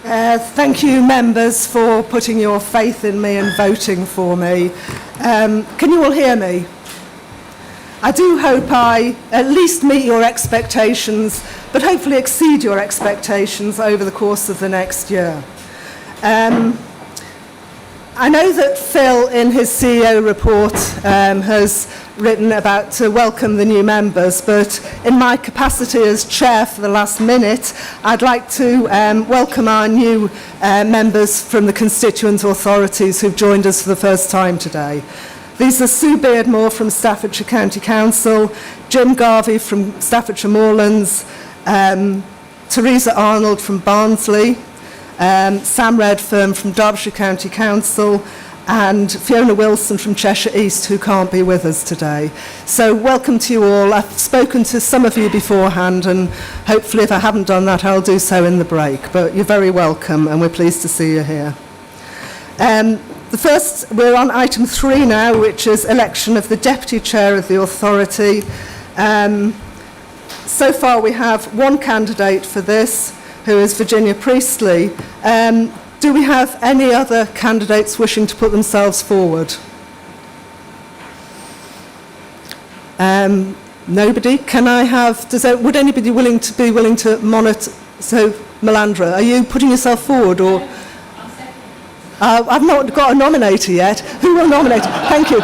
Thank you, members, for putting your faith in me and voting for me. Can you all hear me? I do hope I at least meet your expectations, but hopefully exceed your expectations over the course of the next year. I know that Phil, in his CEO report, has written about to welcome the new members, but in my capacity as chair for the last minute, I'd like to welcome our new members from the constituent authorities who've joined us for the first time today. These are Sue Beardmore from Staffordshire County Council, Jim Garvey from Staffordshire Moorlands, Teresa Arnold from Barnsley, Sam Redfern from Derbyshire County Council, and Fiona Wilson from Cheshire East, who can't be with us today. So welcome to you all. I've spoken to some of you beforehand, and hopefully if I haven't done that, I'll do so in the break. But you're very welcome, and we're pleased to see you here. We're on item 3 now, which is election of the Deputy Chair of the Authority. So far we have one candidate for this, who is Virginia Priestley. Do we have any other candidates wishing to put themselves forward? Nobody? Would anybody willing to monitor? So, Melandra, are you putting yourself forward, or? I've not got a nominator yet. Who will nominate? Thank you.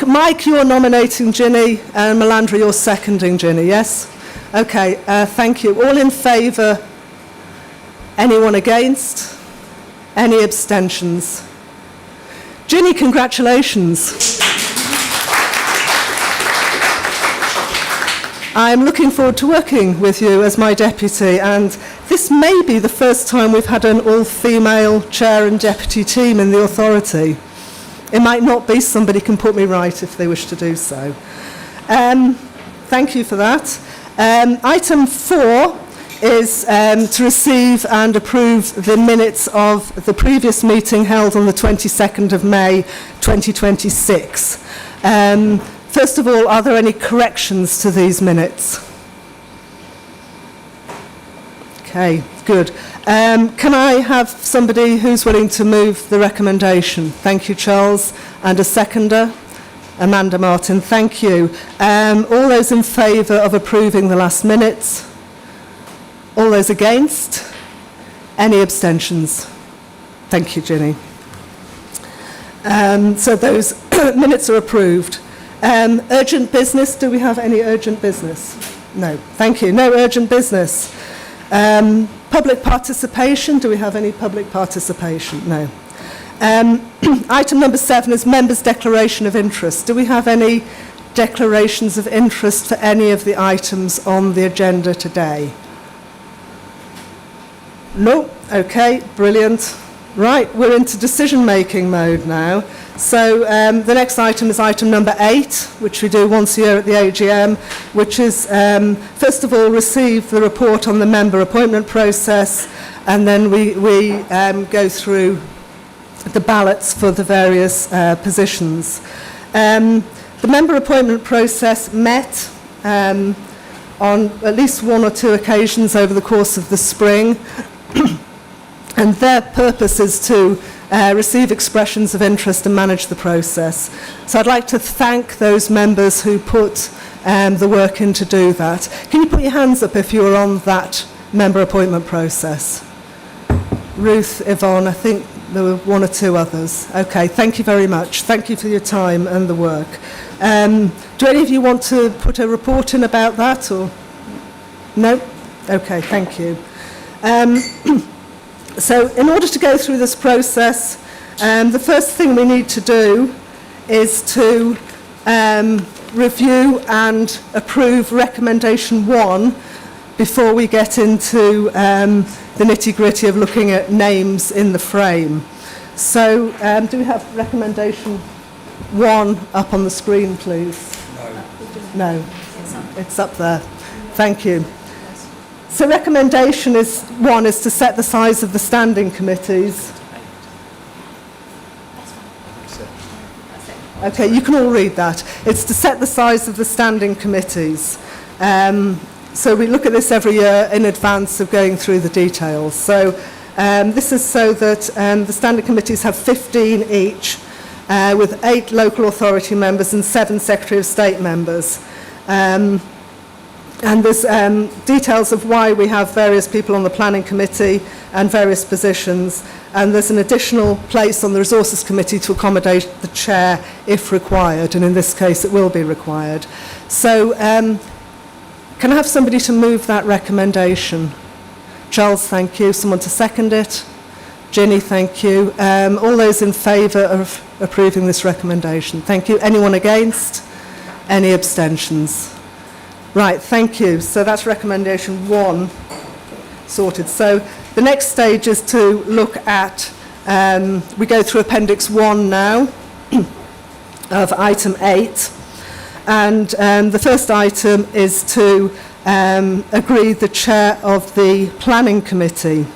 Mike, you're nominating Ginny, and Melandra, you're seconding Ginny, yes? Okay, thank you. All in favour? Anyone against? Any abstentions? Ginny, congratulations. I'm looking forward to working with you as my deputy, and this may be the first time we've had an all-female chair and deputy team in the authority. It might not be. Somebody can put me right if they wish to do so. Thank you for that. Item 4 is to receive and approve the minutes of the previous meeting held on the 22nd of May 2026. First of all, are there any corrections to these minutes? Okay, good. Can I have somebody who's willing to move the recommendation? Thank you, Charles. And a seconder? Amanda Martin, thank you. All those in favour of approving the last minutes? All those against? Any abstentions? Thank you, Ginny. So those minutes are approved. Urgent business, do we have any urgent business? No, thank you. No urgent business. Public participation, do we have any public participation? No. Item number 7 is members' declaration of interest. Do we have any declarations of interest for any of the items on the agenda today? No? Okay, brilliant. Right, we're into decision-making mode now. So the next item is item number 8, which we do once a year at the AGM, which is, first of all, receive the report on the member appointment process, and then we go through the ballots for the various positions. The member appointment process met on at least 1 or 2 occasions over the course of the spring, and their purpose is to receive expressions of interest and manage the process. So I'd like to thank those members who put the work in to do that. Can you put your hands up if you were on that member appointment process? Ruth, Yvonne, I think there were 1 or 2 others. Okay, thank you very much. Thank you for your time and the work. Do any of you want to put a report in about that, or? No? Okay, thank you. So in order to go through this process, the first thing we need to do is to review and approve recommendation 1 before we get into the nitty-gritty of looking at names in the frame. So do we have recommendation 1 up on the screen, please? No. No. It's up there. Thank you. So recommendation 1 is to set the size of the standing committees. Okay, you can all read that. It's to set the size of the standing committees. So we look at this every year in advance of going through the details. So This is so that the standing committees have 15 each, with 8 local authority members and 7 Secretary of State members. And there's details of why we have various people on the planning committee and various positions. And there's an additional place on the resources committee to accommodate the chair if required. And in this case, it will be required. So can I have somebody to move that recommendation? Charles, thank you. Someone to second it? Ginny, thank you. All those in favour of approving this recommendation? Thank you. Anyone against? Any abstentions? Right, thank you. So that's recommendation 1 sorted. So the next stage is to look at, we go through Appendix 1 now of item 8. And the first item is to agree the chair of the planning committee.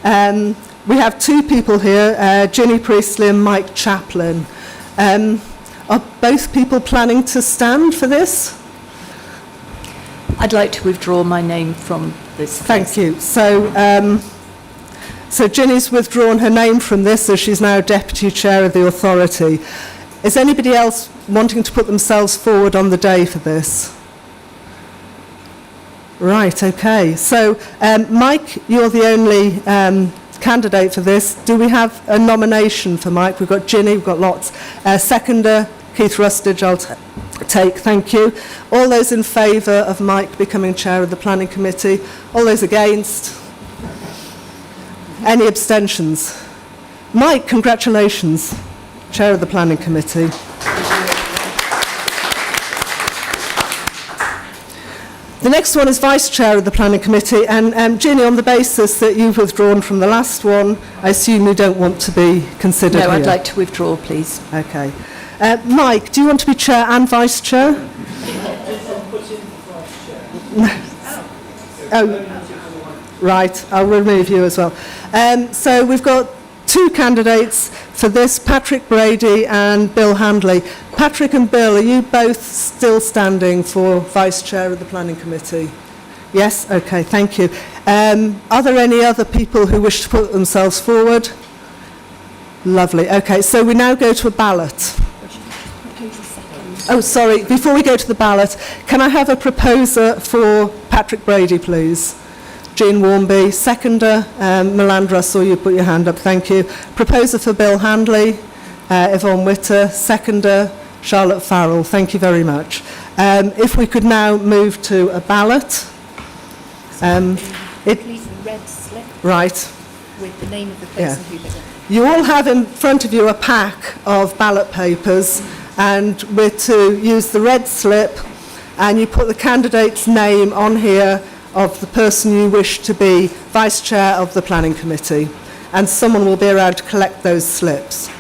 We have 2 people here, Ginny Priestley and Mike Chaplin. Are both people planning to stand for this? I'd like to withdraw my name from this. Thank you. So, so Ginny's withdrawn her name from this, so she's now deputy chair of the authority. Is anybody else wanting to put themselves forward on the day for this? Right, okay. So, Mike, you're the only candidate for this. Do we have a nomination for Mike? We've got Ginny, we've got lots. Seconder, Keith Rustage, I'll take, thank you. All those in favour of Mike becoming chair of the planning committee? All those against? Any abstentions? Mike, congratulations, chair of the planning committee. The next one is vice chair of the planning committee, and Ginny, on the basis that you've withdrawn from the last one, I assume you don't want to be considered No, here. I'd like to withdraw, please. Okay. Mike, do you want to be chair and vice chair? Oh, right, I'll remove you as well. So we've got 2 candidates for this, Patrick Brady and Bill Handley. Patrick and Bill, are you both still standing for vice chair of the planning committee? Yes? Okay, thank you. Are there any other people who wish to put themselves forward? Lovely. Okay, so we now go to a ballot. Oh, sorry, before we go to the ballot, can I have a proposer for Patrick Brady, please? Jean Warmby. Seconder, Melandra, I saw you put your hand up, thank you. Proposer for Bill Handley, Yvonne Witter. Seconder, Charlotte Farrell. Thank you very much. If we could now move to a ballot. Please, red slip Right. with the name of the person who did it. You all have in front of you a pack of ballot papers, and we're to use the red slip, and you put the candidate's name on here of the person you wish to be vice chair of the planning committee, and someone will be around to collect those slips.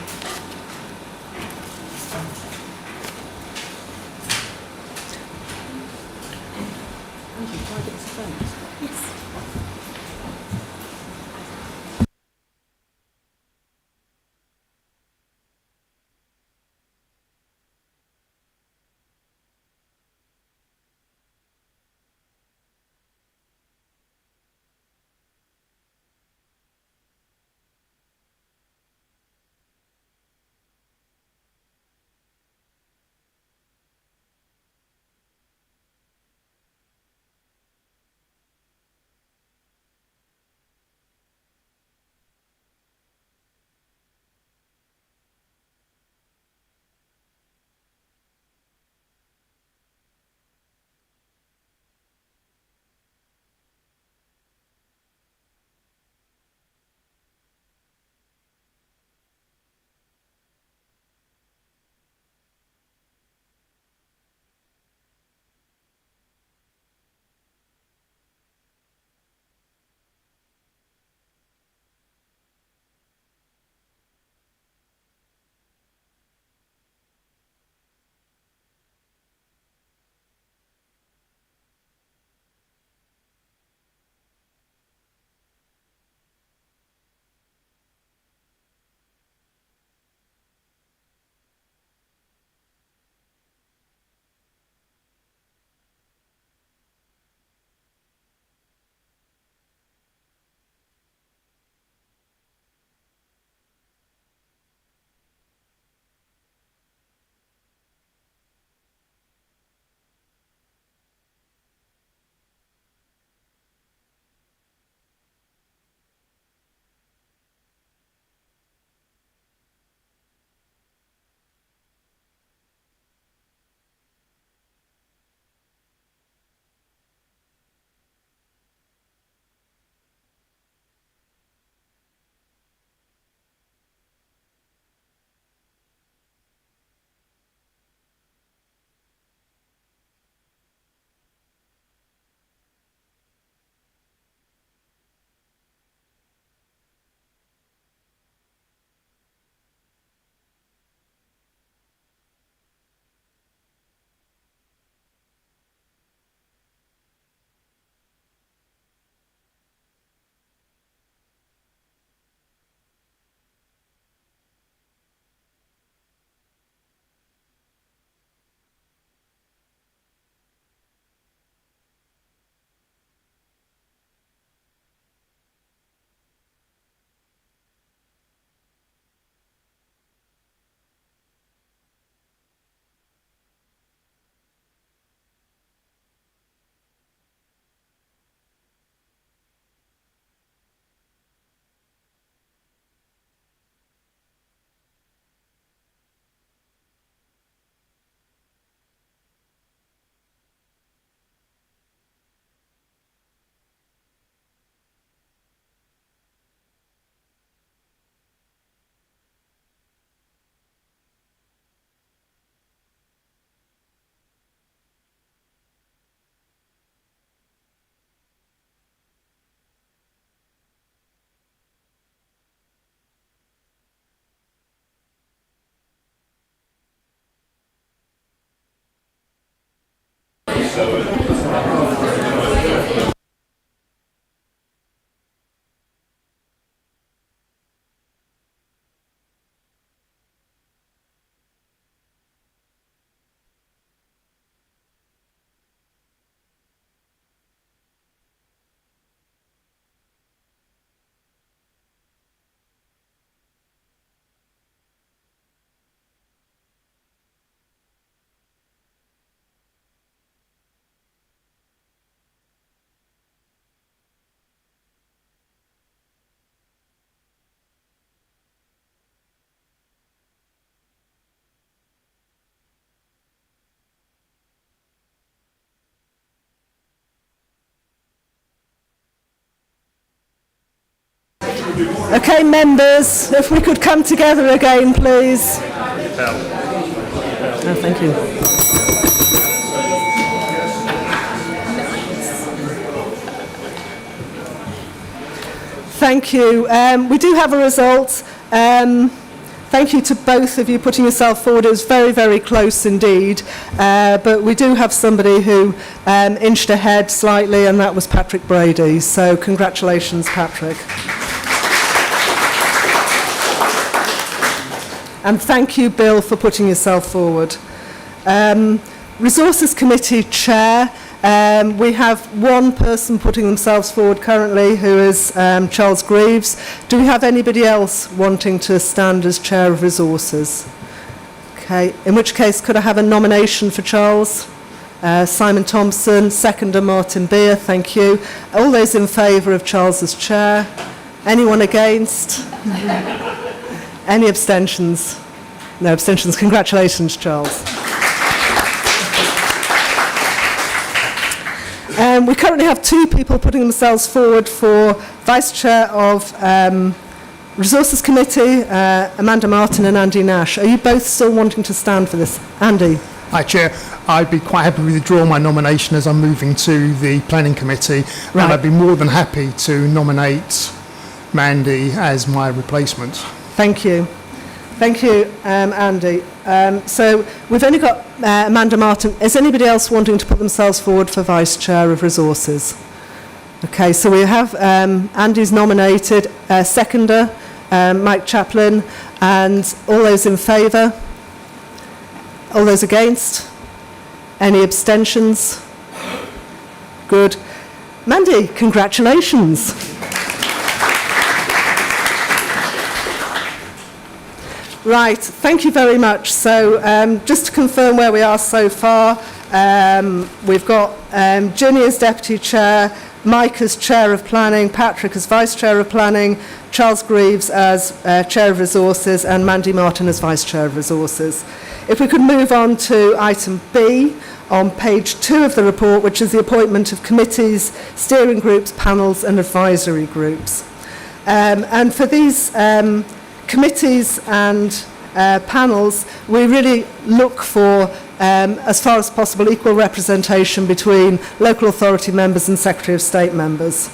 Okay, members, if we could come together again, please. Oh, thank you. Thank you. We do have a result. Thank you to both of you putting yourself forward. It was very, very close indeed. But we do have somebody who inched ahead slightly, and that was Patrick Brady. So congratulations, Patrick. And thank you, Bill, for putting yourself forward. Resources Committee Chair, we have one person putting themselves forward currently, who is Charles Greaves. Do we have anybody else wanting to stand as Chair of Resources? Okay, in which case, could I have a nomination for Charles? Simon Thompson, seconder Martin Beer, thank you. All those in favour of Charles as Chair? Anyone against? Any abstentions? No abstentions. Congratulations, Charles. We currently have two people putting themselves forward for Vice Chair of Resources Committee, Amanda Martin and Andy Nash. Are you both still wanting to stand for this? Andy? Hi, Chair. I'd be quite happy to withdraw my nomination as I'm moving to the Planning Committee, Right. and I'd be more than happy to nominate Mandy as my replacement. Thank you. Thank you, Andy. So we've only got Amanda Martin. Is anybody else wanting to put themselves forward for Vice Chair of Resources? Okay, so we have Andy's nominated, seconder, Mike Chaplin, and all those in favour? All those against? Any abstentions? Good. Mandy, congratulations. Right, thank you very much. So just to confirm where we are so far, we've got Ginny as Deputy Chair, Mike as Chair of Planning, Patrick as Vice Chair of Planning, Charles Greaves as Chair of Resources, and Mandy Martin as Vice Chair of Resources. If we could move on to item B on page 2 of the report, which is the appointment of committees, steering groups, panels and advisory groups. And for these committees and panels, we really look for, as far as possible, equal representation between local authority members and Secretary of State members.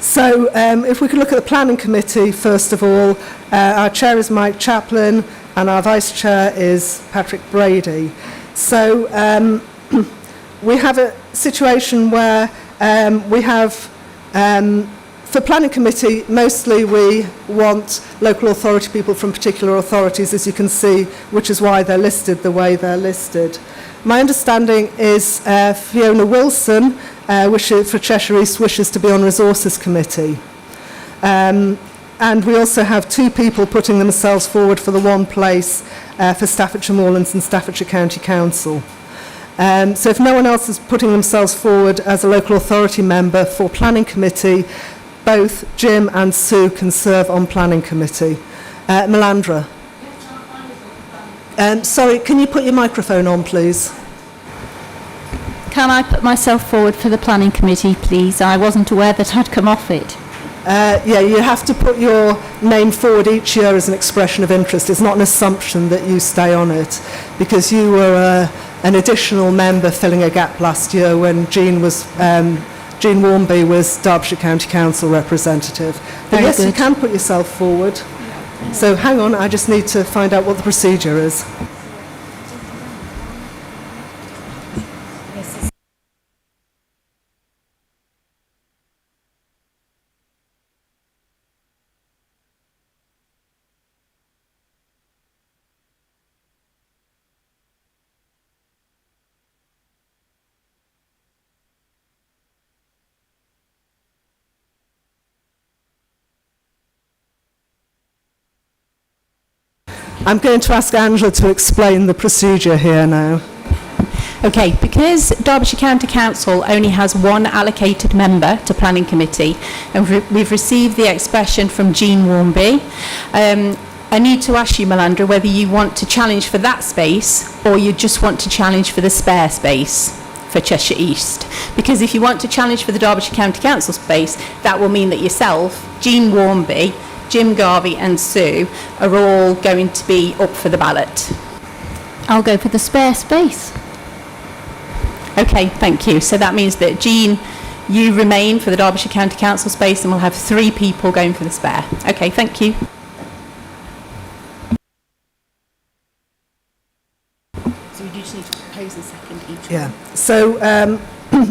So if we could look at the Planning Committee, first of all, our Chair is Mike Chaplin and our Vice Chair is Patrick Brady. So we have a situation where we have for Planning Committee, mostly we want local authority people from particular authorities, as you can see, which is why they're listed the way they're listed. My understanding is Fiona Wilson, for Cheshire East, wishes to be on Resources Committee. And we also have two people putting themselves forward for the one place for Staffordshire Moorlands and Staffordshire County Council. So if no one else is putting themselves forward as a local authority member for Planning Committee, both Jim and Sue can serve on Planning Committee. Melandra. Sorry, can you put your microphone on, please? Can I put myself forward for the Planning Committee, please? I wasn't aware that I'd come off it. Yeah, you have to put your name forward each year as an expression of interest. It's not an assumption that you stay on it, because you were an additional member filling a gap last year when Jean Warmby was Derbyshire County Council representative. But yes, you can put yourself forward. So hang on, I just need to find out what the procedure is. Yes, I'm going to ask Angela to explain the procedure here now. Okay, because Derbyshire County Council only has one allocated member to Planning Committee, and we've received the expression from Jean Warmby, I need to ask you, Melandra, whether you want to challenge for that space or you just want to challenge for the spare space for Cheshire East. Because if you want to challenge for the Derbyshire County Council space, that will mean that yourself, Jean Warmby, Jim Garvey and Sue are all going to be up for the ballot. I'll go for the spare space. Okay, thank you. So that means that Jean, you remain for the Derbyshire County Council space, and we'll have 3 people going for the spare. Okay, thank you. So we do just need to propose and second each Yeah. one. So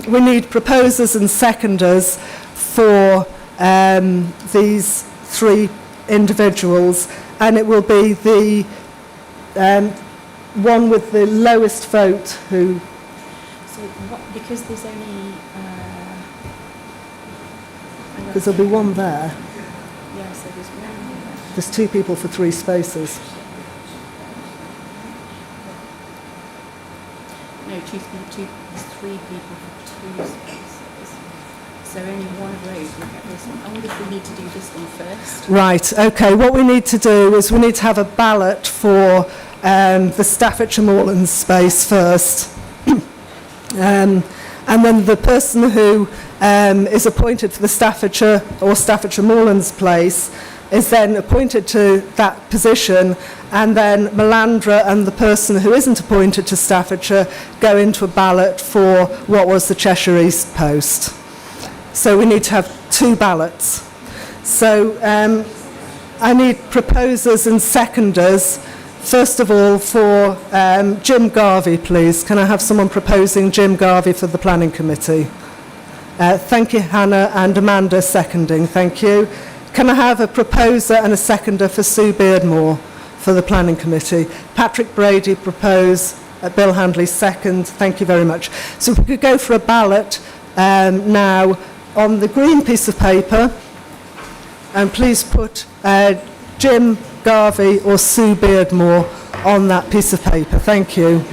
we need proposers and seconders for these 3 individuals, and it will be the one with the lowest vote who. So because there's only... Because there'll be one there. Yeah, so there's one... There's 2 people for 3 spaces. No, there's 3 people for 2 spaces. So only one of those will get this one. I wonder if we need to do this one first. Right, okay. What we need to do is we need to have a ballot for the Staffordshire Moorlands space first. And then the person who is appointed for the Staffordshire or Staffordshire Moorlands place is then appointed to that position, and then Melandra and the person who isn't appointed to Staffordshire go into a ballot for what was the Cheshire East post. So we need to have 2 ballots. So I need proposers and seconders. First of all, for Jim Garvey, please. Can I have someone proposing Jim Garvey for the Planning Committee? Thank you, Hannah, and Amanda seconding. Thank you. Can I have a proposer and a seconder for Sue Beardmore for the Planning Committee? Patrick Brady propose, Bill Handley second. Thank you very much. So if we could go for a ballot now on the green piece of paper, and please put Jim Garvey or Sue Beardmore on that piece of paper. Thank you.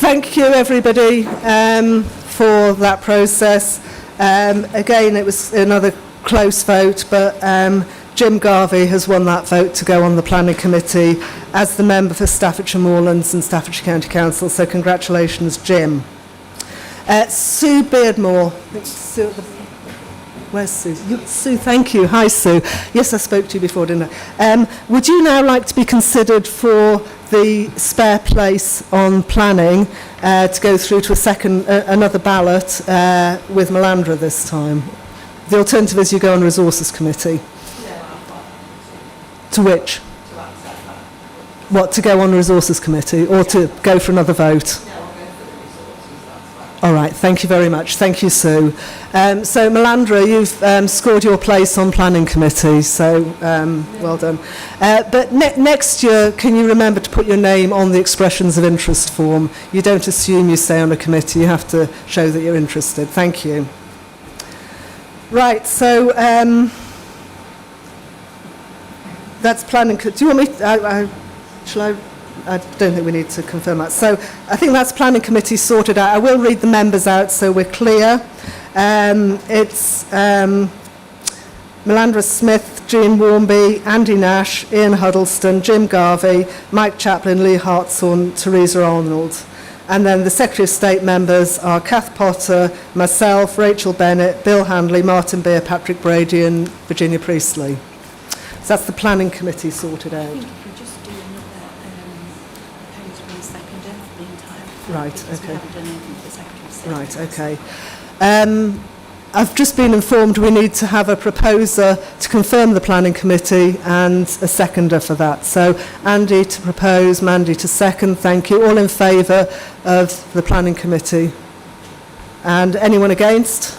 Thank you, everybody, for that process. Again, it was another close vote, but Jim Garvey has won that vote to go on the planning committee as the member for Staffordshire Moorlands and Staffordshire County Council. So congratulations, Jim. Sue Beardmore. Where's Sue? Sue, thank you. Hi, Sue. Yes, I spoke to you before, didn't I? Would you now like to be considered for the spare place on planning to go through to another ballot with Melandra this time? The alternative is you go on Resources Committee. To which? What, to go on Resources Committee or to go for another vote? All right, thank you very much. Thank you, Sue. So, Melandra, you've scored your place on Planning Committee, so well done. But next year, can you remember to put your name on the expressions of interest form? You don't assume you stay on a committee, you have to show that you're interested. Thank you. Right, so that's planning. Do you want me? Shall I? I don't think we need to confirm that. So I think that's planning committee sorted out. I will read the members out so we're clear. It's Melandra Smith, Jean Warmby, Andy Nash, Ian Huddleston, Jim Garvey, Mike Chaplin, Lee Hartshorn, Teresa Arnold. And then the Secretary of State members are Kath Potter, myself, Rachel Bennett, Bill Handley, Martin Beer, Patrick Brady and Virginia Priestley. So that's the planning committee sorted out. I think if we just do another proposal and seconder for the entire thing, Right, because okay. we haven't done anything for the Secretary of State. Right, okay. I've just been informed we need to have a proposer to confirm the planning committee and a seconder for that. So Andy to propose, Mandy to second. Thank you. All in favour of the planning committee? And anyone against?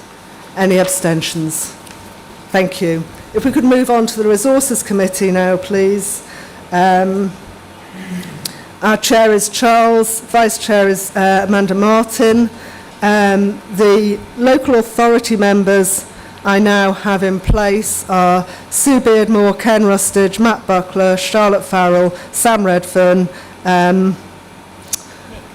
Any abstentions? Thank you. If we could move on to the resources committee now, please. Our chair is Charles, vice chair is Amanda Martin. The local authority members I now have in place are Sue Beardmore, Ken Rustage, Matt Buckler, Charlotte Farrell, Sam Redfern,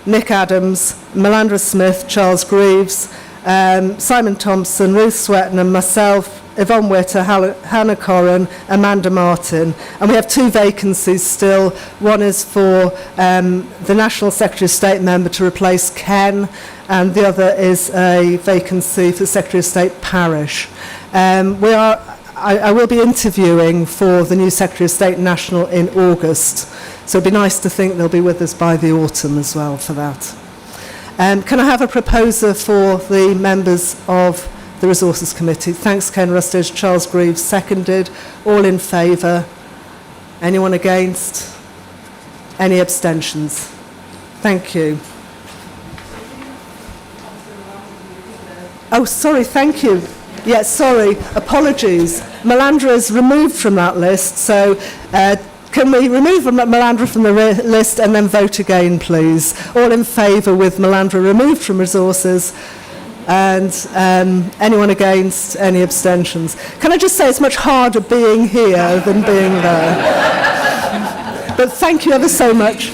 Nick Adams, Melandra Smith, Charles Greaves, Simon Thompson, Ruth Swetton and myself, Yvonne Witter, Hannah Corran, Amanda Martin. And we have two vacancies still. One is for the National Secretary of State member to replace Ken, and the other is a vacancy for the Secretary of State Parish. I will be interviewing for the new Secretary of State National in August, so it'd be nice to think they'll be with us by the autumn as well for that. Can I have a proposer for the members of the Resources Committee? Thanks, Ken Rustage. Charles Greaves, seconded. All in favour? Anyone against? Any abstentions? Thank you. Oh, sorry, thank you. Yes, sorry, apologies. Melandra is removed from that list, so can we remove Melandra from the list and then vote again, please? All in favour with Melandra removed from resources? And anyone against? Any abstentions? Can I just say it's much harder being here than being there? But thank you ever so much.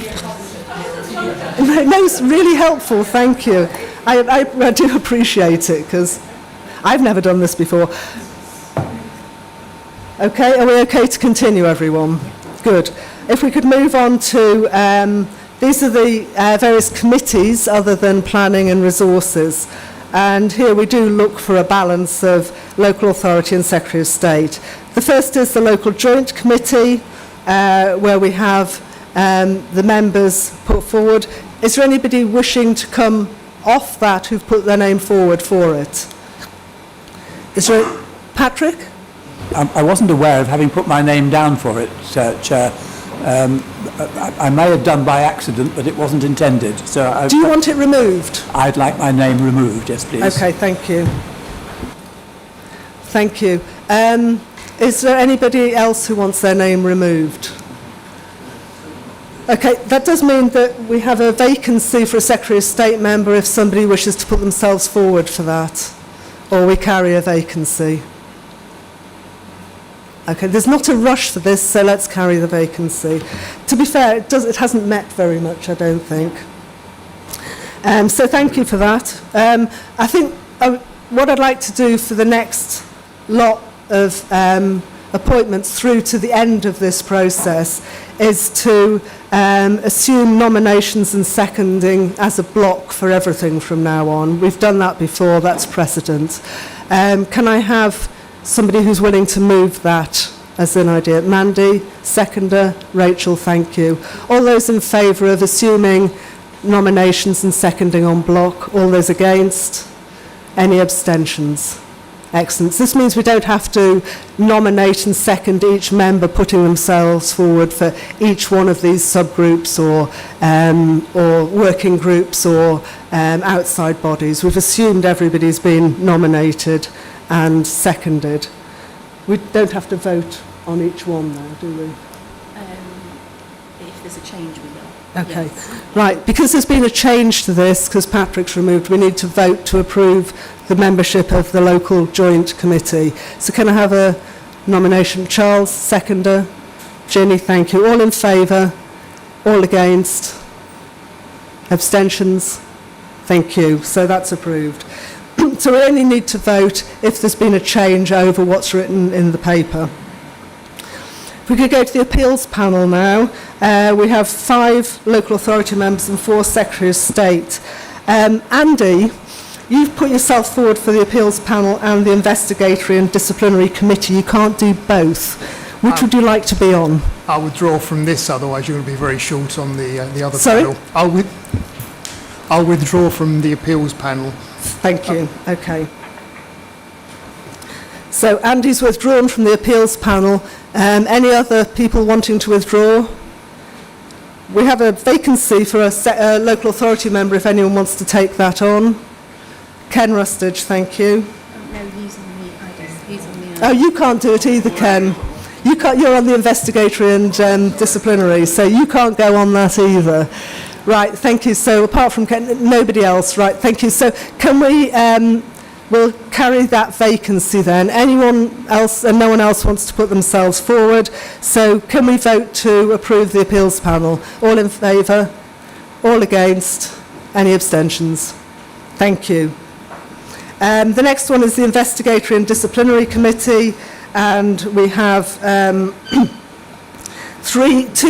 No, it's really helpful, thank you. I do appreciate it, because I've never done this before. Okay, are we okay to continue, everyone? Good. If we could move on to, these are the various committees other than planning and resources. And here we do look for a balance of local authority and Secretary of State. The first is the local joint committee, where we have the members put forward. Is there anybody wishing to come off that who've put their name forward for it? Is there Patrick? I wasn't aware of having put my name down for it, Chair. I may have done by accident, but it wasn't intended. So do you want it removed? I'd like my name removed, yes, please. Okay, thank you. Thank you. Is there anybody else who wants their name removed? Okay, that does mean that we have a vacancy for a Secretary of State member if somebody wishes to put themselves forward for that, or we carry a vacancy. Okay, there's not a rush for this, so let's carry the vacancy. To be fair, it hasn't met very much, I don't think. So thank you for that. I think what I'd like to do for the next lot of appointments through to the end of this process is to assume nominations and seconding as a block for everything from now on. We've done that before, that's precedent. Can I have somebody who's willing to move that as an idea? Mandy, seconder, Rachel, thank you. All those in favour of assuming nominations and seconding on block? All those against? Any abstentions? Excellent. This means we don't have to nominate and second each member putting themselves forward for each one of these subgroups or working groups or outside bodies. We've assumed everybody's been nominated and seconded. We don't have to vote on each one now, do we? If there's a change, we will. Okay, Yes. right, because there's been a change to this, because Patrick's removed, we need to vote to approve the membership of the local joint committee. So can I have a nomination? Charles, seconder. Ginny, thank you. All in favour? All against? Abstentions? Thank you. So that's approved. So we only need to vote if there's been a change over what's written in the paper. If we could go to the appeals panel now, we have 5 local authority members and 4 Secretary of State. Andy, you've put yourself forward for the appeals panel and the investigatory and disciplinary committee. You can't do both. Which would you like to be on? I'll withdraw from this, otherwise you're going to be very short on the other Sorry? panel. I'll withdraw from the appeals panel. Thank you. Okay. So Andy's withdrawn from the appeals panel. Any other people wanting to withdraw? We have a vacancy for a local authority member if anyone wants to take that on. Ken Rustage, thank you. No, he's on the IDs. He's on the. Oh, you can't do it either, Ken. You can't, you're on the investigatory and disciplinary, so you can't go on that either. Right, thank you. So apart from Ken, nobody else. Right, thank you. So can we, we'll carry that vacancy then. Anyone else, and no one else wants to put themselves forward. So can we vote to approve the appeals panel? All in favour? All against? Any abstentions? Thank you. The next one is the investigatory and disciplinary committee. And we have 2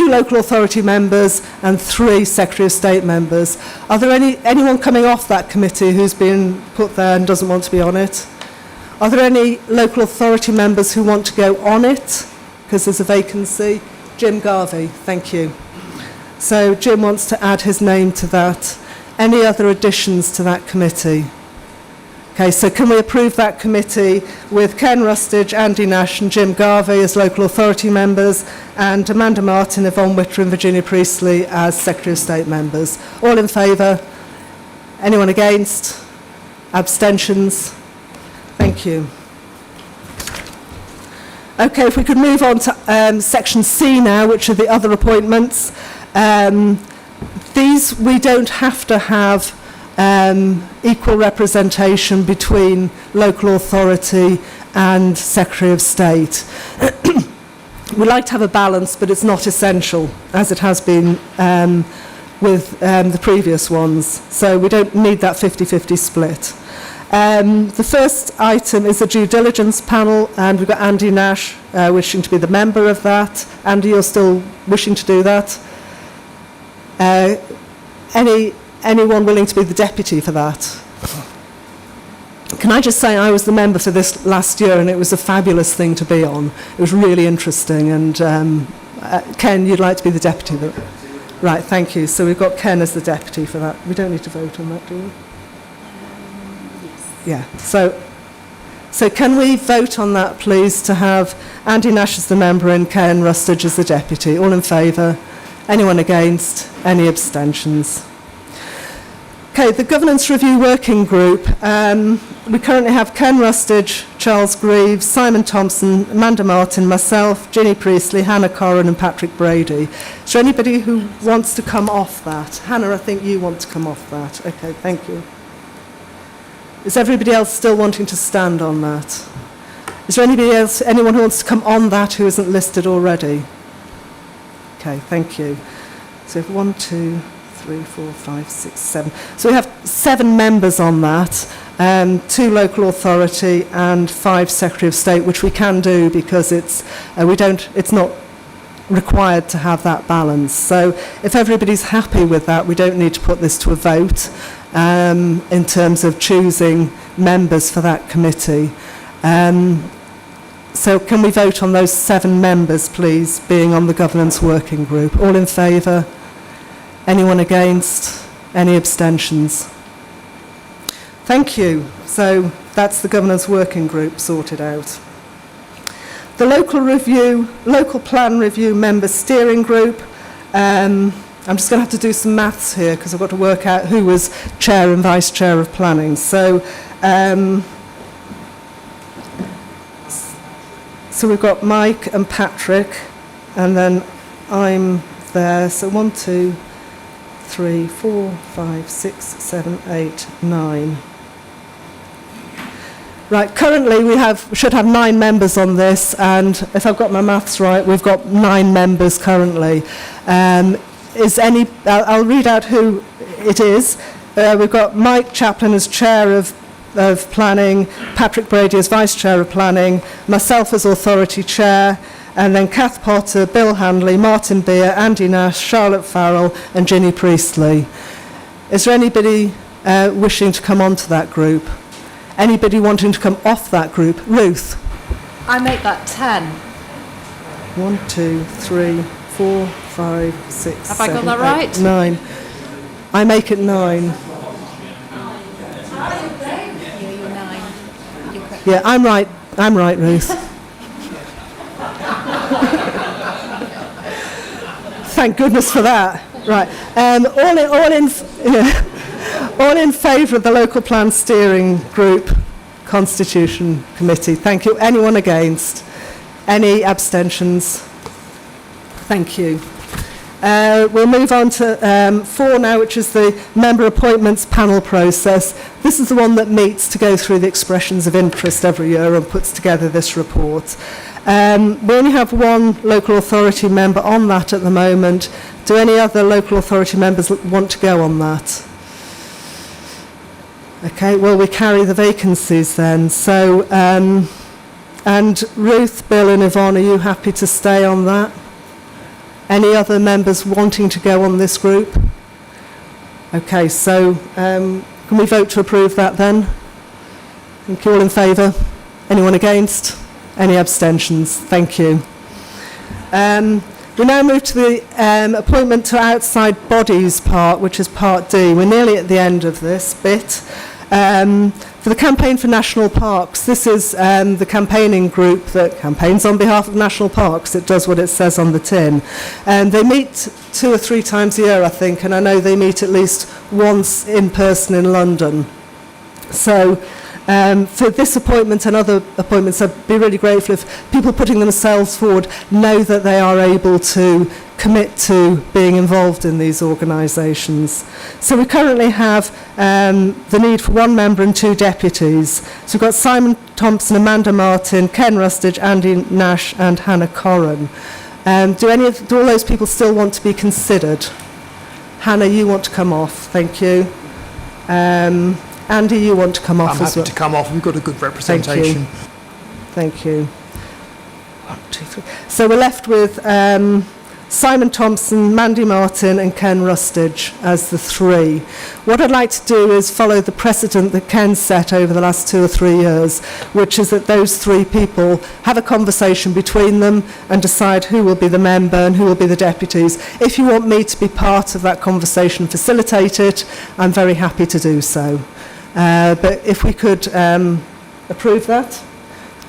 local authority members and 3 Secretary of State members. Are there anyone coming off that committee who's been put there and doesn't want to be on it? Are there any local authority members who want to go on it? Because there's a vacancy. Jim Garvey, thank you. So Jim wants to add his name to that. Any other additions to that committee? Okay, so can we approve that committee with Ken Rustage, Andy Nash and Jim Garvey as local authority members and Amanda Martin, Yvonne Witter and Virginia Priestley as Secretary of State members? All in favour? Anyone against? Abstentions? Thank you. Okay, if we could move on to section C now, which are the other appointments. These we don't have to have equal representation between local authority and Secretary of State. We like to have a balance, but it's not essential, as it has been with the previous ones. So we don't need that 50-50 split. The first item is the due diligence panel, and we've got Andy Nash wishing to be the member of that. Andy, you're still wishing to do that? Anyone willing to be the deputy for that? Can I just say I was the member for this last year and it was a fabulous thing to be on. It was really interesting and Ken, you'd like to be the deputy? Right, thank you. So we've got Ken as the deputy for that. We don't need to vote on that, do we? Yes. Yeah, so can we vote on that please to have Andy Nash as the member and Ken Rustage as the deputy? All in favour? Anyone against? Any abstentions? Okay, the Governance Review Working Group. We currently have Ken Rustage, Charles Greaves, Simon Thompson, Amanda Martin, myself, Ginny Priestley, Hannah Corrin and Patrick Brady. Is there anybody who wants to come off that? Hannah, I think you want to come off that. Okay, thank you. Is everybody else still wanting to stand on that? Is there anybody else, anyone who wants to come on that who isn't listed already? Okay, thank you. So we have 1, 2, 3, 4, 5, 6, 7. So we have 7 members on that, 2 local authority and 5 Secretary of State, which we can do because it's not required to have that balance. So if everybody's happy with that, we don't need to put this to a vote in terms of choosing members for that committee. So can we vote on those 7 members, please, being on the governance working group? All in favour? Anyone against? Any abstentions? Thank you. So that's the governance working group sorted out. The local plan review member steering group. I'm just going to have to do some maths here because I've got to work out who was chair and vice chair of planning. So we've got Mike and Patrick, and then I'm there. So 1, 2, 3, 4, 5, 6, 7, 8, 9. Right, currently we should have 9 members on this, and if I've got my maths right, we've got 9 members currently. I'll read out who it is. We've got Mike Chaplin as chair of planning, Patrick Brady as vice chair of planning, myself as authority chair, and then Kath Potter, Bill Handley, Martin Beer, Andy Nash, Charlotte Farrell and Ginny Priestley. Is there anybody wishing to come onto that group? Anybody wanting to come off that group? Ruth? I make that 10. 1, 2, 3, 4, 5, 6, Have I got 7, that 8, right? 9. I make it 9. Yeah, you're 9. You're correct. Yeah, I'm right, Ruth. Thank goodness for that. Right. All in favour of the local plan steering group constitution committee. Thank you. Anyone against? Any abstentions? Thank you. We'll move on to 4 now, which is the member appointments panel process. This is the one that meets to go through the expressions of interest every year and puts together this report. We only have 1 local authority member on that at the moment. Do any other local authority members want to go on that? Okay, well, we carry the vacancies then. So, and Ruth, Bill and Yvonne, are you happy to stay on that? Any other members wanting to go on this group? Okay, so can we vote to approve that then? Thank you. All in favour? Anyone against? Any abstentions? Thank you. We now move to the appointment to outside bodies part, which is part D. We're nearly at the end of this bit. For the Campaign for National Parks, this is the campaigning group that campaigns on behalf of national parks. It does what it says on the tin. They meet 2 or 3 times a year, I think, and I know they meet at least once in person in London. So for this appointment and other appointments, I'd be really grateful if people putting themselves forward know that they are able to commit to being involved in these organisations. So we currently have the need for 1 member and 2 deputies. So we've got Simon Thompson, Amanda Martin, Ken Rustage, Andy Nash and Hannah Corran. Do all those people still want to be considered? Hannah, you want to come off, thank you. Andy, you want to come off I'm as well? happy to come off. We've got a good representation. Thank you. 1, 2, 3. So we're left with Simon Thompson, Mandy Martin and Ken Rustage as the 3. What I'd like to do is follow the precedent that Ken set over the last 2 or 3 years, which is that those 3 people have a conversation between them and decide who will be the member and who will be the deputies. If you want me to be part of that conversation, facilitate it, I'm very happy to do so. But if we could approve that,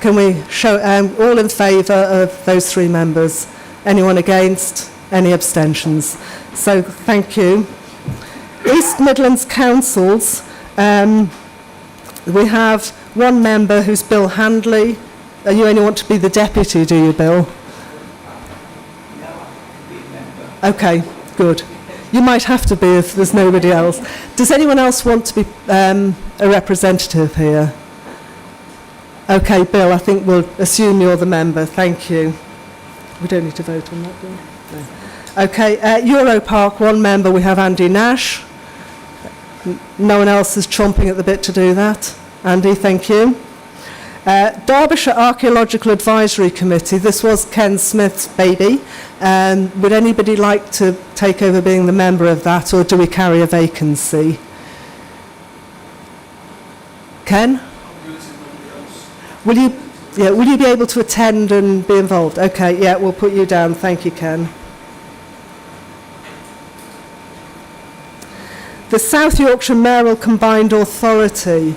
can we show all in favour of those 3 members? Anyone against? Any abstentions? So thank you. East Midlands Councils, we have 1 member who's Bill Handley. You only want to be the deputy, do you, Bill? Okay, good. You might have to be if there's nobody else. Does anyone else want to be a representative here? Okay, Bill, I think we'll assume you're the member. Thank you. We don't need to vote on that, do we? No. Okay, Europark, one member, we have Andy Nash. No one else is chomping at the bit to do that. Andy, thank you. Derbyshire Archaeological Advisory Committee, this was Ken Smith's baby. Would anybody like to take over being the member of that, or do we carry a vacancy? Ken? Will you be able to attend and be involved? Okay, yeah, we'll put you down. Thank you, Ken. The South Yorkshire Mayoral Combined Authority.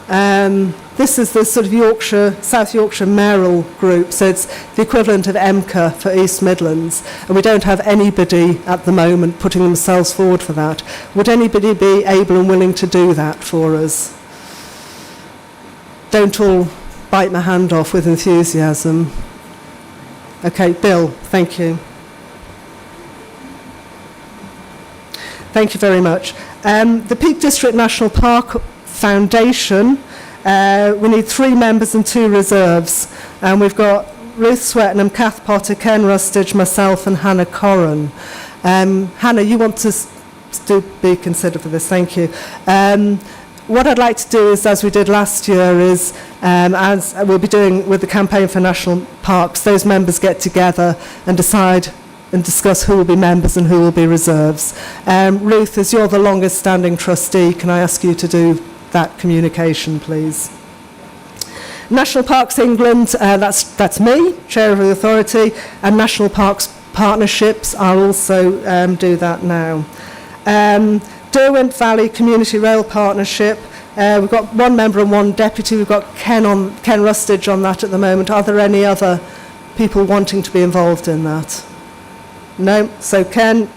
This is the sort of South Yorkshire Mayoral group, so it's the equivalent of EMCA for East Midlands, and we don't have anybody at the moment putting themselves forward for that. Would anybody be able and willing to do that for us? Don't all bite my hand off with enthusiasm. Okay, Bill, thank you. Thank you very much. The Peak District National Park Foundation, we need 3 members and 2 reserves. And we've got Ruth Swettenham, Kath Potter, Ken Rustage, myself and Hannah Corran. Hannah, you want to be considered for this, thank you. What I'd like to do is, as we did last year, is as we'll be doing with the Campaign for National Parks, those members get together and decide and discuss who will be members and who will be reserves. Ruth, as you're the longest standing trustee, can I ask you to do that communication, please? National Parks England, that's me, Chair of the Authority, and National Parks Partnerships, I'll also do that now. Derwent Valley Community Rail Partnership, we've got 1 member and 1 deputy. We've got Ken Rustage on that at the moment. Are there any other people wanting to be involved in that? No? So Ken,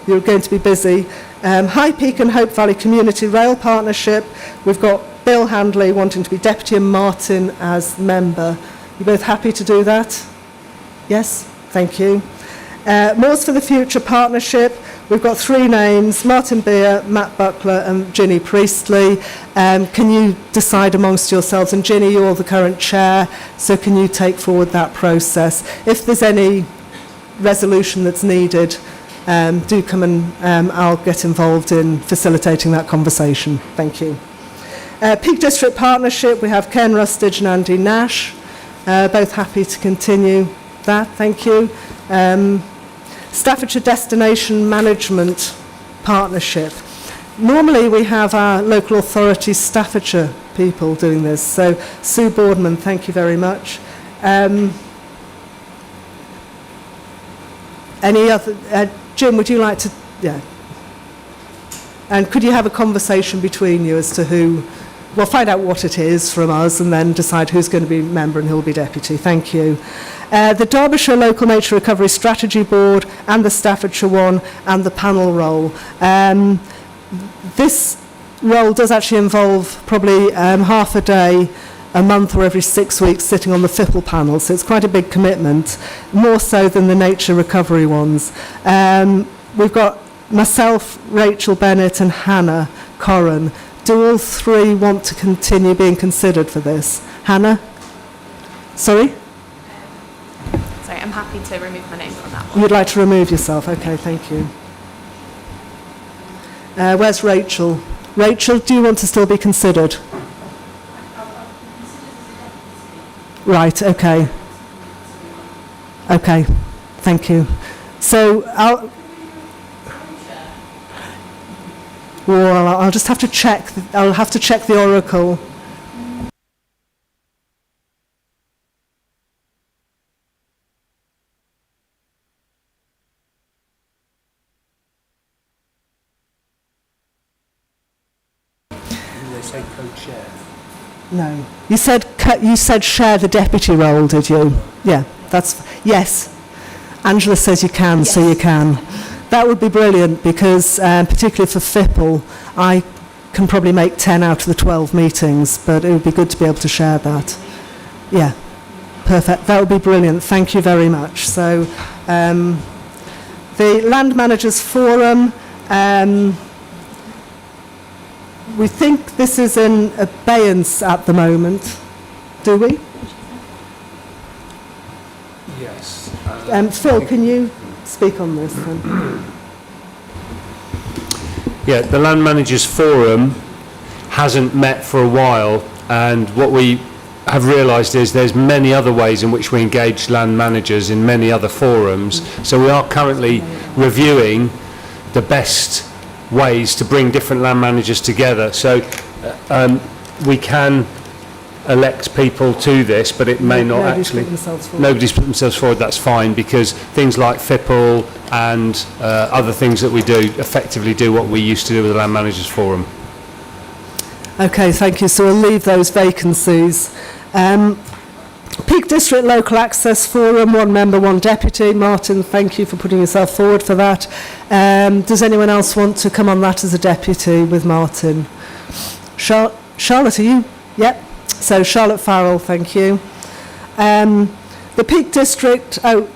you're going to be busy. High Peak and Hope Valley Community Rail Partnership, we've got Bill Handley wanting to be deputy and Martin as member. You both happy to do that? Yes? Thank you. Moors for the Future Partnership, we've got 3 names, Martin Beer, Matt Buckler and Ginny Priestley. Can you decide amongst yourselves? And Ginny, you're the current chair, so can you take forward that process? If there's any resolution that's needed, do come and I'll get involved in facilitating that conversation. Thank you. Peak District Partnership, we have Ken Rustage and Andy Nash, both happy to continue that. Thank you. Staffordshire Destination Management Partnership. Normally we have our local authority Staffordshire people doing this, so Sue Boardman, thank you very much. Any other, Jim, would you like to, yeah. And could you have a conversation between you as to who, we'll find out what it is from us and then decide who's going to be member and who will be deputy. Thank you. The Derbyshire Local Nature Recovery Strategy Board and the Staffordshire one and the panel role. This role does actually involve probably half a day, a month or every 6 weeks sitting on the FIPL panel, so it's quite a big commitment, more so than the nature recovery ones. We've got myself, Rachel Bennett and Hannah Corran. Do all 3 want to continue being considered for this? Hannah? Sorry? Sorry, I'm happy to remove my name from that one. You'd like to remove yourself? Okay, thank you. Where's Rachel? Rachel, do you want to still be considered? Right, okay. Okay, thank you. So I'll just have to check. I'll have to check the Oracle. They say co-chair. No. You said share the deputy role, did you? Yeah, that's yes. Angela says you can, yes. So you can. That would be brilliant because particularly for FIPL, I can probably make 10 out of the 12 meetings, but it would be good to be able to share that. Yeah, perfect. That would be brilliant. Thank you very much. So the Land Managers Forum, we think this is in abeyance at the moment. Do we? Yes. Phil, can you speak on this then? Yeah, the Land Managers Forum hasn't met for a while, and what we have realised is there's many other ways in which we engage land managers in many other forums. So we are currently reviewing the best ways to bring different land managers together. So we can elect people to this, but it may not actually. Nobody's put themselves forward. That's fine, because things like FIPL and other things that we do effectively do what we used to do with the Land Managers Forum. Okay, thank you. So we'll leave those vacancies. Peak District Local Access Forum, 1 member, 1 deputy. Martin, thank you for putting yourself forward for that. Does anyone else want to come on that as a deputy with Martin? Charlotte, are you? Yep. So Charlotte Farrell, thank you. The Peak District, I've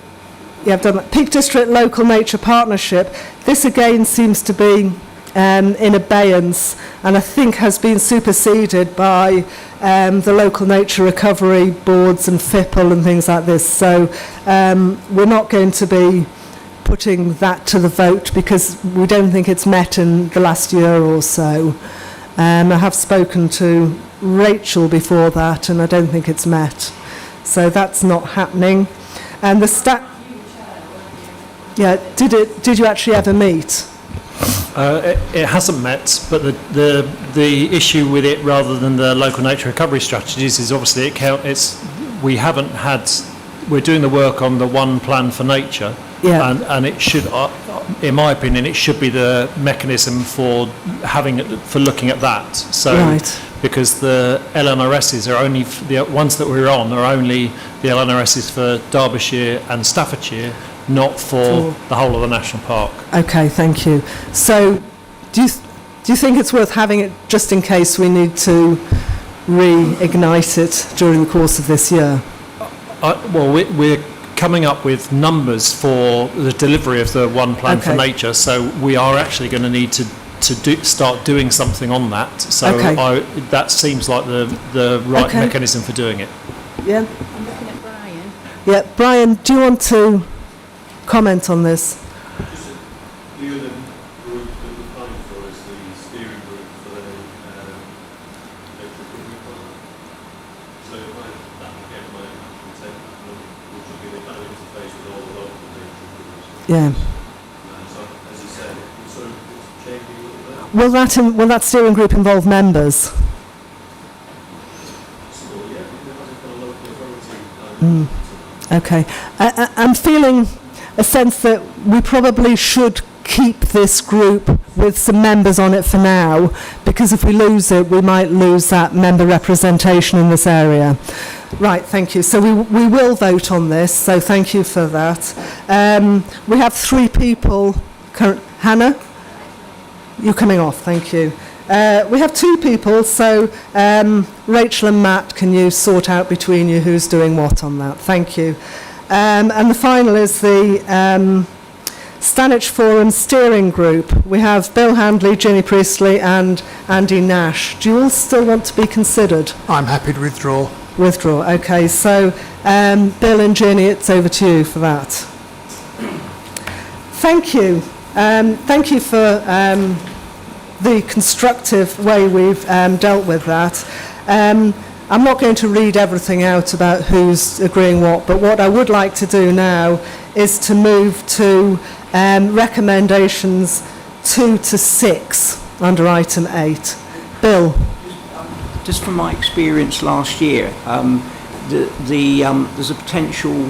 done that. Peak District Local Nature Partnership. This again seems to be in abeyance, and I think has been superseded by the local nature recovery boards and FIPL and things like this. So we're not going to be putting that to the vote because we don't think it's met in the last year or so. I have spoken to Rachel before that, and I don't think it's met. So that's not happening. And the yeah, did you actually ever meet? It hasn't met, but the issue with it, rather than the local nature recovery strategies, is obviously we're doing the work on the one plan for nature, and it should, in my opinion, it should be the mechanism for looking at that. So, right. Because the LNRSs are only the ones that we're on are only the LNRSs for Derbyshire and Staffordshire, not for the whole of the national park. Okay, thank you. So do you think it's worth having it just in case we need to reignite it during the course of this year? Well, we're coming up with numbers for the delivery of the one plan for nature, so we are actually going to need to start doing something on that. So that seems like the right mechanism for doing it. Yeah. I'm looking at Brian. Yeah, Brian, do you want to comment on this? The other group that we're planning for is the steering group for the nature recovery plan. So that again might actually take, which will be the kind of interface with all the local nature recovery. Yeah. So as you said, it's sort of changing a little bit. Will that steering group involve members? So yeah, we have a kind of local authority. Okay. I'm feeling a sense that we probably should keep this group with some members on it for now, because if we lose it, we might lose that member representation in this area. Right, thank you. So we will vote on this, so thank you for that. We have 3 people. Hannah? You're coming off, thank you. We have 2 people, so Rachel and Matt, can you sort out between you who's doing what on that? Thank you. And the final is the Stanwich Forum Steering Group. We have Bill Handley, Ginny Priestley and Andy Nash. Do you all still want to be considered? I'm happy to withdraw. Withdraw, okay. So Bill and Ginny, it's over to you for that. Thank you. Thank you for the constructive way we've dealt with that. I'm not going to read everything out about who's agreeing what, but what I would like to do now is to move to recommendations 2 to 6 under item 8. Bill. Just from my experience last year, there's a potential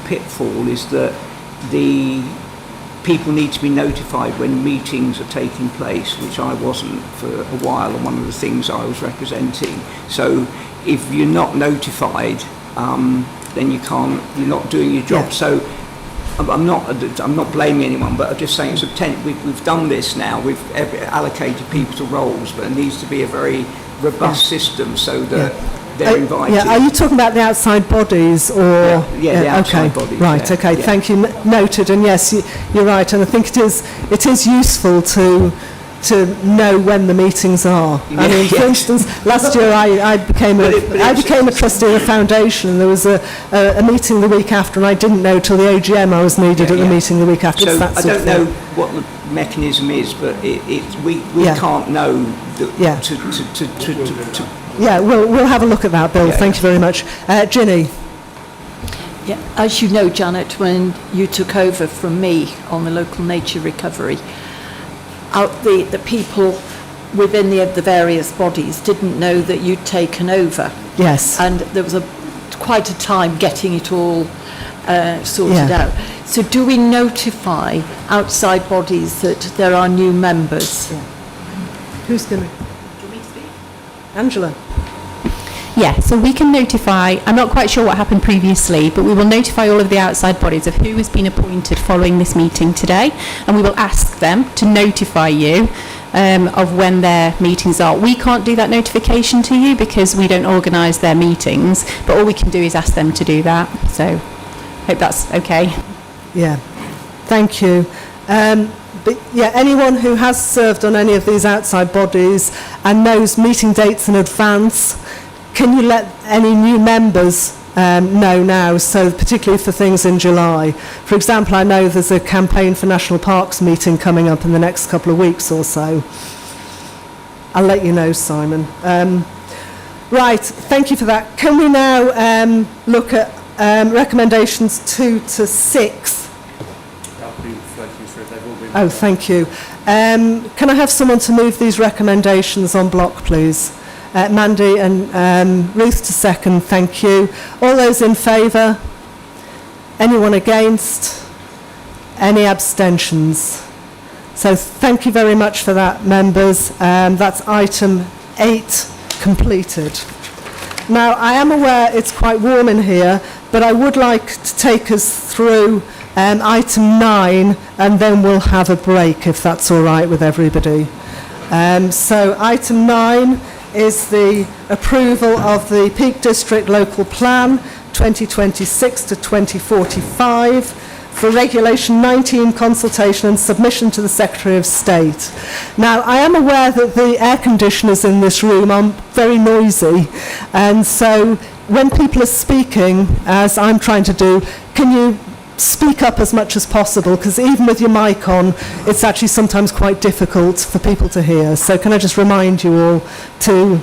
pitfall is that the people need to be notified when meetings are taking place, which I wasn't for a while, and one of the things I was representing. So if you're not notified, then you're not doing your job. Yeah. So I'm not blaming anyone, but I'm just saying we've done this now, we've allocated people to roles, but it needs to be a very robust system so that they're invited. Yeah, are you talking about the outside bodies or? Yeah, the outside bodies. Right, okay, thank you. Noted, and yes, you're right, and I think it is useful to to know when the meetings are. I mean, for instance, last year I became a trustee of a foundation, and there was a meeting the week after, and I didn't know till the AGM I was needed at the meeting the week after. So It's that I sort of don't know thing. what the mechanism is, but we can't know to Yeah, we'll have a look at that, Bill. Thank you very much. Ginny. Yeah, as you know, Janet, when you took over from me on the local nature recovery, the people within the various bodies didn't know that you'd taken over. Yes. And there was quite a time getting it all sorted out. So do we notify outside bodies that there are new members? Yeah. Who's going to? Do you want me to speak? Angela. Yeah, so we can notify, I'm not quite sure what happened previously, but we will notify all of the outside bodies of who has been appointed following this meeting today, and we will ask them to notify you of when their meetings are. We can't do that notification to you because we don't organise their meetings, but all we can do is ask them to do that. So, hope that's okay. Yeah, thank you. But yeah, anyone who has served on any of these outside bodies and knows meeting dates in advance, can you let any new members know now, so particularly for things in July? For example, I know there's a campaign for National Parks meeting coming up in the next couple of weeks or so. I'll let you know, Simon. Right, thank you for that. Can we now look at recommendations 2 to 6? Oh, thank you. Can I have someone to move these recommendations en bloc, please? Mandy and Ruth to second, thank you. All those in favour? Anyone against? Any abstentions? So thank you very much for that, members. That's item 8 completed. Now, I am aware it's quite warm in here, but I would like to take us through item 9, and then we'll have a break, if that's all right with everybody. So item 9 is the approval of the Peak District Local Plan 2026 to 2045 for Regulation 19 consultation and submission to the Secretary of State. Now, I am aware that the air conditioners in this room are very noisy, and so when people are speaking, as I'm trying to do, can you speak up as much as possible, because even with your mic on, it's actually sometimes quite difficult for people to hear. So can I just remind you all to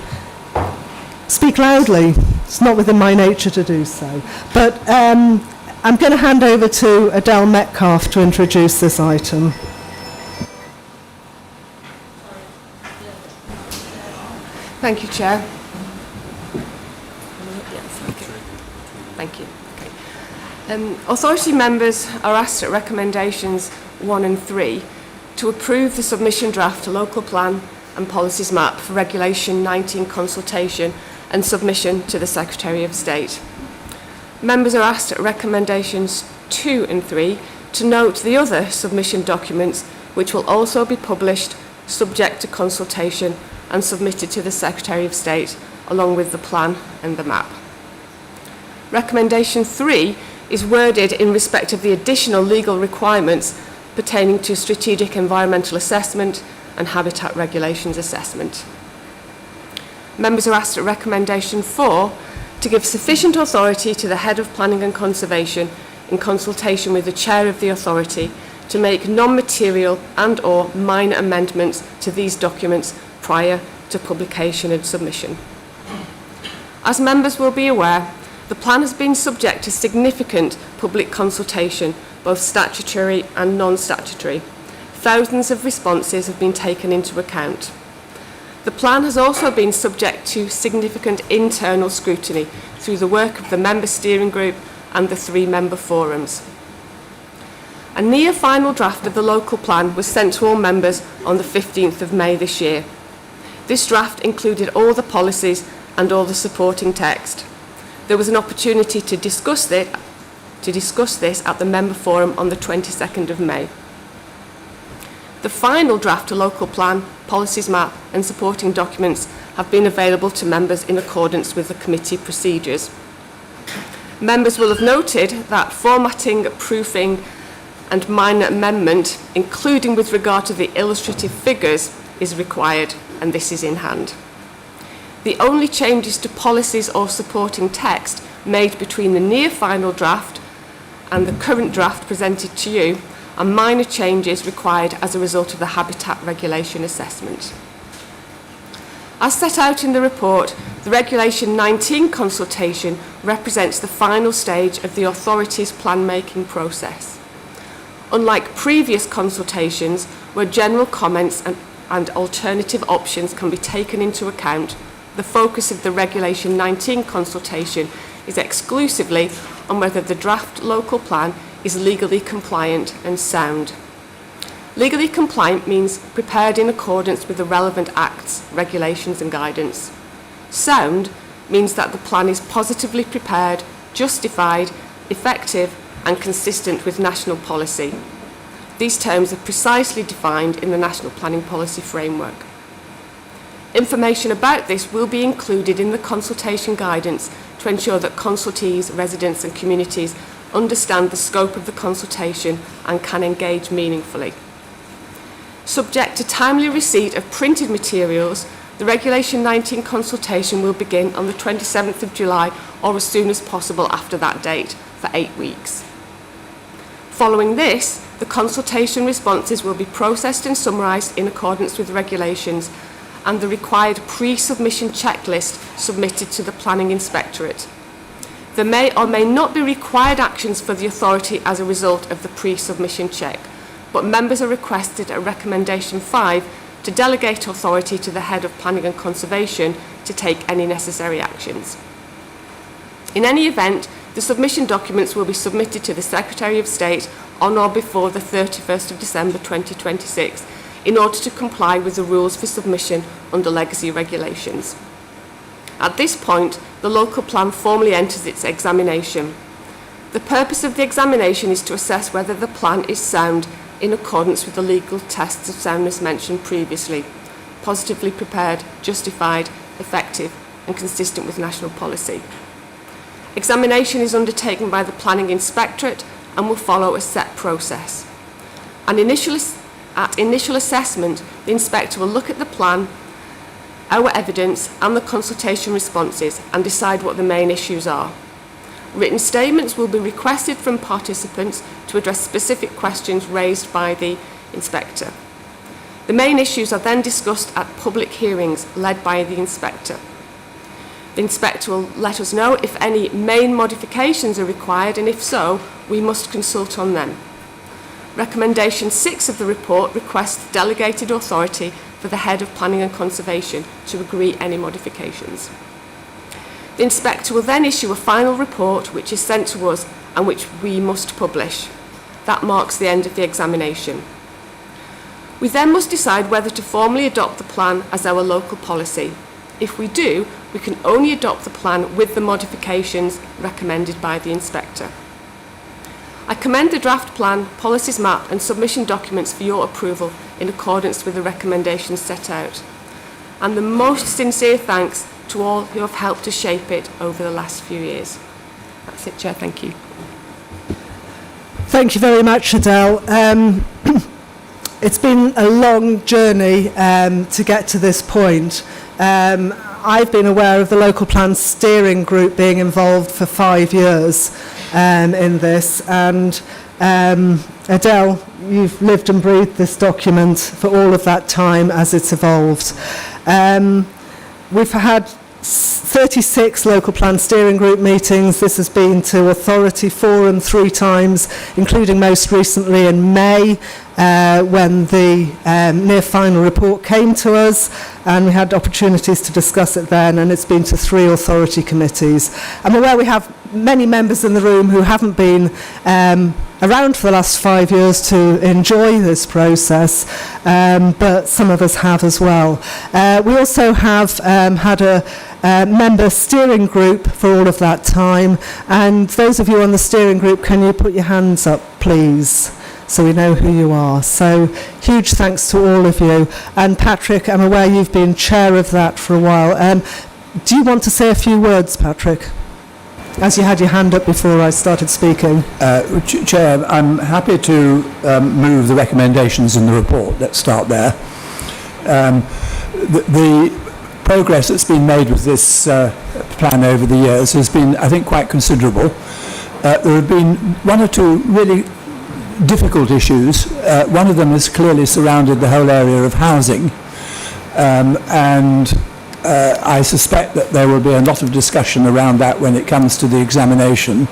speak loudly? It's not within my nature to do so. But I'm going to hand over to Adele Metcalf to introduce this item. Thank you, Chair. Thank you. Authority members are asked at recommendations 1 and 3 to approve the submission draft to local plan and policies map for Regulation 19 consultation and submission to the Secretary of State. Members are asked at recommendations 2 and 3 to note the other submission documents which will also be published subject to consultation and submitted to the Secretary of State along with the plan and the map. Recommendation 3 is worded in respect of the additional legal requirements pertaining to strategic environmental assessment and habitat regulations assessment. Members are asked at recommendation 4 to give sufficient authority to the Head of Planning and Conservation in consultation with the Chair of the Authority to make non-material and/or minor amendments to these documents prior to publication and submission. As members will be aware, the plan has been subject to significant public consultation, both statutory and non-statutory. Thousands of responses have been taken into account. The plan has also been subject to significant internal scrutiny through the work of the member steering group and the 3-member forums. A near final draft of the local plan was sent to all members on the 15th of May this year. This draft included all the policies and all the supporting text. There was an opportunity to discuss this at the member forum on the 22nd of May. The final draft to local plan, policies map and supporting documents have been available to members in accordance with the committee procedures. Members will have noted that formatting, proofing and minor amendment, including with regard to the illustrative figures, is required, and this is in hand. The only changes to policies or supporting text made between the near final draft and the current draft presented to you are minor changes required as a result of the habitat regulation assessment. As set out in the report, the Regulation 19 consultation represents the final stage of the authority's plan-making process. Unlike previous consultations, where general comments and alternative options can be taken into account, the focus of the Regulation 19 consultation is exclusively on whether the draft local plan is legally compliant and sound. Legally compliant means prepared in accordance with the relevant acts, regulations and guidance. Sound means that the plan is positively prepared, justified, effective and consistent with national policy. These terms are precisely defined in the National Planning Policy Framework. Information about this will be included in the consultation guidance to ensure that consultees, residents and communities understand the scope of the consultation and can engage meaningfully. Subject to timely receipt of printed materials, the Regulation 19 consultation will begin on the 27th of July or as soon as possible after that date for 8 weeks. Following this, the consultation responses will be processed and summarised in accordance with regulations and the required pre-submission checklist submitted to the Planning Inspectorate. There may or may not be required actions for the authority as a result of the pre-submission check, but members are requested at Recommendation 5 to delegate authority to the Head of Planning and Conservation to take any necessary actions. In any event, the submission documents will be submitted to the Secretary of State on or before the 31st of December 2026 in order to comply with the rules for submission under legacy regulations. At this point, the local plan formally enters its examination. The purpose of the examination is to assess whether the plan is sound in accordance with the legal tests of soundness mentioned previously, positively prepared, justified, effective and consistent with national policy. Examination is undertaken by the Planning Inspectorate and will follow a set process. At initial assessment, the inspector will look at the plan, our evidence and the consultation responses and decide what the main issues are. Written statements will be requested from participants to address specific questions raised by the inspector. The main issues are then discussed at public hearings led by the inspector. The inspector will let us know if any main modifications are required, and if so, we must consult on them. Recommendation 6 of the report requests delegated authority for the Head of Planning and Conservation to agree any modifications. The inspector will then issue a final report which is sent to us and which we must publish. That marks the end of the examination. We then must decide whether to formally adopt the plan as our local policy. If we do, we can only adopt the plan with the modifications recommended by the inspector. I commend the draft plan, policies map and submission documents for your approval in accordance with the recommendations set out. And the most sincere thanks to all who have helped to shape it over the last few years. That's it, Chair. Thank you. Thank you very much, Adele. It's been a long journey to get to this point. I've been aware of the local plan steering group being involved for 5 years in this, and Adele, you've lived and breathed this document for all of that time as it's evolved. We've had 36 local plan steering group meetings. This has been to authority forum 3 times, including most recently in May when the near final report came to us, and we had opportunities to discuss it then, and it's been to 3 authority committees. I'm aware we have many members in the room who haven't been around for the last 5 years to enjoy this process, but some of us have as well. We also have had a member steering group for all of that time, and those of you on the steering group, can you put your hands up please, so we know who you are. So huge thanks to all of you. And Patrick, I'm aware you've been chair of that for a while. Do you want to say a few words, Patrick? As you had your hand up before I started speaking. Chair, I'm happy to move the recommendations in the report. Let's start there. The progress that's been made with this plan over the years has been, I think, quite considerable. There have been one or two really difficult issues. One of them has clearly surrounded the whole area of housing, and I suspect that there will be a lot of discussion around that when it comes to the examination.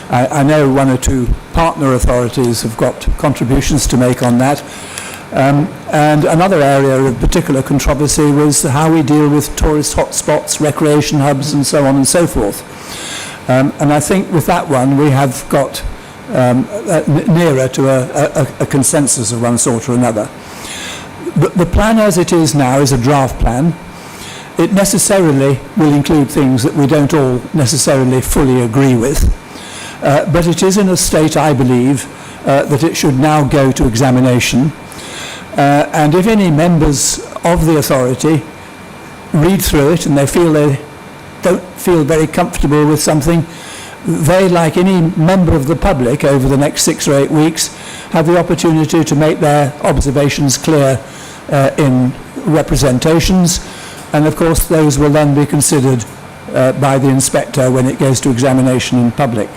I know one or two partner authorities have got contributions to make on that. And another area of particular controversy was how we deal with tourist hotspots, recreation hubs, and so on and so forth. And I think with that one we have got nearer to a consensus of one sort or another. The plan as it is now is a draft plan. It necessarily will include things that we don't all necessarily fully agree with. But it is in a state, I believe, that it should now go to examination. And if any members of the authority read through it and they don't feel very comfortable with something, they, like any member of the public over the next 6 or 8 weeks, have the opportunity to make their observations clear in representations, and of course those will then be considered by the inspector when it goes to examination in public.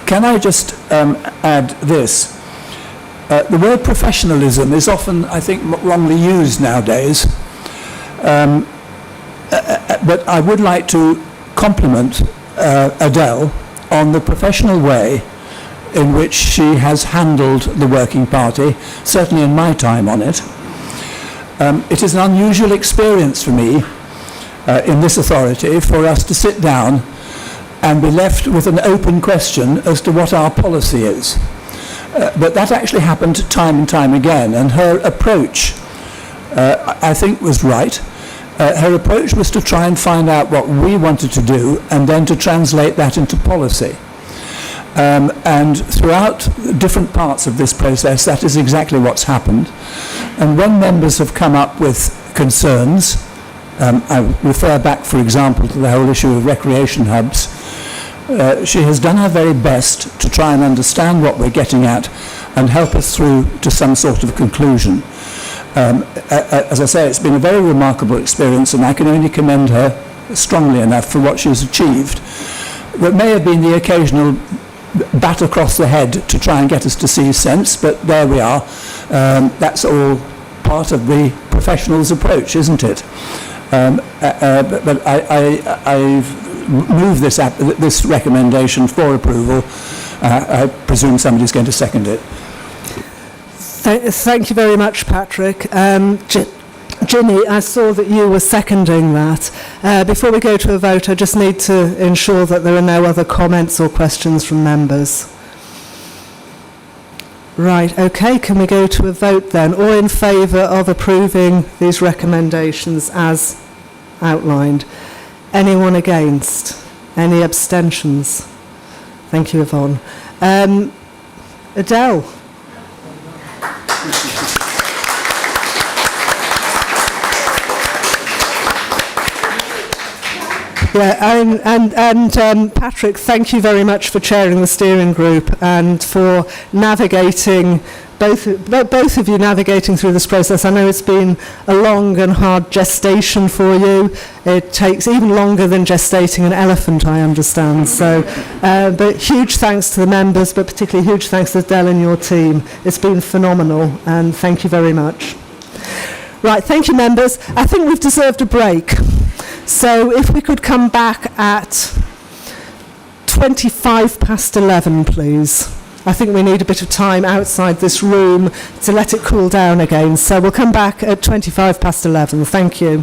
Can I just add this? The word professionalism is often, I think, wrongly used nowadays, but I would like to compliment Adele on the professional way in which she has handled the working party, certainly in my time on it. It is an unusual experience for me in this authority for us to sit down and be left with an open question as to what our policy is. But that actually happened time and time again, and her approach, I think, was right. Her approach was to try and find out what we wanted to do and then to translate that into policy. And throughout different parts of this process, that is exactly what's happened. And when members have come up with concerns, I refer back, for example, to the whole issue of recreation hubs, she has done her very best to try and understand what we're getting at and help us through to some sort of conclusion. As I say, it's been a very remarkable experience, and I can only commend her strongly enough for what she's achieved. There may have been the occasional bat across the head to try and get us to see sense, but there we are. That's all part of the professional's approach, isn't it? But I've moved this recommendation for approval. I presume somebody's going to second it. Thank you very much, Patrick. Ginny, I saw that you were seconding that. Before we go to a vote, I just need to ensure that there are no other comments or questions from members. Right, okay, can we go to a vote then? All in favour of approving these recommendations as outlined? Anyone against? Any abstentions? Thank you, Yvonne. Adele. Yeah, and Patrick, thank you very much for chairing the steering group and for navigating, both of you navigating through this process. I know it's been a long and hard gestation for you. It takes even longer than gestating an elephant, I understand. So, but huge thanks to the members, but particularly huge thanks to Adele and your team. It's been phenomenal, and thank you very much. Right, thank you, members. I think we've deserved a break. So if we could come back at 11:25, please. I think we need a bit of time outside this room to let it cool down again. So we'll come back at 11:25. Thank you.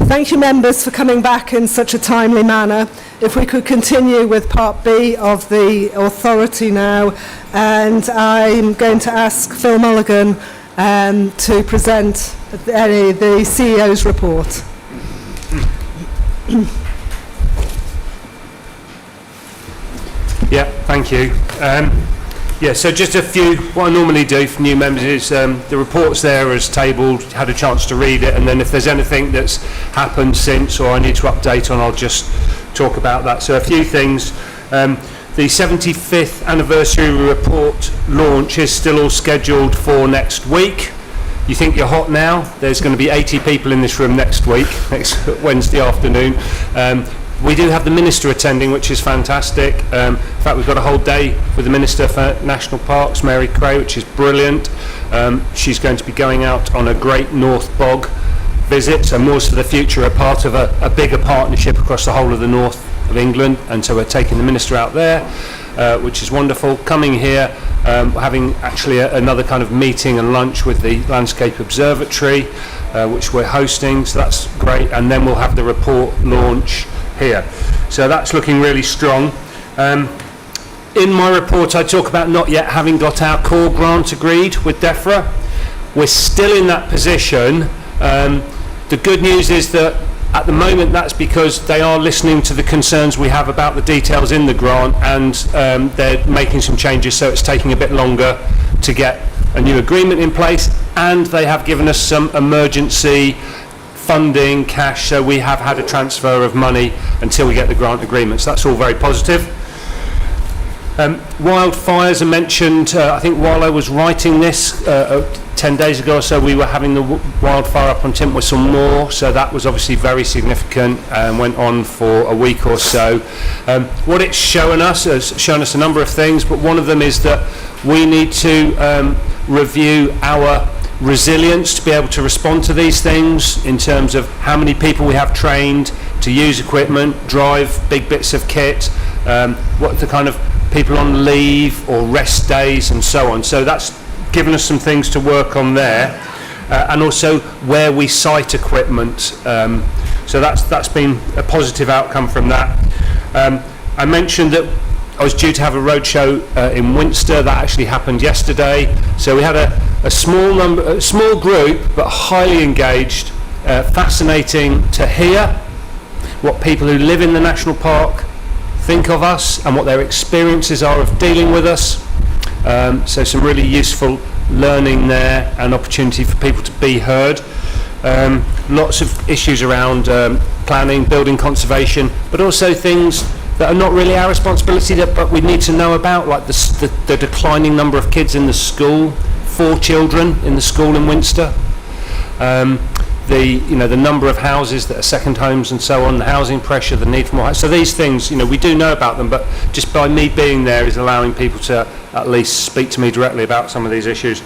Thank you, members, for coming back in such a timely manner. If we could continue with Part B of the authority now, and I'm going to ask Phil Mulligan to present the CEO's report. Yeah, thank you. So just a few, what I normally do for new members is the report's there as tabled, had a chance to read it, and then if there's anything that's happened since or I need to update on, I'll just talk about that. So a few things. The 75th anniversary report launch is still all scheduled for next week. You think you're hot now? There's going to be 80 people in this room next week, next Wednesday afternoon. We do have the Minister attending, which is fantastic. In fact, we've got a whole day with the Minister for National Parks, Mary Cray, which is brilliant. She's going to be going out on a great North Bog visit, so Moors for the Future are part of a bigger partnership across the whole of the north of England, and so we're taking the Minister out there, which is wonderful. Coming here, having actually another kind of meeting and lunch with the Landscape Observatory, which we're hosting, so that's great, and then we'll have the report launch here. So that's looking really strong. In my report I talk about not yet having got our core grant agreed with DEFRA. We're still in that position. The good news is that at the moment that's because they are listening to the concerns we have about the details in the grant, and they're making some changes, so it's taking a bit longer to get a new agreement in place, and they have given us some emergency funding, cash, so we have had a transfer of money until we get the grant agreement. So that's all very positive. Wildfires are mentioned, I think while I was writing this 10 days ago or so, we were having the wildfire up on Tintwistle Moor, so that was obviously very significant and went on for a week or so. What it's shown us has shown us a number of things, but one of them is that we need to review our resilience to be able to respond to these things in terms of how many people we have trained to use equipment, drive big bits of kit, what the kind of people on leave or rest days and so on. So that's given us some things to work on there, and also where we site equipment. So that's been a positive outcome from that. I mentioned that I was due to have a roadshow in Winster. That actually happened yesterday. So we had a small group, but highly engaged. Fascinating to hear what people who live in the national park think of us and what their experiences are of dealing with us. So some really useful learning there and opportunity for people to be heard. Lots of issues around planning, building conservation, but also things that are not really our responsibility, but we need to know about, like the declining number of kids in the school, 4 children in the school in Winster, the number of houses that are second homes and so on, the housing pressure, the need for more. So these things, we do know about them, but just by me being there is allowing people to at least speak to me directly about some of these issues.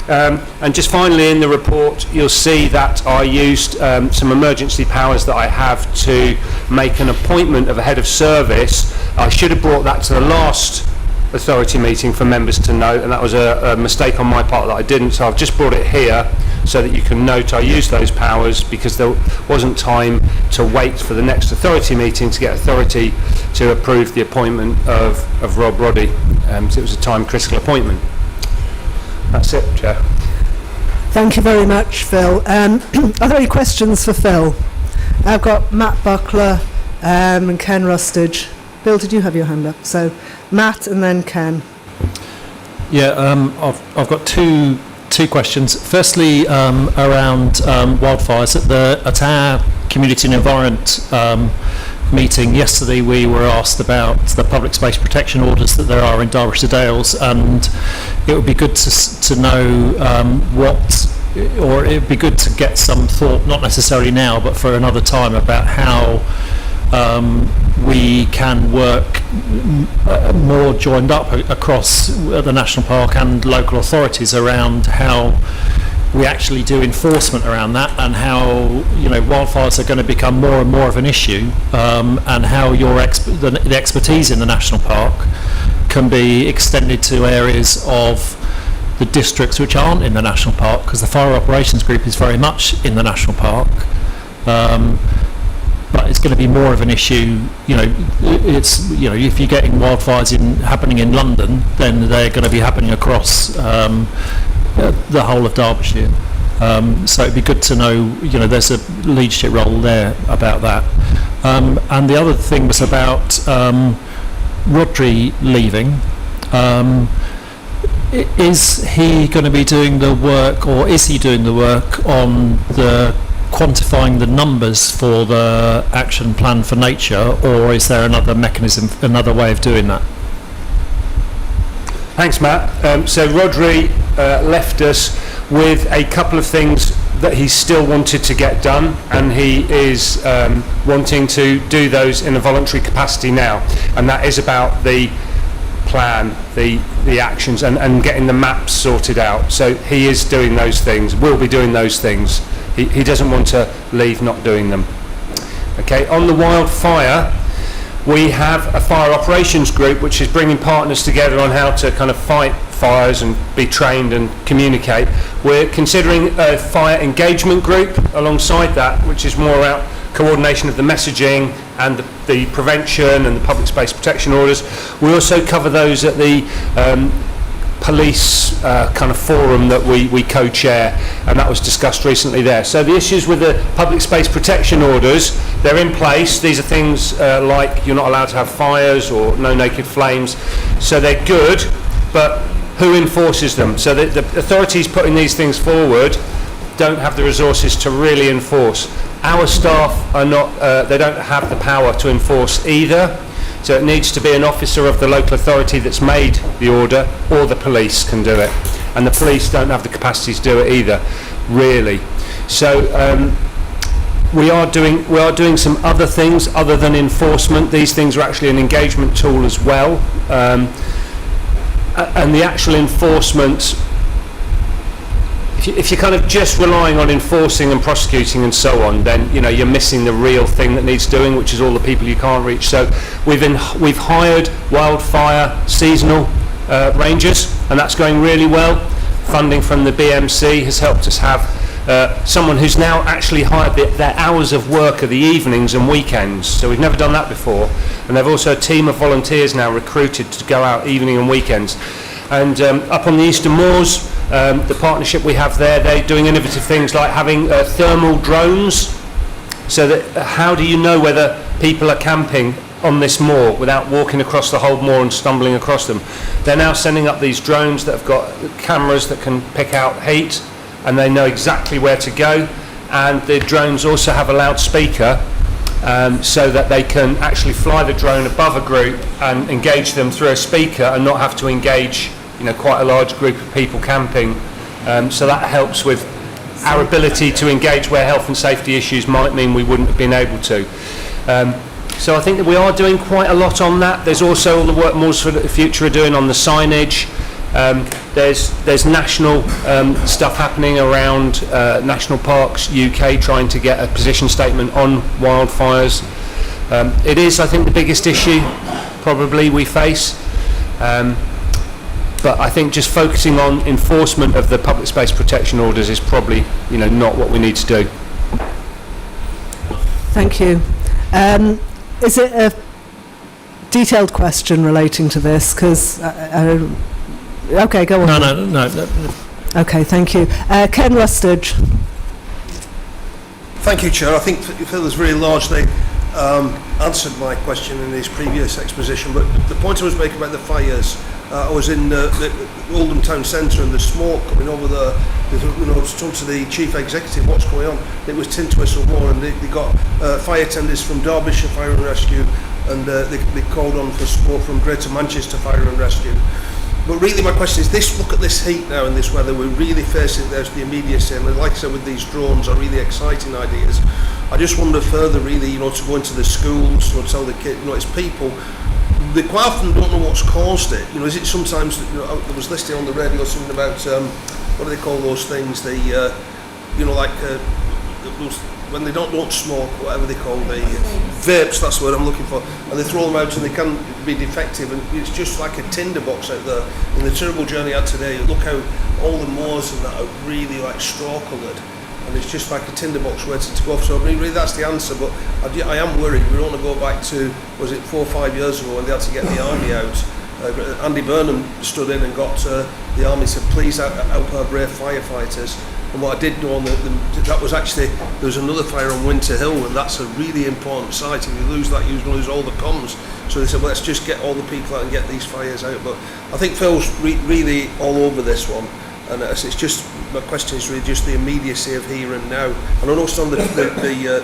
And just finally in the report you'll see that I used some emergency powers that I have to make an appointment of a head of service. I should have brought that to the last authority meeting for members to note, and that was a mistake on my part that I didn't, so I've just brought it here so that you can note I used those powers because there wasn't time to wait for the next authority meeting to get authority to approve the appointment of Rob Roddy. So it was a time critical appointment. That's it, Chair. Thank you very much, Phil. Are there any questions for Phil? I've got Matt Buckler and Ken Rustage. Bill, did you have your hand up? So Matt and then Ken. Yeah, I've got two questions. Firstly, around wildfires. At our community and environment meeting yesterday, we were asked about the public space protection orders that there are in Derbyshire Dales, and it would be good to know or it would be good to get some thought, not necessarily now, but for another time, about how we can work more joined up across the national park and local authorities around how we actually do enforcement around that, and how wildfires are going to become more and more of an issue, and how the expertise in the national park can be extended to areas of the districts which aren't in the national park, because the fire operations group is very much in the national park, But it's going to be more of an issue, if you're getting wildfires happening in London, then they're going to be happening across the whole of Derbyshire. So it'd be good to know, there's a leadership role there about that. And the other thing was about Rodri leaving. Is he going to be doing the work, or is he doing the work on the quantifying the numbers for the action plan for nature, or is there another mechanism, another way of doing that? Thanks, Matt. So Rodri left us with a couple of things that he still wanted to get done, and he is wanting to do those in a voluntary capacity now, and that is about the plan, the actions, and getting the maps sorted out. So he is doing those things, will be doing those things. He doesn't want to leave not doing them. Okay, on the wildfire, we have a fire operations group which is bringing partners together on how to kind of fight fires and be trained and communicate. We're considering a fire engagement group alongside that, which is more about coordination of the messaging and the prevention and the public space protection orders. We also cover those at the police kind of forum that we co-chair, and that was discussed recently there. So the issues with the public space protection orders, they're in place. These are things like you're not allowed to have fires or no naked flames, so they're good, but who enforces them? So the authorities putting these things forward don't have the resources to really enforce. Our staff are not, they don't have the power to enforce either. So it needs to be an officer of the local authority that's made the order, or the police can do it. And the police don't have the capacity to do it either, really. So we are doing some other things other than enforcement. These things are actually an engagement tool as well. And the actual enforcement, if you're kind of just relying on enforcing and prosecuting and so on, then you're missing the real thing that needs doing, which is all the people you can't reach. So we've hired wildfire seasonal rangers, and that's going really well. Funding from the BMC has helped us have someone who's now actually hired their hours of work are the evenings and weekends. So we've never done that before, and they've also a team of volunteers now recruited to go out evening and weekends. And up on the Eastern Moors, the partnership we have there, they're doing innovative things like having thermal drones, so that how do you know whether people are camping on this moor without walking across the whole moor and stumbling across them? They're now sending up these drones that have got cameras that can pick out heat, and they know exactly where to go. And the drones also have a loudspeaker, so that they can actually fly the drone above a group and engage them through a speaker and not have to engage quite a large group of people camping. So that helps with our ability to engage where health and safety issues might mean we wouldn't have been able to. So I think that we are doing quite a lot on that. There's also all the work Moors for the Future are doing on the signage. There's national stuff happening around National Parks UK, trying to get a position statement on wildfires. It is, I think, the biggest issue probably we face. But I think just focusing on enforcement of the public space protection orders is probably, not what we need to do. Thank you. Is it a detailed question relating to this? Because okay, go on. No. Okay, thank you. Ken Rustage. Thank you, Chair. I think Phil has very largely answered my question in his previous exposition, but the point I was making about the fires, I was in the Oldham Town Centre, and the smoke coming over there. I was told to the Chief Executive what's going on. It was tin to whistle more, and they got fire tenders from Derbyshire Fire and Rescue, and they called on for support from Greater Manchester Fire and Rescue. But really my question is, look at this heat now and this weather, we're really facing, there's the immediacy, and like I said with these drones are really exciting ideas. I just wonder further really, to go into the schools, tell the kids, it's people, they quite often don't know what's caused it. Is it sometimes, I was listening on the radio something about, what do they call those things, those, when they don't smoke, whatever they call the vapes, that's the word I'm looking for, and they throw them out and they can be defective, and it's just like a tinderbox out there. In the terrible journey I had today, look how all the moors and that are really like straw coloured, and it's just like a tinderbox waiting to go off. So I mean, really that's the answer, but I am worried. We don't want to go back to, was it 4 or 5 years ago when they had to get the army out. Andy Burnham stood in and got the army said, please help our brave firefighters. And what I did know on that was actually, there was another fire on Winter Hill, and that's a really important site. If you lose that, you're going to lose all the comms. So they said, well, let's just get all the people out and get these fires out. But I think Phil's really all over this one. And it's just, my question is really just the immediacy of here and now. And I noticed on the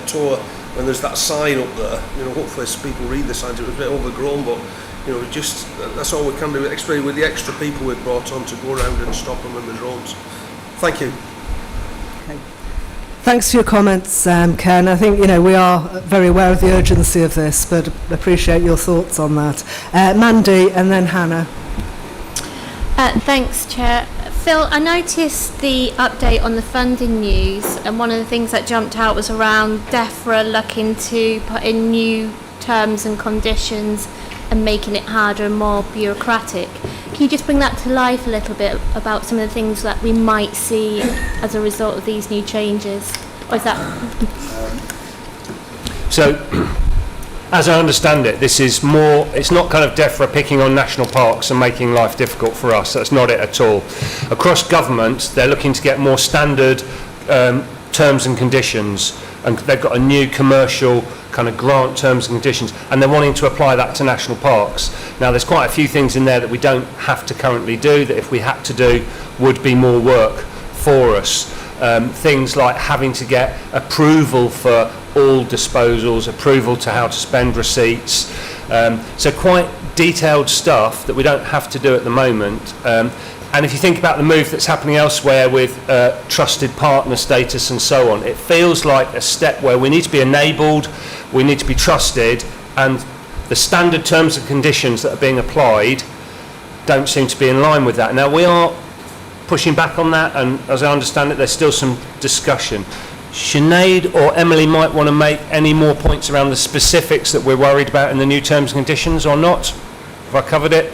tour, when there's that sign up there, you know, hopefully as people read the signs, it was a bit overgrown, but you know, just that's all we can do, especially with the extra people we've brought on to go around and stop them in the drones. Thank you. Okay. Thanks for your comments, Ken. I think, you know, we are very aware of the urgency of this, but appreciate your thoughts on that. Mandy and then Hannah. Thanks, Chair. Phil, I noticed the update on the funding news, and one of the things that jumped out was around DEFRA looking to put in new terms and conditions and making it harder and more bureaucratic. Can you just bring that to life a little bit about some of the things that we might see as a result of these new changes? Or is that... So, as I understand it, this is more, it's not kind of DEFRA picking on national parks and making life difficult for us. That's not it at all. Across government, they're looking to get more standard terms and conditions, and they've got a new commercial kind of grant terms and conditions, and they're wanting to apply that to national parks. Now, there's quite a few things in there that we don't have to currently do, that if we had to do would be more work for us. Things like having to get approval for all disposals, approval to how to spend receipts. So quite detailed stuff that we don't have to do at the moment. And if you think about the move that's happening elsewhere with trusted partner status and so on, it feels like a step where we need to be enabled, we need to be trusted, and the standard terms and conditions that are being applied don't seem to be in line with that. Now, we are pushing back on that, and as I understand it, there's still some discussion. Sinead or Emily might want to make any more points around the specifics that we're worried about in the new terms and conditions or not. Have I covered it?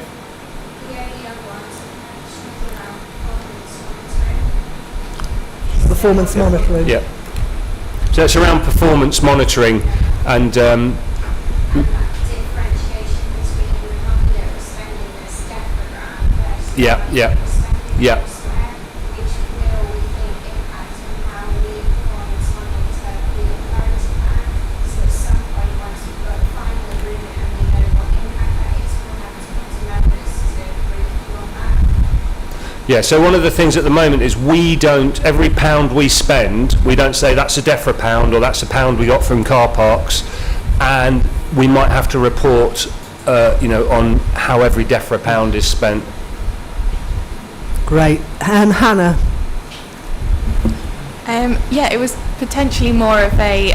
Performance monitoring. Yeah. So it's around performance monitoring and yeah. Yeah, so one of the things at the moment is we don't, every pound we spend, we don't say that's a DEFRA pound or that's a pound we got from car parks, and we might have to report, you know, on how every DEFRA pound is spent. Great. Hannah. Yeah, it was potentially more of a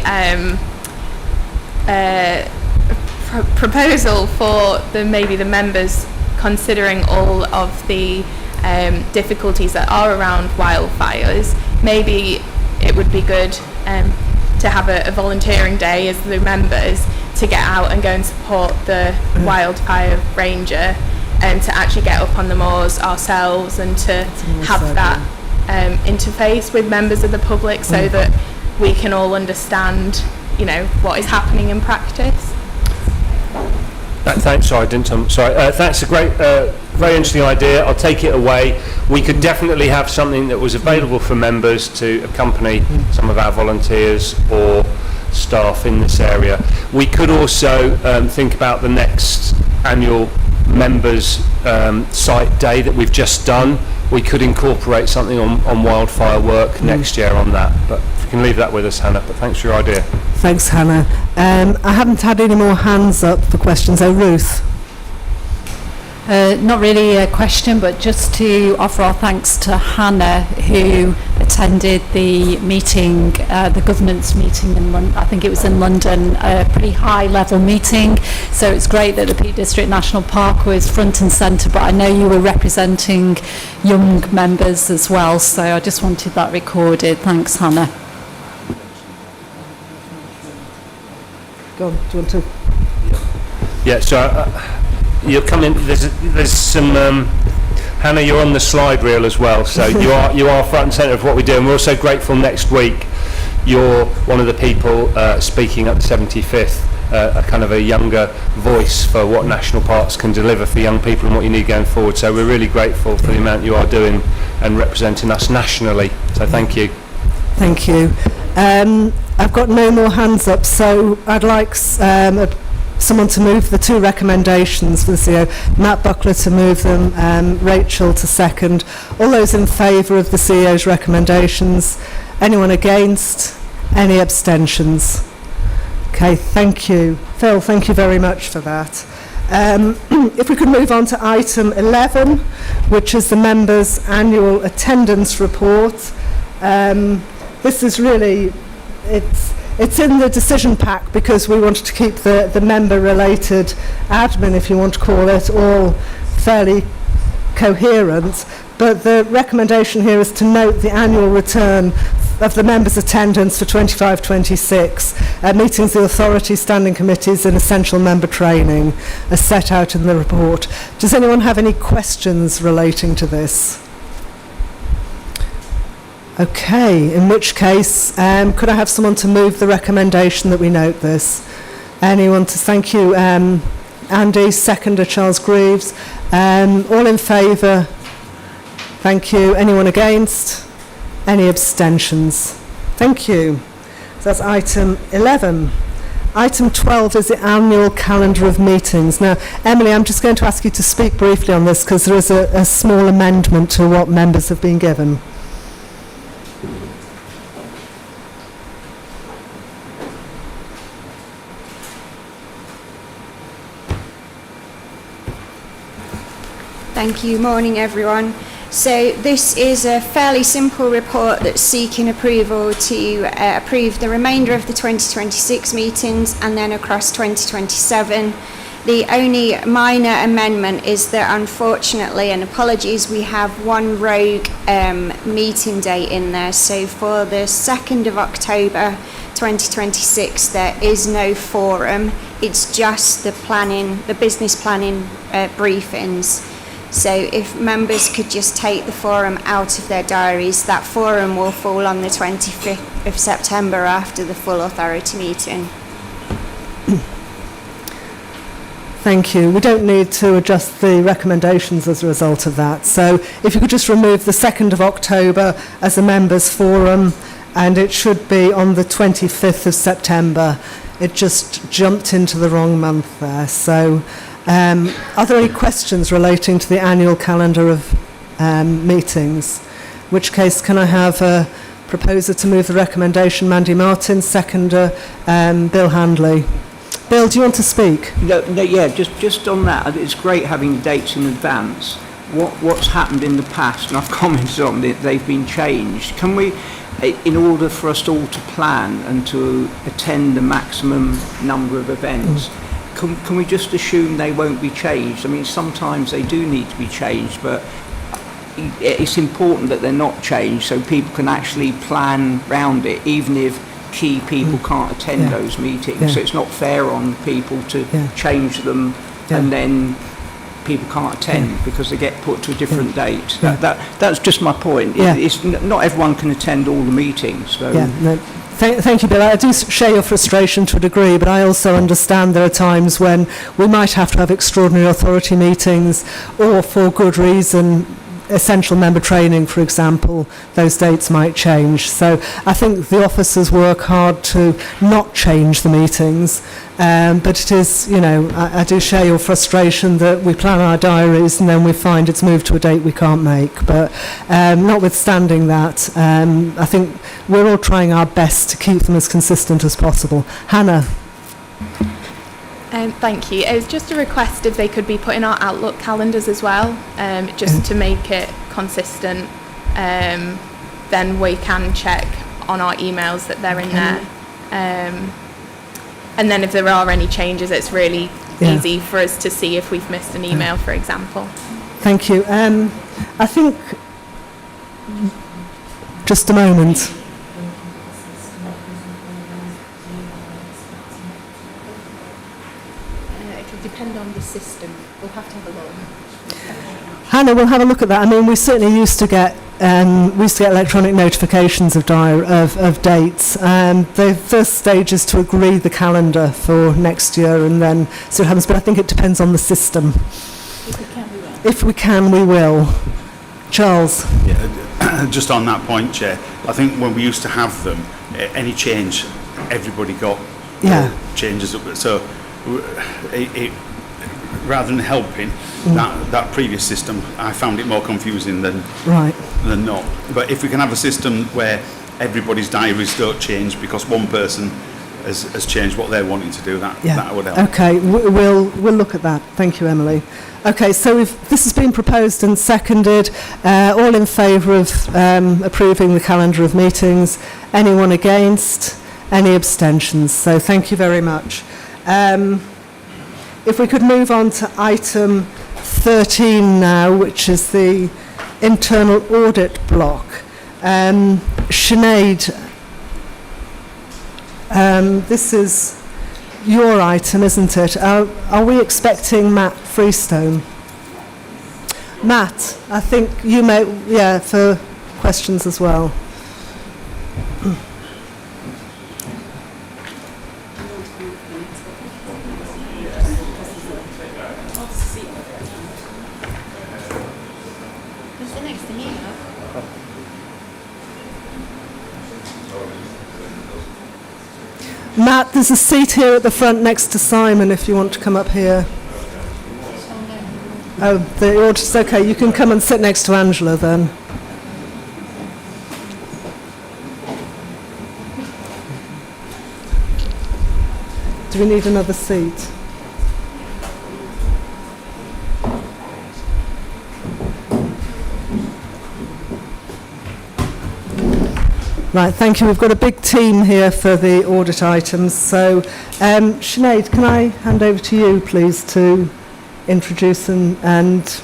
proposal for maybe the members considering all of the difficulties that are around wildfires. Maybe it would be good to have a volunteering day as the members to get out and go and support the wildfire ranger, and to actually get up on the moors ourselves and to have that interface with members of the public so that we can all understand, you know, what is happening in practice. Thanks, sorry, I didn't. Sorry. That's a great, very interesting idea. I'll take it away. We could definitely have something that was available for members to accompany some of our volunteers or staff in this area. We could also think about the next annual members site day that we've just done. We could incorporate something on wildfire work next year on that, but you can leave that with us, Hannah, but thanks for your idea. Thanks, Hannah. I haven't had any more hands up for questions. Oh, Ruth. Not really a question, but just to offer our thanks to Hannah, who attended the meeting, the governance meeting in London. I think it was in London, a pretty high-level meeting. So it's great that the Peak District National Park was front and centre, but I know you were representing young members as well, so I just wanted that recorded. Thanks, Hannah. Go on, do you want to? Yeah, so you're coming, there's some Hannah, you're on the slide reel as well, so you are front and centre of what we do, and we're also grateful next week you're one of the people speaking at the 75th, a kind of a younger voice for what national parks can deliver for young people and what you need going forward. So we're really grateful for the amount you are doing and representing us nationally. So thank you. Thank you. I've got no more hands up, so I'd like someone to move the 2 recommendations for the CEO. Matt Buckler to move them, Rachel to second. All those in favour of the CEO's recommendations? Anyone against? Any abstentions? Okay, thank you. Phil, thank you very much for that. If we could move on to item 11, which is the members' annual attendance report. This is really, it's in the decision pack because we wanted to keep the member-related admin, if you want to call it, all fairly coherent. But the recommendation here is to note the annual return of the members' attendance for 25-26 at meetings of the authority, standing committees and essential member training as set out in the report. Does anyone have any questions relating to this? Okay, in which case, could I have someone to move the recommendation that we note this? Anyone to thank you, Andy, seconder Charles Greaves. All in favour? Thank you. Anyone against? Any abstentions? Thank you. So that's item 11. Item 12 is the annual calendar of meetings. Now, Emily, I'm just going to ask you to speak briefly on this because there is a small amendment to what members have been given. Thank you. Morning, everyone. So this is a fairly simple report that's seeking approval to approve the remainder of the 2026 meetings and then across 2027. The only minor amendment is that, unfortunately, and apologies, we have one rogue meeting date in there. So for the 2nd of October 2026, there is no forum. It's just the business planning briefings. So if members could just take the forum out of their diaries, that forum will fall on the 25th of September after the full authority meeting. Thank you. We don't need to adjust the recommendations as a result of that. So if you could just remove the 2nd of October as a members' forum, and it should be on the 25th of September. It just jumped into the wrong month there. So are there any questions relating to the annual calendar of meetings? In which case, can I have a proposer to move the recommendation? Mandy Martin, seconder Bill Handley. Bill, do you want to speak? No, yeah, just on that, it's great having dates in advance. What's happened in the past, and I've commented on it, they've been changed. Can we, in order for us all to plan and to attend the maximum number of events, can we just assume they won't be changed? I mean, sometimes they do need to be changed, but it's important that they're not changed so people can actually plan round it, even if key people can't attend those meetings. So it's not fair on people to change them and then people can't attend because they get put to a different date. That's just my point. It's not everyone can attend all the meetings. So. Thank you, Bill. I do share your frustration to a degree, but I also understand there are times when we might have to have extraordinary authority meetings or, for good reason, essential member training, for example, those dates might change. So I think the officers work hard to not change the meetings, but it is, I do share your frustration that we plan our diaries and then we find it's moved to a date we can't make. But notwithstanding that, I think we're all trying our best to keep them as consistent as possible. Hannah. Thank you. It was just a request if they could be put in our Outlook calendars as well, just to make it consistent. Then we can check on our emails that they're in there. And then if there are any changes, it's really easy for us to see if we've missed an email, for example. Thank you. I think, just a moment. Depend on the system. We'll have to have a look. Hannah, we'll have a look at that. I mean, we certainly used to get electronic notifications of dates. The first stage is to agree the calendar for next year and then see what happens. But I think it depends on the system. If we can, we will. Charles? Yeah, just on that point, Chair, I think when we used to have them, any change, everybody got changes. So it rather than helping that previous system, I found it more confusing than not. But if we can have a system where everybody's diaries don't change because one person has changed what they're wanting to do, that would help. Okay, we'll look at that. Thank you, Emily. Okay, so this has been proposed and seconded. All in favour of approving the calendar of meetings? Anyone against? Any abstentions? So thank you very much. If we could move on to item 13 now, which is the internal audit block. Sinead, this is your item, isn't it? Are we expecting Matt Freestone? Matt, I think you may, for questions as well. Matt, there's a seat here at the front next to Simon if you want to come up here. Oh, the audience, okay, you can come and sit next to Angela then. Do we need another seat? Right, thank you. We've got a big team here for the audit items. So, Sinead, can I hand over to you, please, to introduce and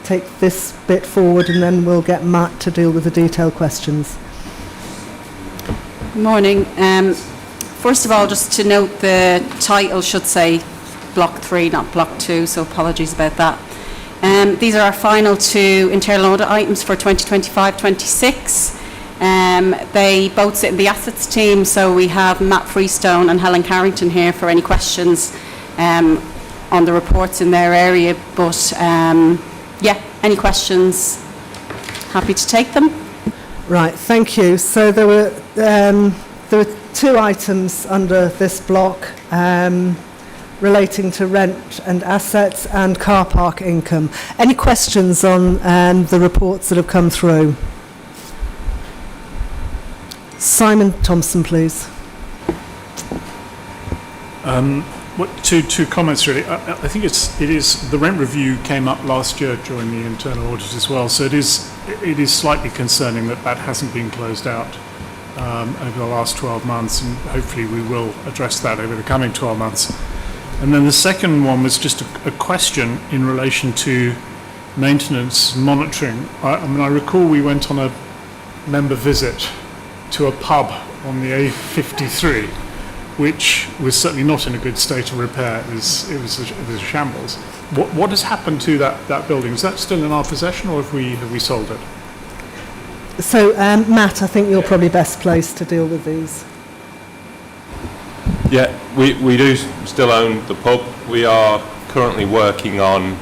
take this bit forward, and then we'll get Matt to deal with the detailed questions. Good morning. First of all, just to note, the title should say Block 3, not Block 2, so apologies about that. These are our final two internal audit items for 2025-26. They both sit in the assets team, so we have Matt Freestone and Helen Carrington here for any questions on the reports in their area. But any questions, happy to take them. Right, thank you. So there were two items under this block relating to rent and assets and car park income. Any questions on the reports that have come through? Simon Thompson, please. Two comments really. I think it is the rent review came up last year during the internal audit as well. So it is slightly concerning that hasn't been closed out over the last 12 months, and hopefully we will address that over the coming 12 months. And then the second one was just a question in relation to maintenance monitoring. I recall we went on a member visit to a pub on the A53, which was certainly not in a good state of repair. It was a shambles. What has happened to that building? Is that still in our possession, or have we sold it? So, Matt, I think you're probably best placed to deal with these. Yeah, we do still own the pub. We are currently working on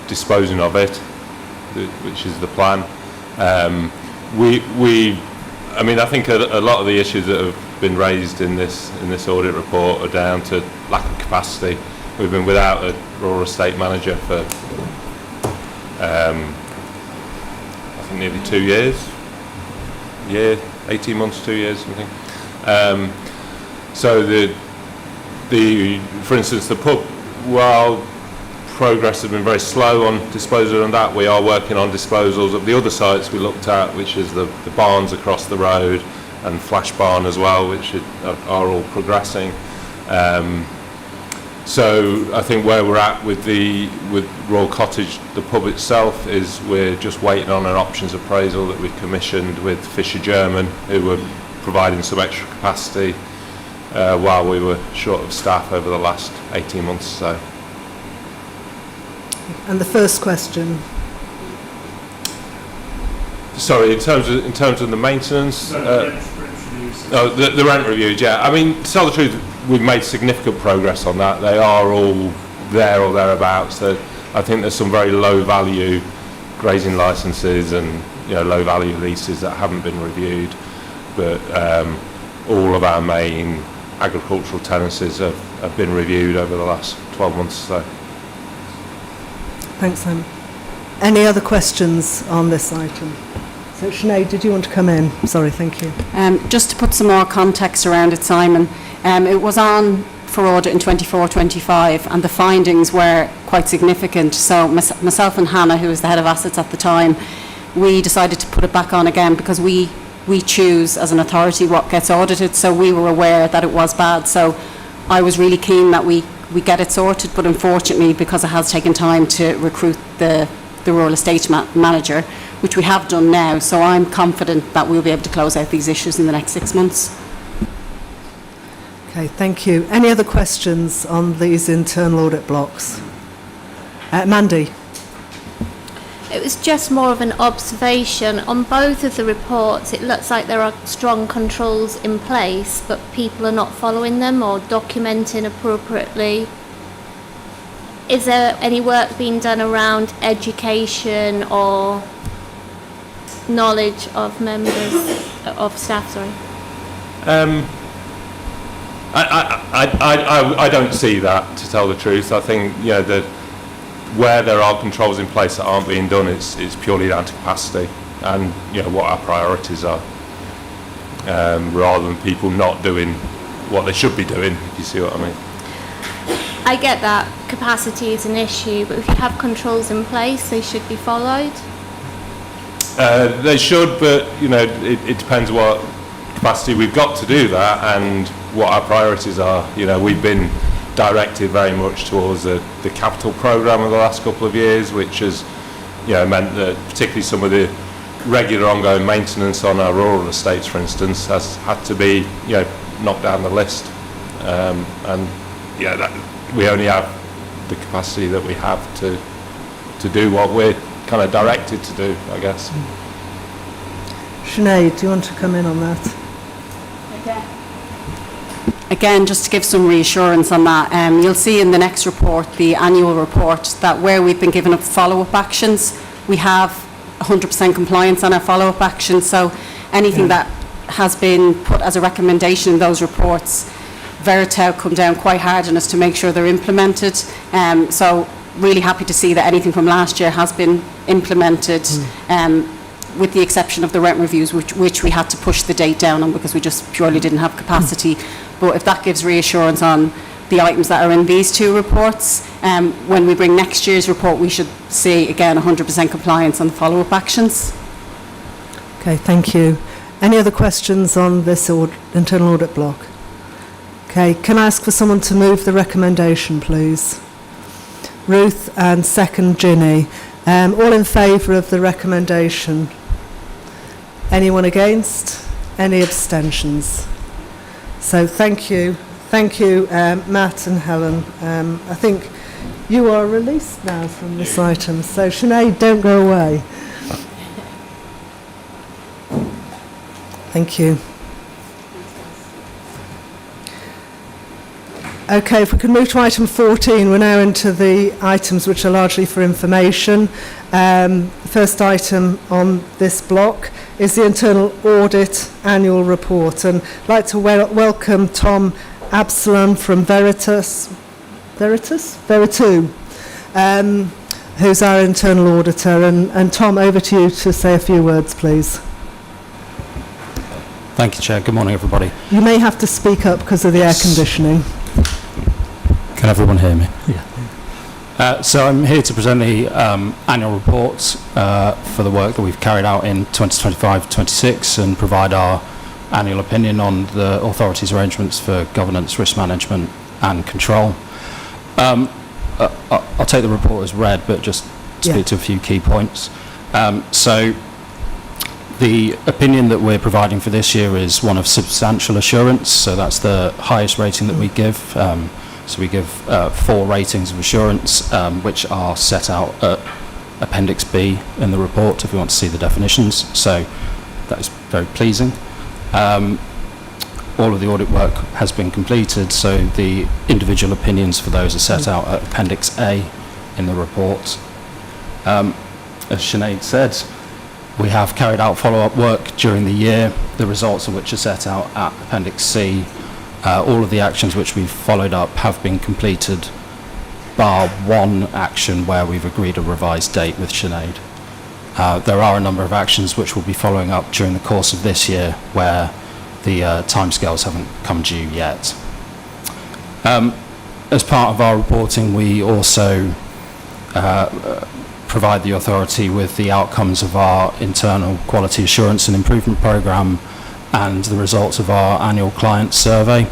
disposing of it, which is the plan. I think a lot of the issues that have been raised in this audit report are down to lack of capacity. We've been without a rural estate manager for I think nearly 2 years. 18 months, 2 years, something. So for instance, the pub, while progress has been very slow on disposal of that, we are working on disposals of the other sites we looked at, which is the barns across the road and Flash Barn as well, which are all progressing. So I think where we're at with Royal Cottage, the pub itself, is we're just waiting on an options appraisal that we commissioned with Fisher German, who were providing some extra capacity while we were short of staff over the last 18 months or so. And the first question. Sorry, in terms of the maintenance, the rent reviews. Yeah, I mean, to tell the truth, we've made significant progress on that. They are all there or thereabouts. So I think there's some very low value grazing licenses and low value leases that haven't been reviewed, but all of our main agricultural tenancies have been reviewed over the last 12 months or so. Thanks, Sam. Any other questions on this item? So, Sinead, did you want to come in? Sorry, thank you. Just to put some more context around it, Simon, it was on for audit in 24-25 and the findings were quite significant. So myself and Hannah, who was the head of assets at the time, we decided to put it back on again because we choose as an authority what gets audited, so we were aware that it was bad. So I was really keen that we get it sorted, but unfortunately, because it has taken time to recruit the rural estate manager, which we have done now, so I'm confident that we'll be able to close out these issues in the next 6 months. Okay, thank you. Any other questions on these internal audit blocks? Mandy? It was just more of an observation. On both of the reports, it looks like there are strong controls in place, but people are not following them or documenting appropriately. Is there any work being done around education or knowledge of members, of staff, sorry? I don't see that, to tell the truth. I think that where there are controls in place that aren't being done, it's purely down to capacity and what our priorities are, rather than people not doing what they should be doing, if you see what I mean. I get that capacity is an issue, but if you have controls in place, they should be followed. They should, but it depends what capacity we've got to do that and what our priorities are. We've been directed very much towards the capital programme of the last couple of years, which has meant that particularly some of the regular ongoing maintenance on our rural estates, for instance, has had to be knocked down the list, and we only have the capacity that we have to do what we're kind of directed to do, I guess. Sinead, do you want to come in on that? Again, just to give some reassurance on that, you'll see in the next report, the annual report, that where we've been given up follow-up actions, we have 100% compliance on our follow-up actions. So anything that has been put as a recommendation in those reports, Veritao come down quite hard on us to make sure they're implemented. So really happy to see that anything from last year has been implemented, with the exception of the rent reviews, which we had to push the date down on because we just purely didn't have capacity. But if that gives reassurance on the items that are in these two reports, when we bring next year's report, we should see, again, 100% compliance on the follow-up actions. Okay, thank you. Any other questions on this internal audit block? Okay, can I ask for someone to move the recommendation, please? Ruth, and second, Ginny. All in favour of the recommendation? Anyone against? Any abstentions? So thank you. Thank you, Matt and Helen. I think you are released now from this item. So Sinead, don't go away. Thank you. Okay, if we can move to item 14, we're now into the items which are largely for information. The first item on this block is the Internal Audit Annual Report. And I'd like to welcome Tom Absalom from Veritu, who's our internal auditor. And Tom, over to you to say a few words, please. Thank you, Chair. Good morning, everybody. You may have to speak up because of the air conditioning. Can everyone hear me? Yeah. So I'm here to present the annual reports for the work that we've carried out in 2025-26 and provide our annual opinion on the authority's arrangements for governance, risk management and control. I'll take the report as read, but just speak to a few key points. So the opinion that we're providing for this year is one of substantial assurance, so that's the highest rating that we give. So we give 4 ratings of assurance, which are set out at Appendix B in the report if you want to see the definitions. So that is very pleasing. All of the audit work has been completed, so the individual opinions for those are set out at Appendix A in the report. As Sinead said, we have carried out follow-up work during the year, the results of which are set out at Appendix C. All of the actions which we've followed up have been completed, bar one action where we've agreed a revised date with Sinead. There are a number of actions which we'll be following up during the course of this year where the timescales haven't come due yet. As part of our reporting, we also provide the authority with the outcomes of our internal quality assurance and improvement programme and the results of our annual client survey.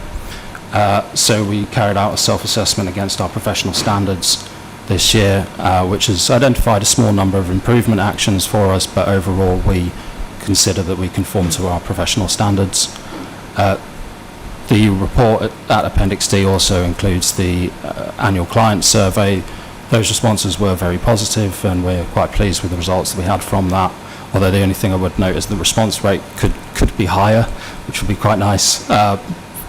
So we carried out a self-assessment against our professional standards this year, which has identified a small number of improvement actions for us, but overall we consider that we conform to our professional standards. The report at Appendix D also includes the annual client survey. Those responses were very positive and we're quite pleased with the results that we had from that, although the only thing I would note is the response rate could be higher, which would be quite nice.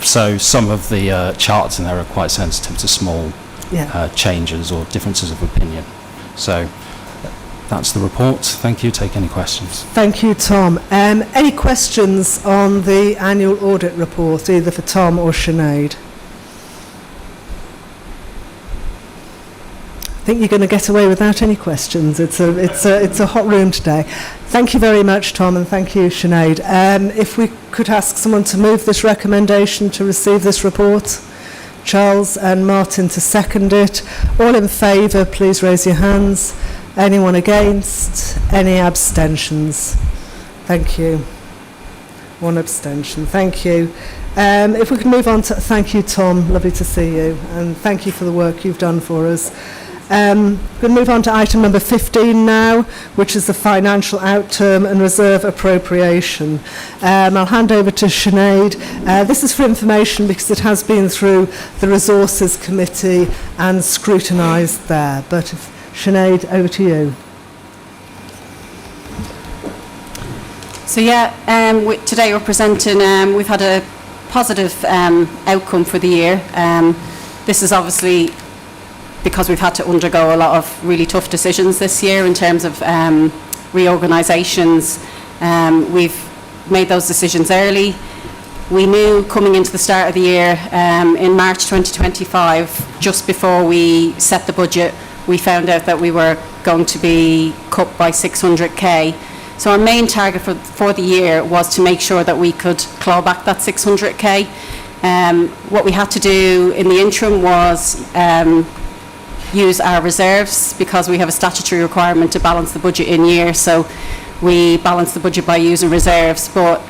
So some of the charts in there are quite sensitive to small changes or differences of opinion. So that's the report. Thank you. Take any questions. Thank you, Tom. Any questions on the annual audit report, either for Tom or Sinead? I think you're going to get away without any questions. It's a hot room today. Thank you very much, Tom, and thank you, Sinead. If we could ask someone to move this recommendation to receive this report. Charles and Martin to second it. All in favour, please raise your hands. Anyone against? Any abstentions? Thank you. One abstention. Thank you. If we can move on to... Thank you, Tom. Lovely to see you. And thank you for the work you've done for us. We're going to move on to item number 15 now, which is the financial outturn and reserve appropriation. I'll hand over to Sinead. This is for information because it has been through the Resources Committee and scrutinised there. But Sinead, over to you. So today we're presenting, we've had a positive outcome for the year. This is obviously because we've had to undergo a lot of really tough decisions this year in terms of reorganisations. We've made those decisions early. We knew coming into the start of the year, in March 2025, just before we set the budget, we found out that we were going to be cut by 600k. So our main target for the year was to make sure that we could claw back that 600k. What we had to do in the interim was use our reserves because we have a statutory requirement to balance the budget in year, so we balance the budget by using reserves, but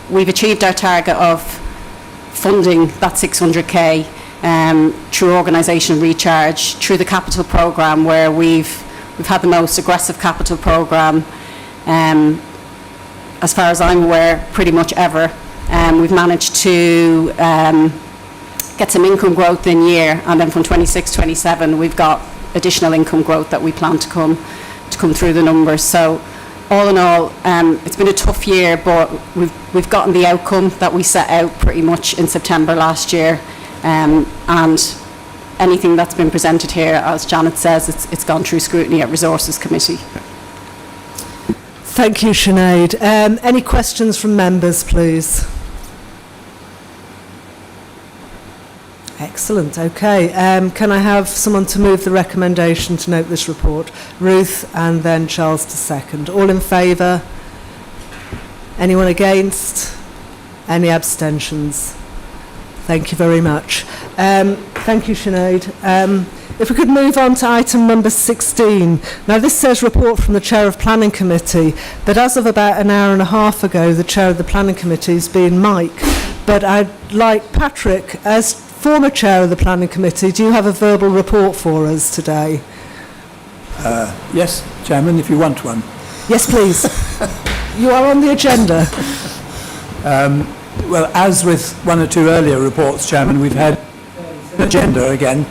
we've achieved our target of funding that 600k through organisation recharge, through the capital programme where we've had the most aggressive capital programme as far as I'm aware pretty much ever. We've managed to get some income growth in year, and then from 26-27 we've got additional income growth that we plan to come through the numbers. So all in all, it's been a tough year, but we've gotten the outcome that we set out pretty much in September last year, and anything that's been presented here, as Janet says, it's gone through scrutiny at Resources Committee. Thank you, Sinead. Any questions from members, please? Excellent. Okay. Can I have someone to move the recommendation to note this report? Ruth and then Charles to second. All in favour? Anyone against? Any abstentions? Thank you very much. Thank you, Sinead. If we could move on to item number 16. Now this says report from the Chair of Planning Committee, but as of about an hour and a half ago, the Chair of the Planning Committee has been Mike. But I'd like Patrick, as former Chair of the Planning Committee, do you have a verbal report for us today? Yes, Chairman, if you want one. Yes, please. You are on the agenda. well, as with one or two earlier reports, Chairman, we've had an agenda again.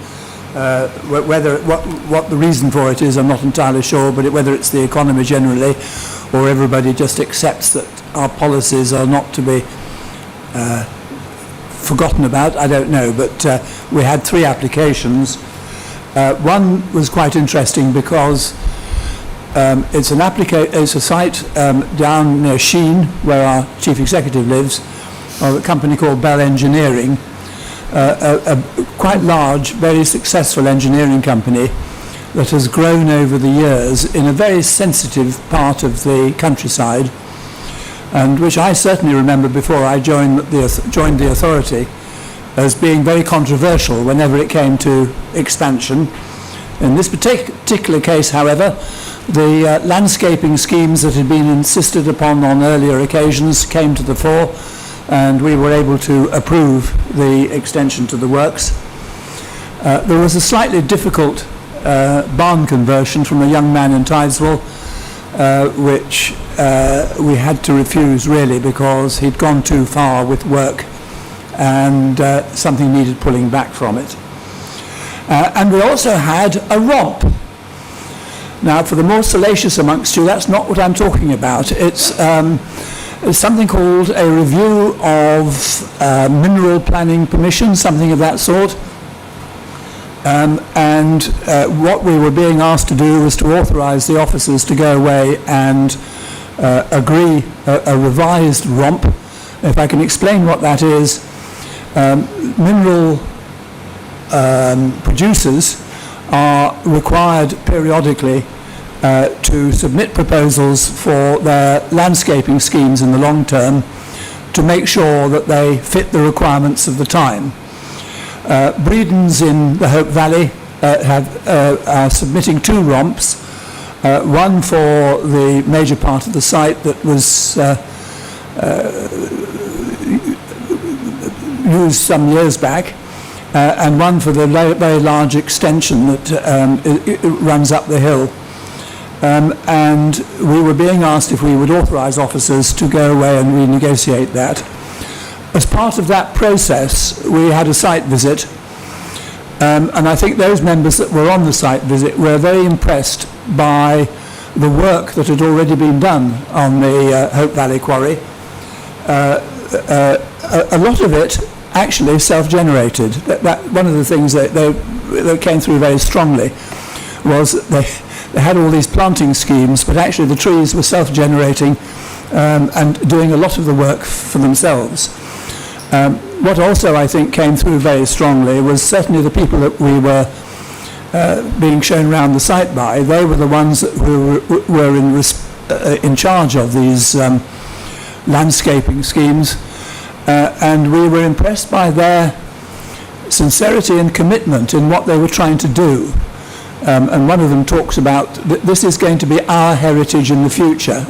What the reason for it is, I'm not entirely sure, but whether it's the economy generally or everybody just accepts that our policies are not to be forgotten about, I don't know. But we had 3 applications. One was quite interesting because it's a site down near Sheen, where our chief executive lives, of a company called Bell Engineering, a quite large, very successful engineering company that has grown over the years in a very sensitive part of the countryside, and which I certainly remember before I joined the authority as being very controversial whenever it came to expansion. In this particular case, however, the landscaping schemes that had been insisted upon on earlier occasions came to the fore, and we were able to approve the extension to the works. There was a slightly difficult barn conversion from a young man in Tideswell, which we had to refuse really because he'd gone too far with work and something needed pulling back from it. And we also had a romp. Now, for the more salacious amongst you, that's not what I'm talking about. It's something called a review of mineral planning permission, something of that sort. And what we were being asked to do was to authorise the officers to go away and agree a revised romp. If I can explain what that is, mineral producers are required periodically to submit proposals for their landscaping schemes in the long term to make sure that they fit the requirements of the time. Breedens in the Hope Valley are submitting 2 romps, one for the major part of the site that was used some years back, and one for the very large extension that it runs up the hill. And we were being asked if we would authorise officers to go away and renegotiate that. As part of that process, we had a site visit, and I think those members that were on the site visit were very impressed by the work that had already been done on the Hope Valley quarry. A lot of it actually self-generated. That one of the things that came through very strongly was they had all these planting schemes, but actually the trees were self-generating and doing a lot of the work for themselves. What also I think came through very strongly was certainly the people that we were being shown around the site by. They were the ones that were in charge of these landscaping schemes, and we were impressed by their sincerity and commitment in what they were trying to do. And one of them talks about this is going to be our heritage in the future,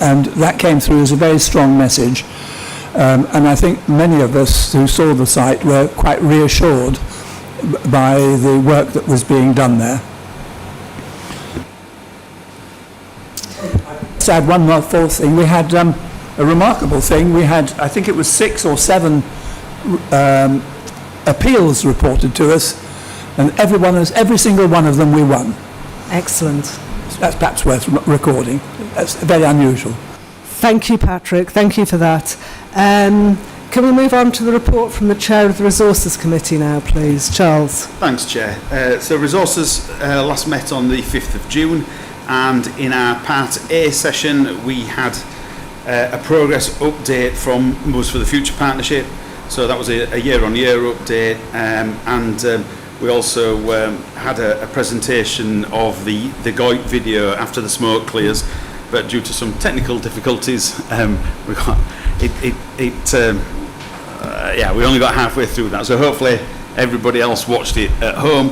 and that came through as a very strong message. And I think many of us who saw the site were quite reassured by the work that was being done there. Let's add one more fourth thing. We had a remarkable thing. We had, I think it was 6 or 7 appeals reported to us, and every single one of them we won. Excellent. That's perhaps worth recording. That's very unusual. Thank you, Patrick. Thank you for that. Can we move on to the report from the Chair of the Resources Committee now, please? Charles. Thanks, Chair. So Resources last met on the 5th of June, and in our Part A session we had a progress update from Moves for the Future Partnership. So that was a year-on-year update, and we also had a presentation of the GOIT video after the smoke clears, but due to some technical difficulties, we only got halfway through that. So hopefully everybody else watched it at home.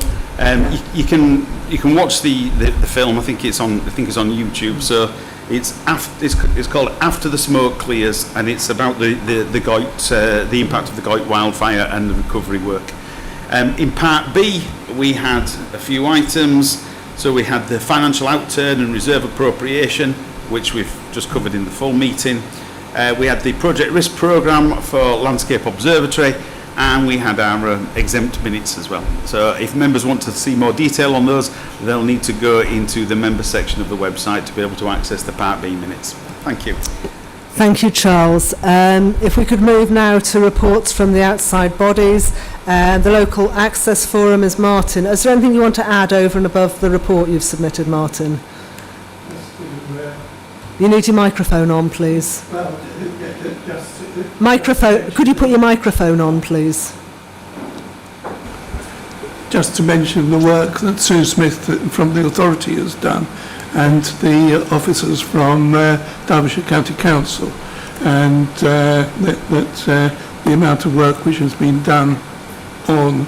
You can watch the film. I think it's on YouTube. So it's called After the Smoke Clears, and it's about the GOIT, the impact of the GOIT wildfire and the recovery work. In Part B, we had a few items. So we had the financial outturn and reserve appropriation, which we've just covered in the full meeting. We had the project risk programme for Landscape Observatory, and we had our exempt minutes as well. So if members want to see more detail on those, they'll need to go into the member section of the website to be able to access the Part B minutes. Thank you. Thank you, Charles. If we could move now to reports from the outside bodies. The Local Access Forum is Martin. Is there anything you want to add over and above the report you've submitted, Martin? You need your microphone on, please. Microphone. Could you put your microphone on, please? Just to mention the work that Sue Smith from the authority has done, and the officers from Derbyshire County Council, and the amount of work which has been done on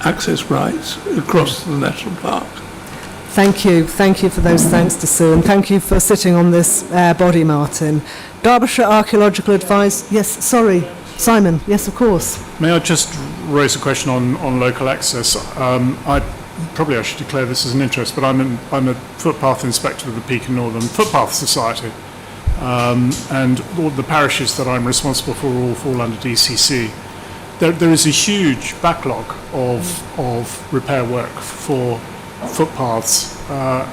access rights across the national park. Thank you for those thanks to Sue, and thank you for sitting on this body, Martin. Derbyshire Archaeological Advice, yes, sorry, Simon, yes, of course. May I just raise a question on local access? I should declare this as an interest, but I'm a footpath inspector of the Peak and Northern Footpath Society, and all the parishes that I'm responsible for all fall under DCC. There is a huge backlog of repair work for footpaths,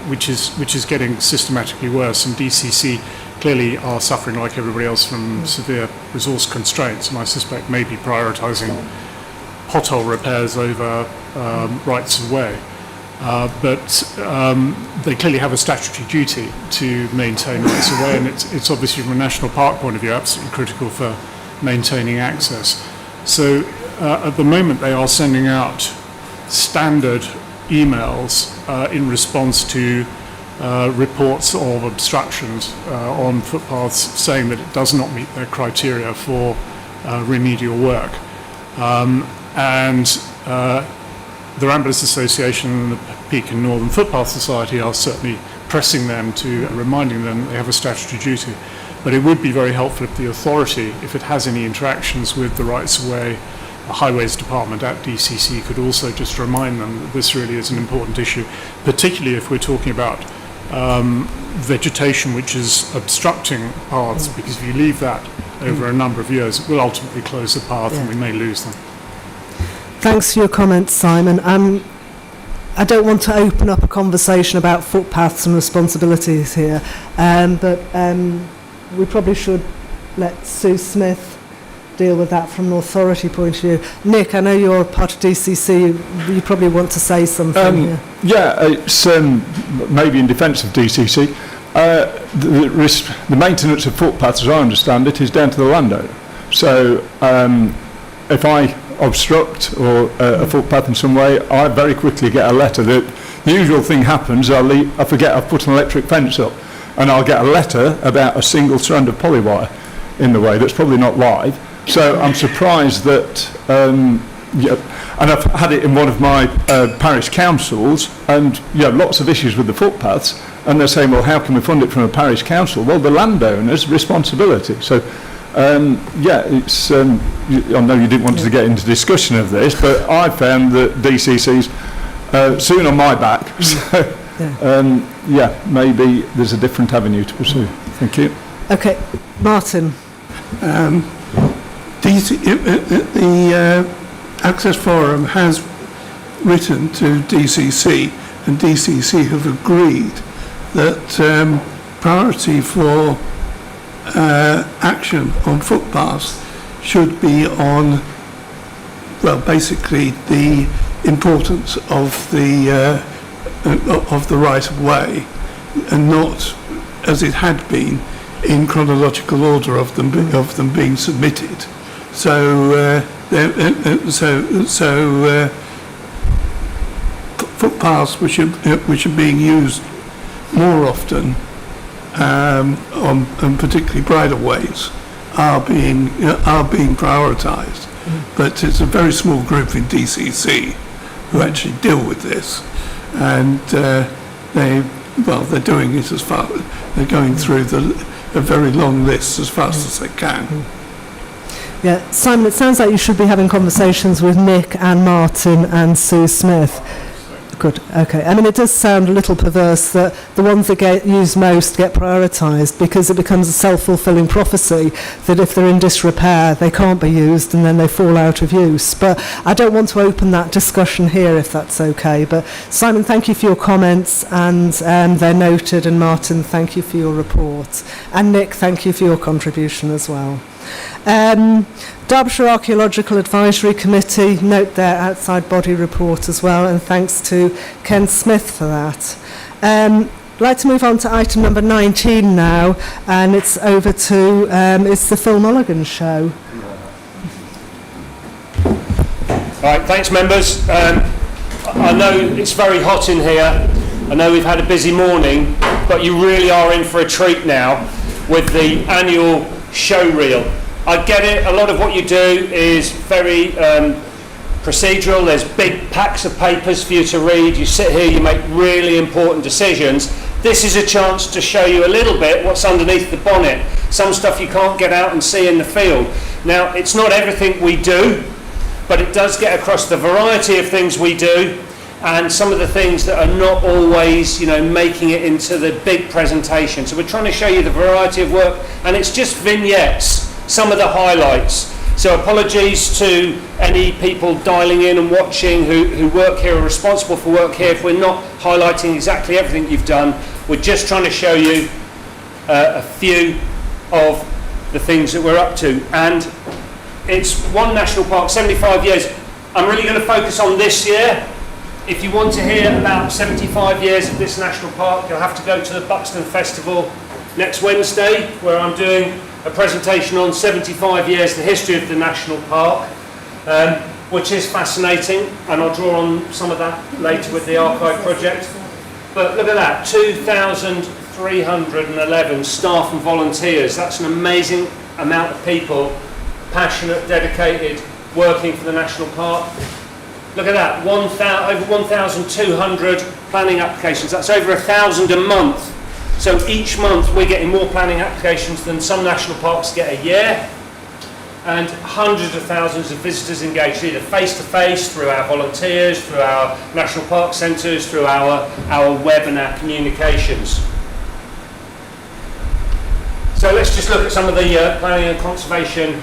which is getting systematically worse, and DCC clearly are suffering like everybody else from severe resource constraints, and I suspect maybe prioritising pothole repairs over rights of way. But they clearly have a statutory duty to maintain rights of way, and it's obviously from a national park point of view absolutely critical for maintaining access. So at the moment they are sending out standard emails in response to reports of obstructions on footpaths saying that it does not meet their criteria for remedial work. And the Ramblers Association and the Peak and Northern Footpath Society are certainly pressing them to, reminding them they have a statutory duty. But it would be very helpful if the authority, if it has any interactions with the rights of way, the Highways Department at DCC, could also just remind them that this really is an important issue, particularly if we're talking about vegetation which is obstructing paths, because if you leave that over a number of years, it will ultimately close the path and we may lose them. Thanks for your comments, Simon. I don't want to open up a conversation about footpaths and responsibilities here, but we probably should let Sue Smith deal with that from an authority point of view. Nick, I know you're part of DCC. You probably want to say something here. Yeah, it's maybe in defence of DCC. The maintenance of footpaths, as I understand it, is down to the landowner. So if I obstruct or a footpath in some way, I very quickly get a letter. The usual thing happens, I forget I've put an electric fence up, and I'll get a letter about a single strand of polywire in the way that's probably not live. So I'm surprised that, and I've had it in one of my parish councils, and lots of issues with the footpaths, and they're saying, well, how can we fund it from a parish council? Well, the landowner's responsibility. So it's, I know you didn't want to get into discussion of this, but I found that DCC's soon on my back. So, maybe there's a different avenue to pursue. Thank you. Okay, Martin. The Access Forum has written to DCC, and DCC have agreed that priority for action on footpaths should be on, well, basically the importance of the right of way, and not as it had been in chronological order of them being submitted. So footpaths which are being used more often, and particularly bridleways, are being prioritised. But it's a very small group in DCC who actually deal with this, and they're doing it as far, they're going through a very long list as fast as they can. Yeah, Simon, it sounds like you should be having conversations with Nick and Martin and Sue Smith. Good, okay. I mean, it does sound a little perverse that the ones that get used most get prioritised, because it becomes a self-fulfilling prophecy that if they're in disrepair, they can't be used and then they fall out of use. But I don't want to open that discussion here, if that's okay. But Simon, thank you for your comments, and they're noted, and Martin, thank you for your report. And Nick, thank you for your contribution as well. Derbyshire Archaeological Advisory Committee, note their outside body report as well, and thanks to Ken Smith for that. I'd like to move on to item number 19 now, and it's over to, it's the Phil Mulligan show. All right, thanks members. I know it's very hot in here. I know we've had a busy morning, but you really are in for a treat now with the annual show reel. I get it, a lot of what you do is very procedural. There's big packs of papers for you to read. You sit here, you make really important decisions. This is a chance to show you a little bit what's underneath the bonnet. Some stuff you can't get out and see in the field. Now, it's not everything we do, but it does get across the variety of things we do, and some of the things that are not always, making it into the big presentation. So we're trying to show you the variety of work, and it's just vignettes, some of the highlights. So apologies to any people dialing in and watching who work here or are responsible for work here if we're not highlighting exactly everything you've done. We're just trying to show you a few of the things that we're up to. And it's one national park, 75 years. I'm really going to focus on this year. If you want to hear about 75 years of this national park, you'll have to go to the Buxton Festival next Wednesday, where I'm doing a presentation on 75 years, the history of the national park, which is fascinating, and I'll draw on some of that later with the archive project. But look at that, 2,311 staff and volunteers. That's an amazing amount of people, passionate, dedicated, working for the national park. Look at that, over 1,200 planning applications. That's over 1,000 a month. So each month we're getting more planning applications than some national parks get a year, and hundreds of thousands of visitors engaged, either face-to-face, through our volunteers, through our national park centres, through our web and our communications. So let's just look at some of the planning and conservation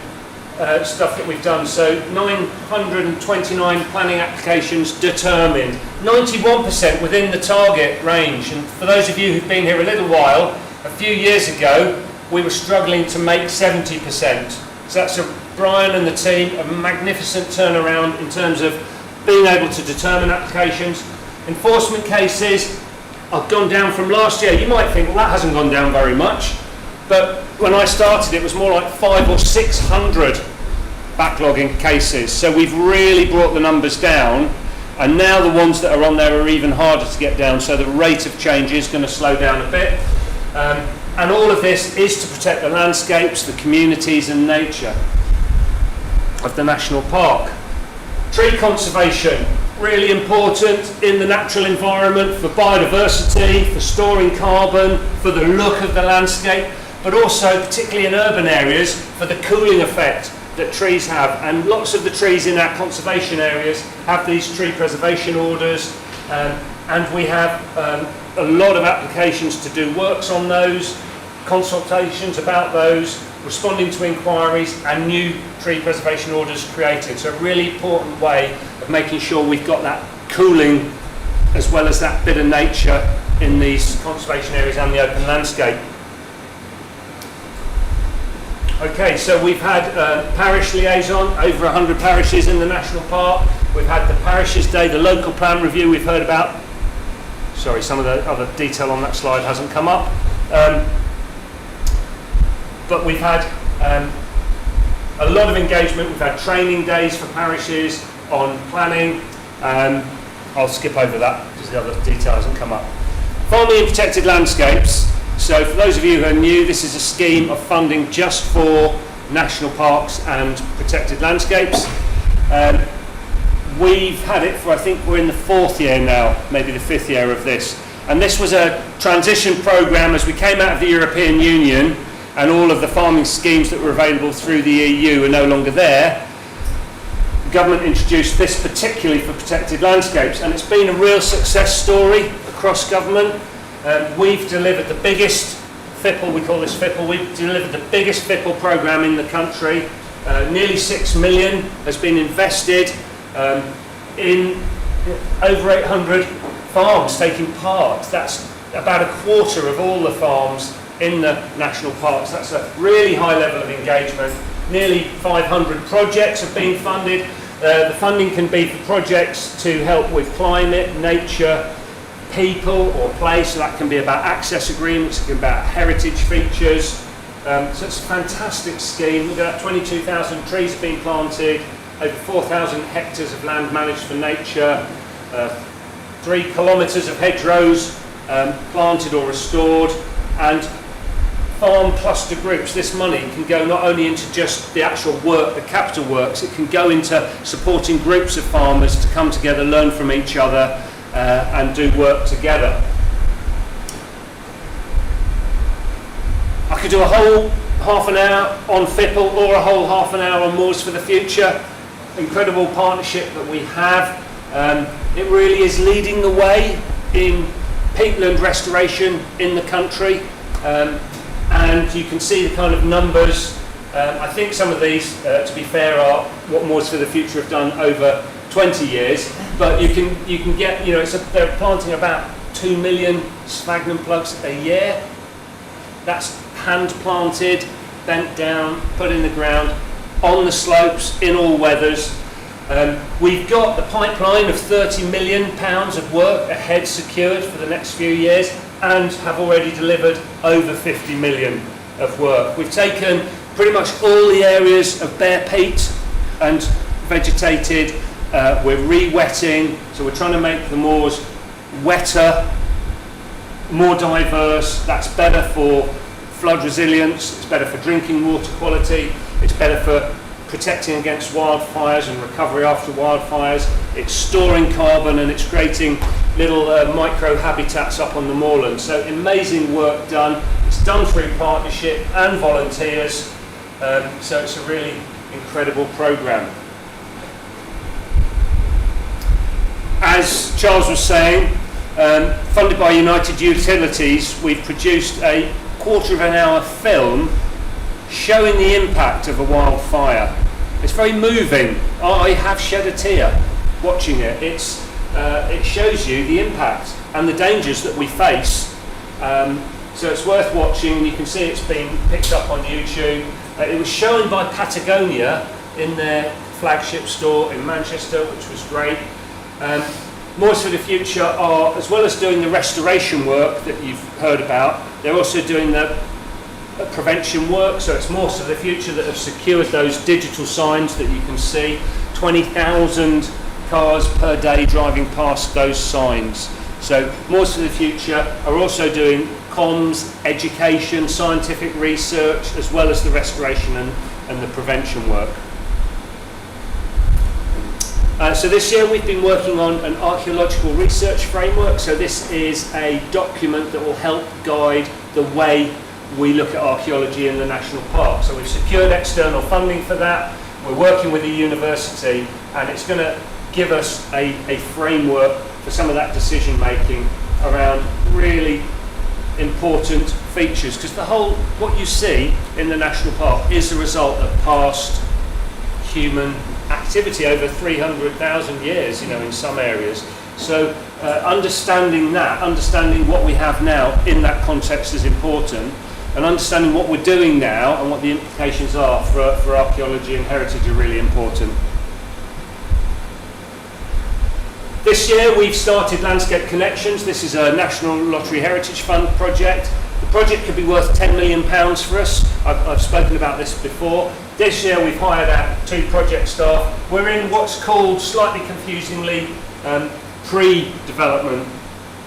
stuff that we've done. So 929 planning applications determined, 91% within the target range. And for those of you who've been here a little while, a few years ago we were struggling to make 70%. So that's Brian and the team, a magnificent turnaround in terms of being able to determine applications. Enforcement cases have gone down from last year. You might think, well, that hasn't gone down very much. But when I started, it was more like 500 or 600 backlogging cases. So we've really brought the numbers down, and now the ones that are on there are even harder to get down. So the rate of change is going to slow down a bit. And all of this is to protect the landscapes, the communities and nature of the national park. Tree conservation, really important in the natural environment, for biodiversity, for storing carbon, for the look of the landscape, but also particularly in urban areas for the cooling effect that trees have. And lots of the trees in our conservation areas have these tree preservation orders, and we have a lot of applications to do works on those, consultations about those, responding to inquiries, and new tree preservation orders created. So a really important way of making sure we've got that cooling as well as that bit of nature in these conservation areas and the open landscape. Okay, so we've had parish liaison, over 100 parishes in the national park. We've had the Parishes Day, the local plan review we've heard about. Sorry, some of the other detail on that slide hasn't come up. But we've had a lot of engagement. We've had training days for parishes on planning. I'll skip over that because the other detail hasn't come up. Farming and protected landscapes. So for those of you who are new, this is a scheme of funding just for national parks and protected landscapes. We've had it for, I think we're in the 4th year now, maybe the 5th year of this. And this was a transition programme as we came out of the European Union, and all of the farming schemes that were available through the EU are no longer there. the government introduced this particularly for protected landscapes, and it's been a real success story across government. We've delivered the biggest FIPL, we call this FIPL, we've delivered the biggest FIPL programme in the country. Nearly 6 million has been invested in over 800 farms taking part. That's about a quarter of all the farms in the national parks. That's a really high level of engagement. Nearly 500 projects have been funded. The funding can be for projects to help with climate, nature, people or place. So that can be about access agreements, it can be about heritage features. So it's a fantastic scheme. We've got 22,000 trees being planted, over 4,000 hectares of land managed for nature, 3 kilometres of hedgerows planted or restored, and farm cluster groups. This money can go not only into just the actual work, the capital works, it can go into supporting groups of farmers to come together, learn from each other and do work together. I could do a whole half an hour on FIPL or a whole half an hour on Moors for the Future. Incredible partnership that we have. It really is leading the way in peatland restoration in the country. And you can see the kind of numbers. I think some of these, to be fair, are what Moors for the Future have done over 20 years. But you can get, you know, they're planting about 2 million sphagnum plugs a year. That's hand planted, bent down, put in the ground, on the slopes, in all weathers. We've got the pipeline of £30 million of work ahead secured for the next few years, and have already delivered over 50 million of work. We've taken pretty much all the areas of bare peat and vegetated. We're re-wetting, so we're trying to make the moors wetter, more diverse. That's better for flood resilience, it's better for drinking water quality, it's better for protecting against wildfires and recovery after wildfires. It's storing carbon and it's creating little micro habitats up on the moorland. So amazing work done. It's done through partnership and volunteers. So it's a really incredible programme. As Charles was saying, funded by United Utilities, we've produced a quarter-of-an-hour film showing the impact of a wildfire. It's very moving. I have shed a tear watching it. It shows you the impact and the dangers that we face. So it's worth watching. You can see it's been picked up on YouTube. It was shown by Patagonia in their flagship store in Manchester, which was great. Moors for the Future are, as well as doing the restoration work that you've heard about, they're also doing the prevention work. So it's Moors for the Future that have secured those digital signs that you can see. 20,000 cars per day driving past those signs. So Moors for the Future are also doing comms, education, scientific research, as well as the restoration and the prevention work. So this year we've been working on an archaeological research framework. So this is a document that will help guide the way we look at archaeology in the national park. So we've secured external funding for that. We're working with the university, and it's going to give us a framework for some of that decision making around really important features, because what you see in the national park is the result of past human activity over 300,000 years, you know, in some areas. So understanding what we have now in that context is important, and understanding what we're doing now and what the implications are for archaeology and heritage are really important. This year we've started Landscape Connections. This is a National Lottery Heritage Fund project. The project could be worth £10 million for us. I've spoken about this before. This year we've hired out 2 project staff. We're in what's called, slightly confusingly, pre-development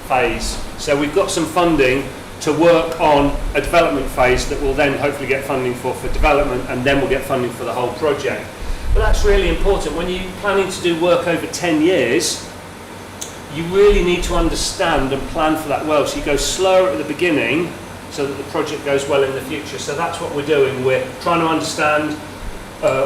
phase. So we've got some funding to work on a development phase that we'll then hopefully get funding for development, and then we'll get funding for the whole project. But that's really important. When you're planning to do work over 10 years, you really need to understand and plan for that well. So you go slower at the beginning so that the project goes well in the future. So that's what we're doing. We're trying to understand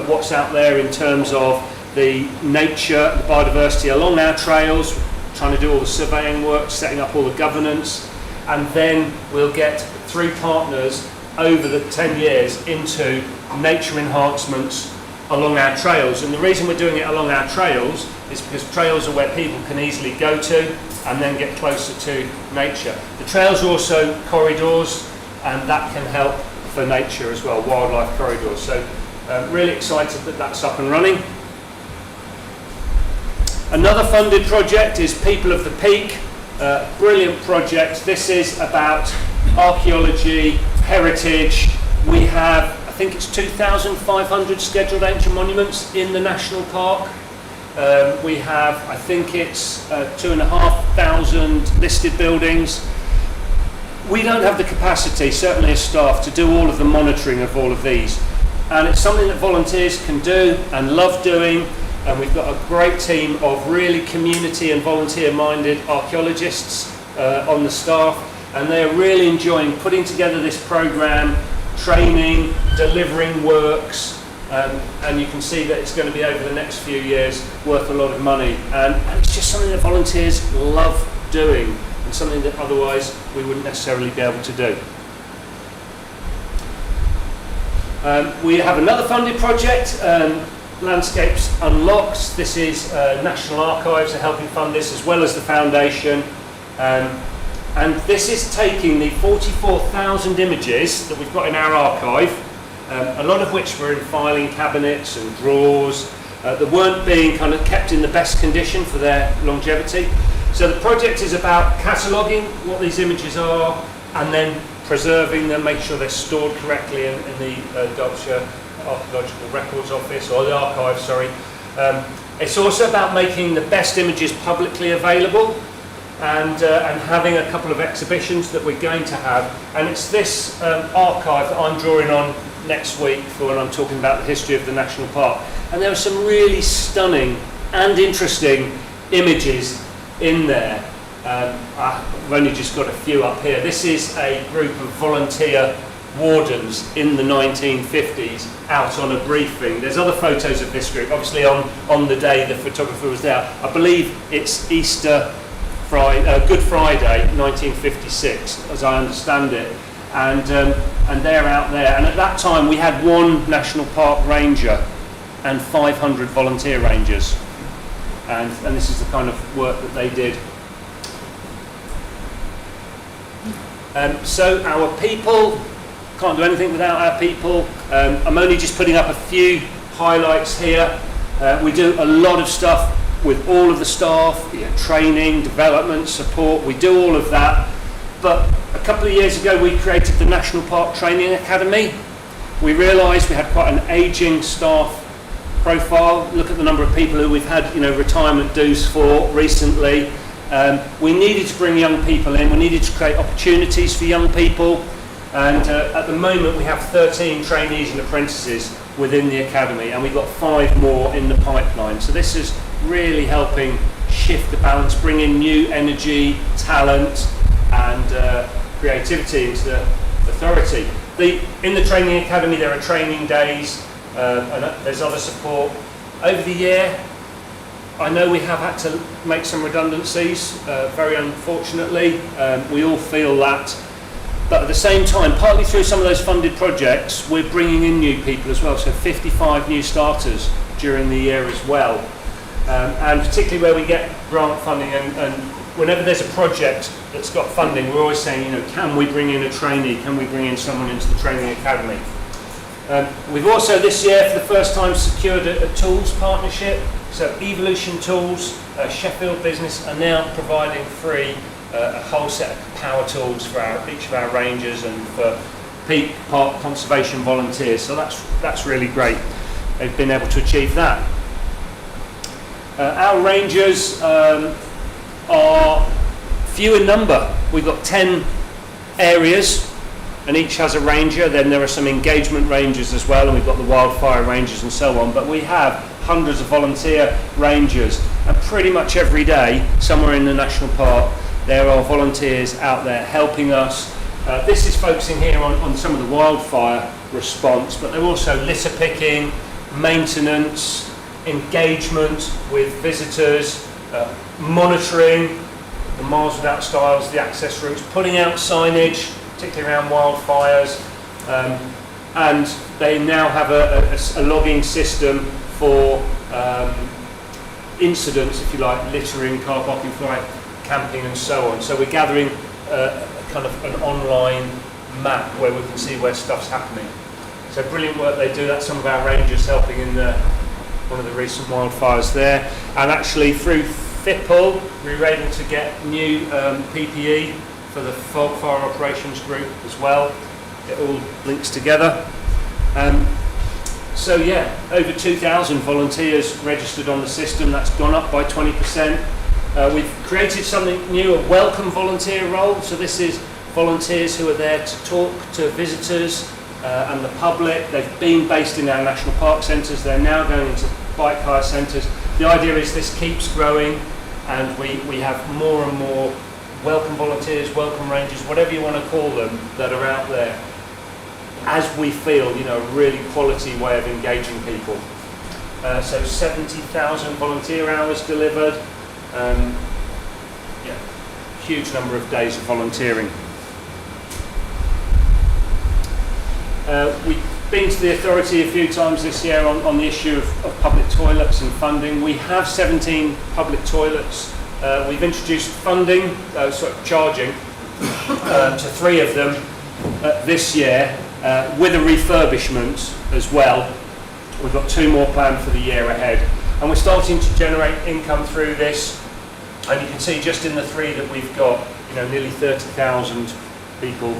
what's out there in terms of the nature, the biodiversity along our trails, trying to do all the surveying work, setting up all the governance, and then we'll get through partners over the 10 years into nature enhancements along our trails. And the reason we're doing it along our trails is because trails are where people can easily go to and then get closer to nature. The trails are also corridors, and that can help for nature as well, wildlife corridors. So really excited that that's up and running. Another funded project is People of the Peak. Brilliant project. This is about archaeology, heritage. We have, I think it's 2,500 scheduled ancient monuments in the national park. We have, I think it's 2,500 listed buildings. We don't have the capacity, certainly as staff, to do all of the monitoring of all of these. And it's something that volunteers can do and love doing. And we've got a great team of really community and volunteer-minded archaeologists on the staff, and they're really enjoying putting together this programme, training, delivering works, and you can see that it's going to be over the next few years worth a lot of money. And it's just something that volunteers love doing, and something that otherwise we wouldn't necessarily be able to do. We have another funded project, Landscapes Unlocked. This is National Archives are helping fund this, as well as the foundation, and this is taking the 44,000 images that we've got in our archive, a lot of which were in filing cabinets and drawers that weren't being kind of kept in the best condition for their longevity. So the project is about cataloguing what these images are and then preserving them, make sure they're stored correctly in the Derbyshire Archaeological Records Office, or the archive, sorry. It's also about making the best images publicly available and having a couple of exhibitions that we're going to have. And it's this archive that I'm drawing on next week for when I'm talking about the history of the National Park. And there are some really stunning and interesting images in there. I've only just got a few up here. This is a group of volunteer wardens in the 1950s out on a briefing. There's other photos of this group, obviously on the day the photographer was there. I believe it's Good Friday 1956, as I understand it, and they're out there. And at that time we had one National Park ranger and 500 volunteer rangers, and this is the kind of work that they did. So our people, can't do anything without our people. I'm only just putting up a few highlights here. We do a lot of stuff with all of the staff, training, development, support. We do all of that. But a couple of years ago we created the National Park Training Academy. We realised we had quite an ageing staff profile. Look at the number of people who we've had retirement dues for recently. We needed to bring young people in. We needed to create opportunities for young people. And at the moment we have 13 trainees and apprentices within the academy, and we've got 5 more in the pipeline. So this is really helping shift the balance, bring in new energy, talent and creativity into the authority. In the training academy there are training days and there's other support. Over the year I know we have had to make some redundancies, very unfortunately. We all feel that. But at the same time, partly through some of those funded projects, we're bringing in new people as well. So 55 new starters during the year as well. And particularly where we get grant funding, and whenever there's a project that's got funding, we're always saying, can we bring in a trainee? Can we bring in someone into the training academy? We've also this year, for the first time, secured a tools partnership. So Evolution Tools, Sheffield business, are now providing free a whole set of power tools for each of our rangers and for peak park conservation volunteers. So that's really great. They've been able to achieve that. Our rangers are few in number. We've got 10 areas and each has a ranger. Then there are some engagement rangers as well, and we've got the wildfire rangers and so on. But we have hundreds of volunteer rangers, and pretty much every day somewhere in the national park there are volunteers out there helping us. This is focusing here on some of the wildfire response, but they're also litter picking, maintenance, engagement with visitors, monitoring the miles without stiles, the access routes, putting out signage, particularly around wildfires, and they now have a logging system for incidents, if you like, littering, car parking, flight, camping and so on. So we're gathering kind of an online map where we can see where stuff's happening. So brilliant work they do. That's some of our rangers helping in one of the recent wildfires there. And actually through FIPL we were able to get new PPE for the Fog Fire Operations Group as well. It all links together. So yeah, over 2,000 volunteers registered on the system. That's gone up by 20%. We've created something new, a welcome volunteer role. So this is volunteers who are there to talk to visitors and the public. They've been based in our national park centres. They're now going into bike hire centres. The idea is this keeps growing, and we have more and more welcome volunteers, welcome rangers, whatever you want to call them, that are out there, as we feel, you know, a really quality way of engaging people. So 70,000 volunteer hours delivered. Yeah, huge number of days of volunteering. We've been to the authority a few times this year on the issue of public toilets and funding. We have 17 public toilets. We've introduced funding, charging, to 3 of them this year, with a refurbishment as well. We've got 2 more planned for the year ahead. And we're starting to generate income through this. And you can see just in the 3 that we've got, you know, nearly 30,000 people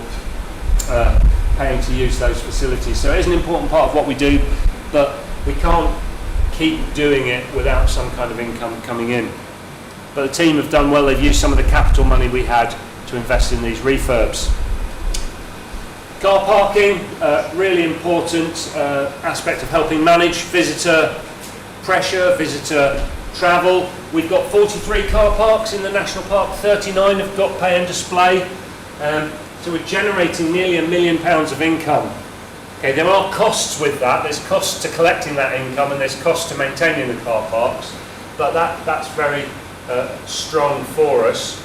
paying to use those facilities. So it is an important part of what we do, but we can't keep doing it without some kind of income coming in. But the team have done well. They've used some of the capital money we had to invest in these refurbs. Car parking, really important aspect of helping manage visitor pressure, visitor travel. We've got 43 car parks in the national park, 39 have got pay and display. So we're generating nearly £1 million of income. Okay, there are costs with that. There's costs to collecting that income and there's costs to maintaining the car parks. But that's very strong for us.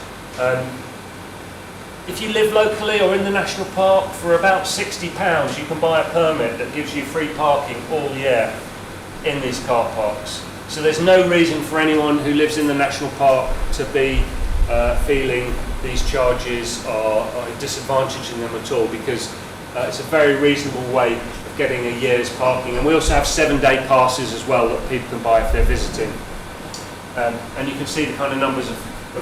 If you live locally or in the national park, for about £60 you can buy a permit that gives you free parking all year in these car parks. So there's no reason for anyone who lives in the national park to be feeling these charges are disadvantaging them at all, because it's a very reasonable way of getting a year's parking. And we also have 7-day passes as well that people can buy if they're visiting. And you can see the kind of numbers of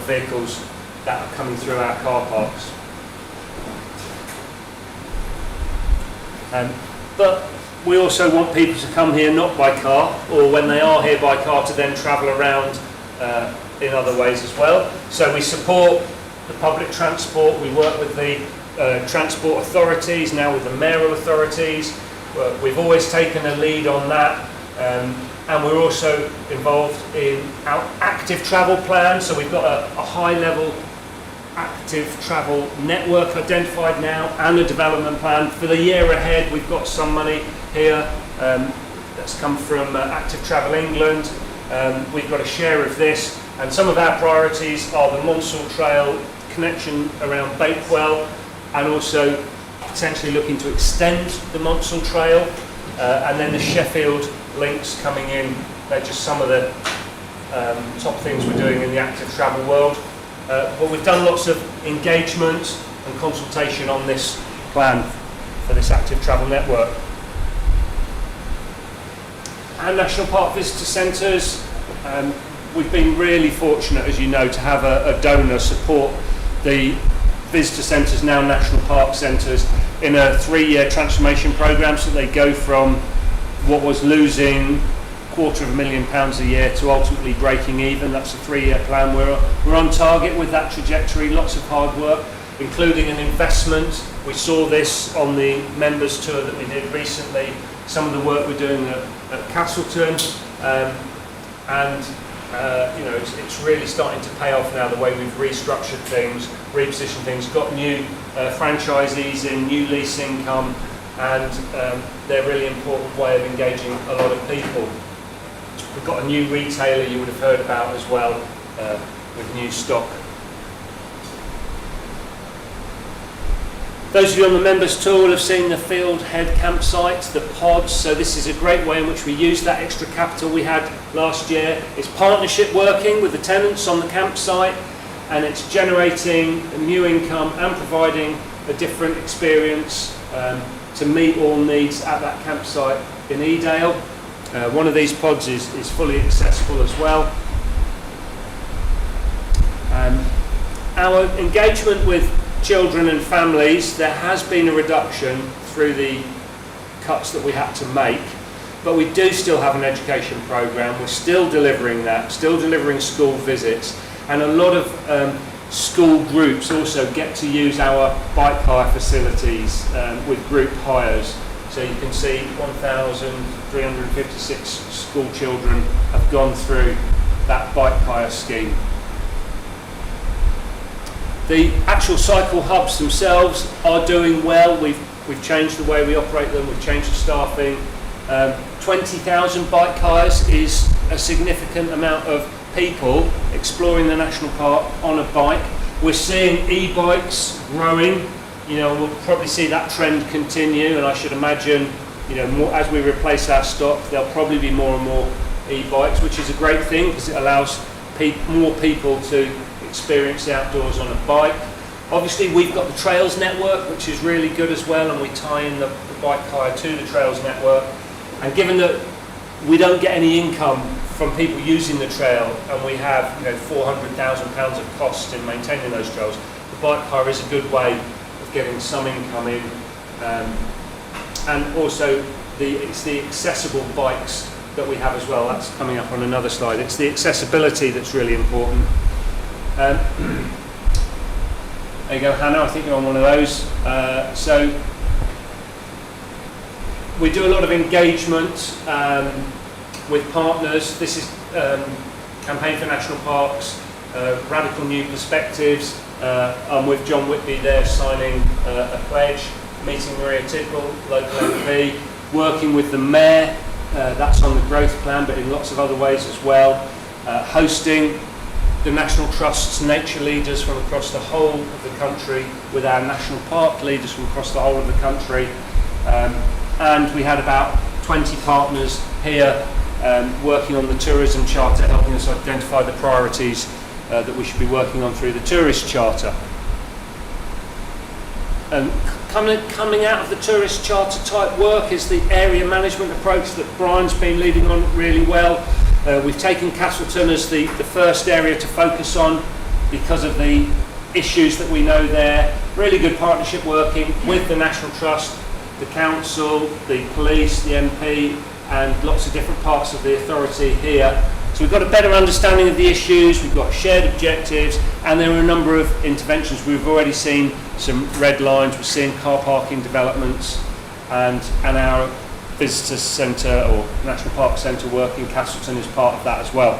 vehicles that are coming through our car parks. But we also want people to come here not by car, or when they are here by car to then travel around in other ways as well. So we support the public transport. We work with the transport authorities, now with the mayoral authorities. We've always taken a lead on that. And we're also involved in our active travel plan. So we've got a high-level active travel network identified now and a development plan. For the year ahead, we've got some money here that's come from Active Travel England. We've got a share of this. And some of our priorities are the Monsall Trail connection around Bakewell, and also potentially looking to extend the Monsall Trail, and then the Sheffield links coming in. They're just some of the top things we're doing in the active travel world. But we've done lots of engagement and consultation on this plan for this active travel network. Our National Park Visitor Centres, we've been really fortunate, as you know, to have a donor support the visitor centres, now national park centres, in a 3-year transformation programme, so they go from what was losing £250,000 a year to ultimately breaking even. That's a 3-year plan. We're on target with that trajectory. Lots of hard work, including an investment. We saw this on the members tour that we did recently. Some of the work we're doing at Castleton, and you know, it's really starting to pay off now, the way we've restructured things, repositioned things, got new franchisees in, new lease income, and they're a really important way of engaging a lot of people. We've got a new retailer you would have heard about as well, with new stock. Those of you on the members tour will have seen the field head campsite, the pods. So this is a great way in which we use that extra capital we had last year. It's partnership working with the tenants on the campsite, and it's generating a new income and providing a different experience to meet all needs at that campsite in Edale. One of these pods is fully accessible as well. Our engagement with children and families, there has been a reduction through the cuts that we had to make, but we do still have an education programme. We're still delivering that, still delivering school visits, and a lot of school groups also get to use our bike hire facilities with group hires. So you can see 1,356 school children have gone through that bike hire scheme. The actual cycle hubs themselves are doing well. We've changed the way we operate them, we've changed the staffing. 20,000 bike hires is a significant amount of people exploring the national park on a bike. We're seeing e-bikes growing. We'll probably see that trend continue, and I should imagine, more, as we replace our stock, there'll probably be more and more e-bikes, which is a great thing because it allows more people to experience the outdoors on a bike. Obviously, we've got the Trails network, which is really good as well, and we tie in the bike hire to the Trails network. And given that we don't get any income from people using the trail, and we have £400,000 of cost in maintaining those trails, the bike hire is a good way of getting some income in. And also, it's the accessible bikes that we have as well. That's coming up on another slide. It's the accessibility that's really important. There you go, Hannah, I think you're on one of those. So we do a lot of engagement with partners. This is Campaign for National Parks, Radical New Perspectives. I'm with John Whitby there signing a pledge, meeting Maria Tickle, local MP, working with the Mayor, that's on the growth plan, but in lots of other ways as well, hosting the National Trust's nature leaders from across the whole of the country with our national park leaders from across the whole of the country. And we had about 20 partners here working on the tourism charter, helping us identify the priorities that we should be working on through the tourist charter. And coming out of the tourist charter type work is the area management approach that Brian's been leading on really well. We've taken Castleton as the first area to focus on because of the issues that we know there. Really good partnership working with the National Trust, the Council, the Police, the MP, and lots of different parts of the authority here. So we've got a better understanding of the issues, we've got shared objectives, and there are a number of interventions. We've already seen some red lines, we're seeing car parking developments, and our visitor centre or National Park Centre work in Castleton is part of that as well.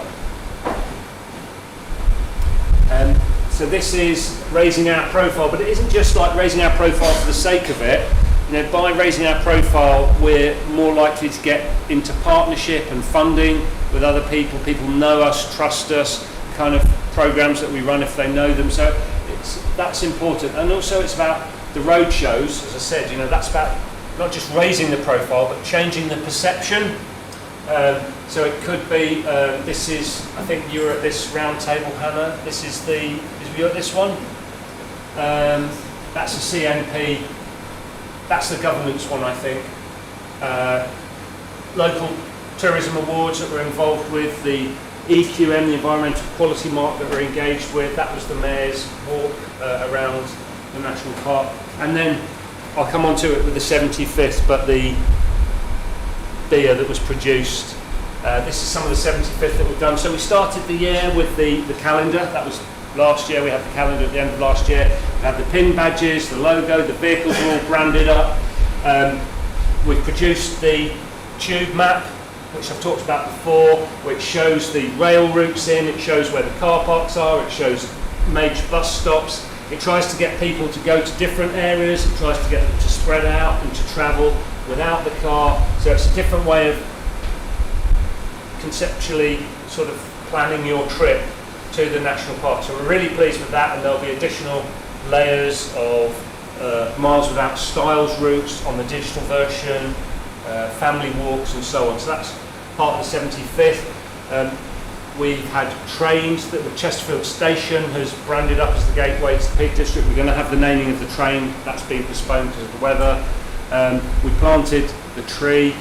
So this is raising our profile, but it isn't just like raising our profile for the sake of it. By raising our profile, we're more likely to get into partnership and funding with other people. People know us, trust us, the kind of programmes that we run if they know them. So that's important. And also it's about the road shows, as I said, that's about not just raising the profile, but changing the perception. So it could be, this is, I think you were at this round table, Hannah. This is you at this one? That's a CNP. That's the governance one, I think. Local tourism awards that we're involved with, the EQM, the environmental quality mark that we're engaged with, that was the Mayor's walk around the national park. And then I'll come on to it with the 75th, but the beer that was produced. This is some of the 75th that we've done. So we started the year with the calendar. That was last year. We had the calendar at the end of last year. We had the pin badges, the logo, the vehicles were all branded up. We've produced the tube map, which I've talked about before, which shows the rail routes in, it shows where the car parks are, it shows major bus stops. It tries to get people to go to different areas, it tries to get them to spread out and to travel without the car. So it's a different way of conceptually sort of planning your trip to the national park. So we're really pleased with that, and there'll be additional layers of Miles Without Styles routes on the digital version, family walks and so on. So that's part of the 75th. We've had trains that the Chesterfield station has branded up as the gateway to the Peak District. We're going to have the naming of the train. That's been postponed because of the weather. We planted the tree.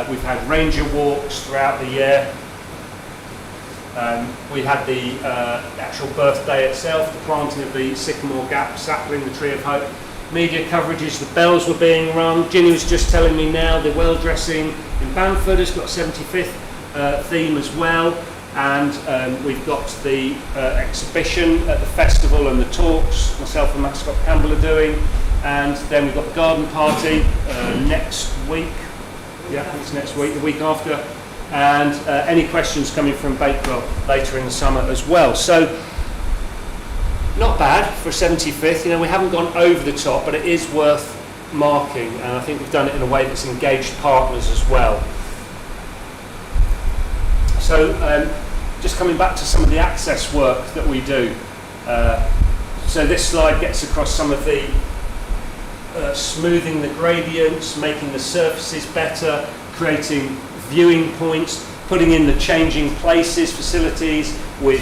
We've had ranger walks throughout the year. We had the actual birthday itself, the planting of the Sycamore Gap sapling, the Tree of Hope. Media coverages, the bells were being rung. Ginny was just telling me now the well dressing in Bamford has got a 75th theme as well. And we've got the exhibition at the festival and the talks myself and Matt Scott Campbell are doing. And then we've got the garden party next week. Yeah, I think it's next week, the week after. And any questions coming from Bakewell later in the summer as well. So, not bad for a 75th. You know, we haven't gone over the top, but it is worth marking, and I think we've done it in a way that's engaged partners as well. So, just coming back to some of the access work that we do. So this slide gets across some of the smoothing the gradients, making the surfaces better, creating viewing points, putting in the changing places facilities with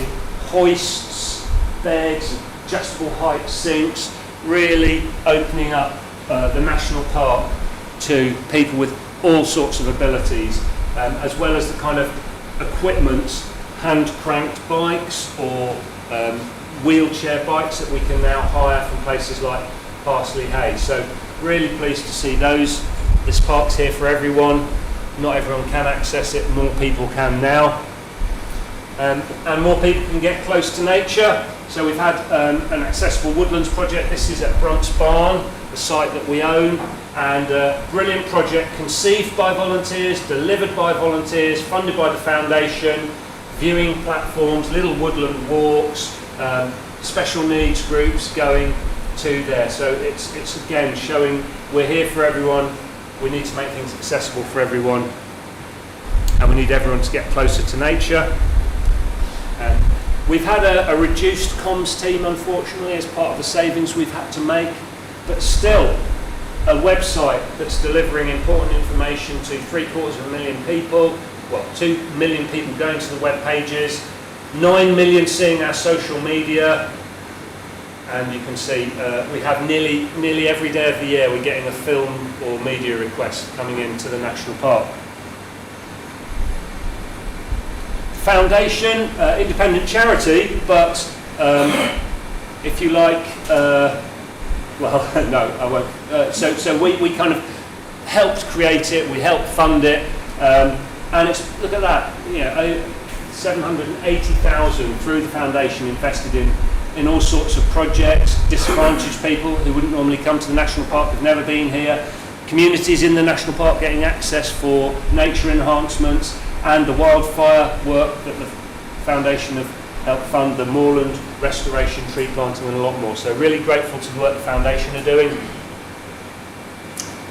hoists, beds, adjustable height sinks, really opening up the national park to people with all sorts of abilities, as well as the kind of equipment, hand-cranked bikes or wheelchair bikes that we can now hire from places like Parsley Hay. So really pleased to see those. This park's here for everyone. Not everyone can access it, more people can now. And more people can get close to nature. So we've had an accessible woodlands project. This is at Brunts Barn, the site that we own, and a brilliant project conceived by volunteers, delivered by volunteers, funded by the foundation, viewing platforms, little woodland walks, special needs groups going to there. So it's again showing we're here for everyone. We need to make things accessible for everyone, and we need everyone to get closer to nature. We've had a reduced comms team, unfortunately, as part of the savings we've had to make, but still a website that's delivering important information to 750,000 people, well, 2 million people going to the web pages, 9 million seeing our social media, and you can see we have nearly every day of the year we're getting a film or media request coming into the national park. Foundation, independent charity, but if you like, well, no, I won't. So we kind of helped create it, we helped fund it, and it's, look at that, you know, 780,000 through the foundation invested in all sorts of projects, disadvantaged people who wouldn't normally come to the national park, have never been here, communities in the national park getting access for nature enhancements, and the wildfire work that the foundation have helped fund, the moorland restoration, tree planting, and a lot more. So really grateful to the work the foundation are doing.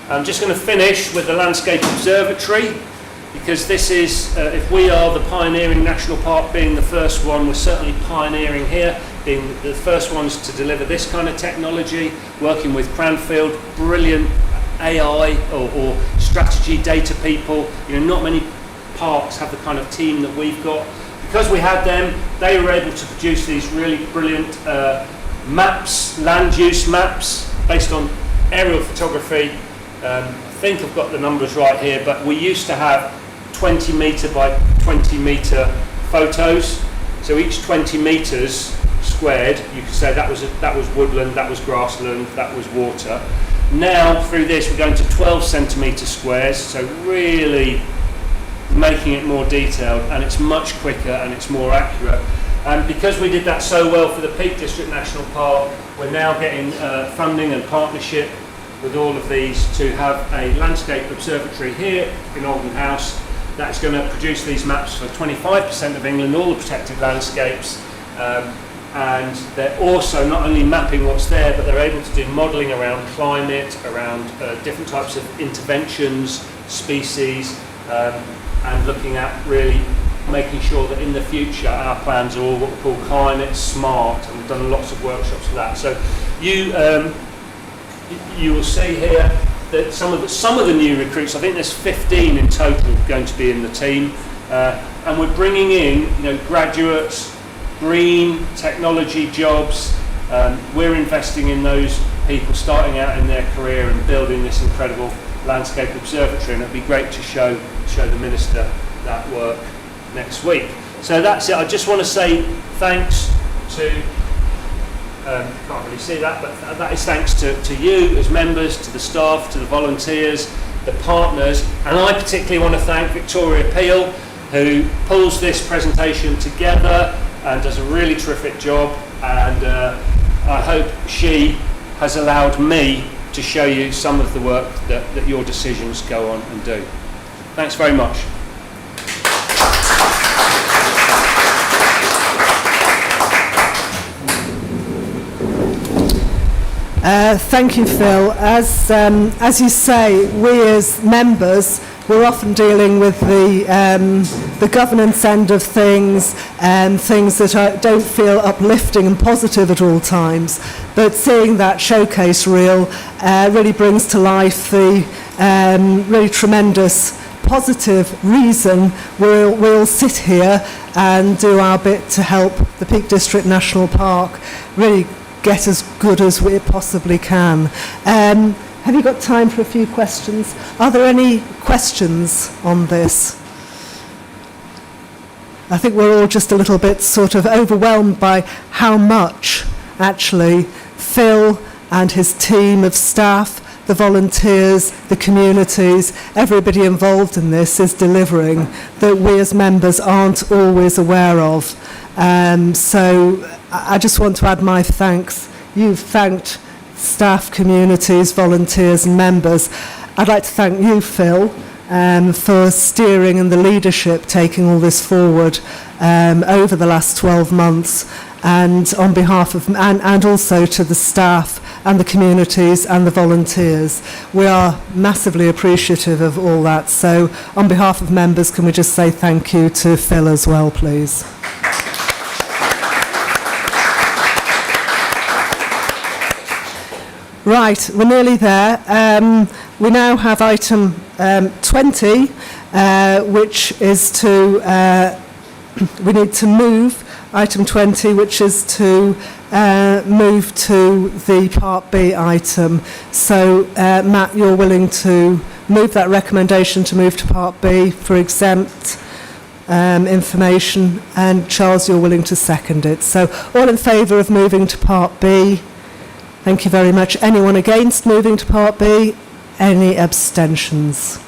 I'm just going to finish with the Landscape Observatory, because this is, if we are the pioneering national park being the first one, we're certainly pioneering here, being the first ones to deliver this kind of technology, working with Cranfield, brilliant AI or strategy data people. You know, not many parks have the kind of team that we've got. Because we had them, they were able to produce these really brilliant maps, land use maps, based on aerial photography. I think I've got the numbers right here, but we used to have 20 metre by 20 metre photos. So each 20 metres squared, you could say that was woodland, that was grassland, that was water. Now through this we're going to 12 centimetre squares, so really making it more detailed, and it's much quicker and it's more accurate. And because we did that so well for the Peak District National Park, we're now getting funding and partnership with all of these to have a landscape observatory here in Alden House that's going to produce these maps for 25% of England, all the protected landscapes, and they're also not only mapping what's there, but they're able to do modelling around climate, around different types of interventions, species, and looking at really making sure that in the future our plans are all what we call climate smart, and we've done lots of workshops for that. So you will see here that some of the new recruits, I think there's 15 in total going to be in the team, and we're bringing in graduates, green technology jobs. We're investing in those people starting out in their career and building this incredible landscape observatory, and it'd be great to show the Minister that work next week. So that's it. I just want to say thanks to, can't really see that, but that is thanks to you as members, to the staff, to the volunteers, the partners, and I particularly want to thank Victoria Peel, who pulls this presentation together and does a really terrific job, and I hope she has allowed me to show you some of the work that your decisions go on and do. Thanks very much. Thank you, Phil. As you say, we as members, we're often dealing with the governance end of things and things that don't feel uplifting and positive at all times. But seeing that showcase reel really brings to life the really tremendous positive reason we'll sit here and do our bit to help the Peak District National Park really get as good as we possibly can. Have you got time for a few questions? Are there any questions on this? I think we're all just a little bit sort of overwhelmed by how much actually Phil and his team of staff, the volunteers, the communities, everybody involved in this is delivering that we as members aren't always aware of. So I just want to add my thanks. You've thanked staff, communities, volunteers and members. I'd like to thank you, Phil, for steering and the leadership taking all this forward over the last 12 months, and on behalf of and also to the staff and the communities and the volunteers. We are massively appreciative of all that. So on behalf of members, can we just say thank you to Phil as well, please. Right, we're nearly there. We now have item 20, which is to, we need to move item 20, which is to move to the Part B item. So, Matt, you're willing to move that recommendation to move to Part B for exempt information, and Charles, you're willing to second it. So, all in favour of moving to Part B? Thank you very much. Anyone against moving to Part B? Any abstentions?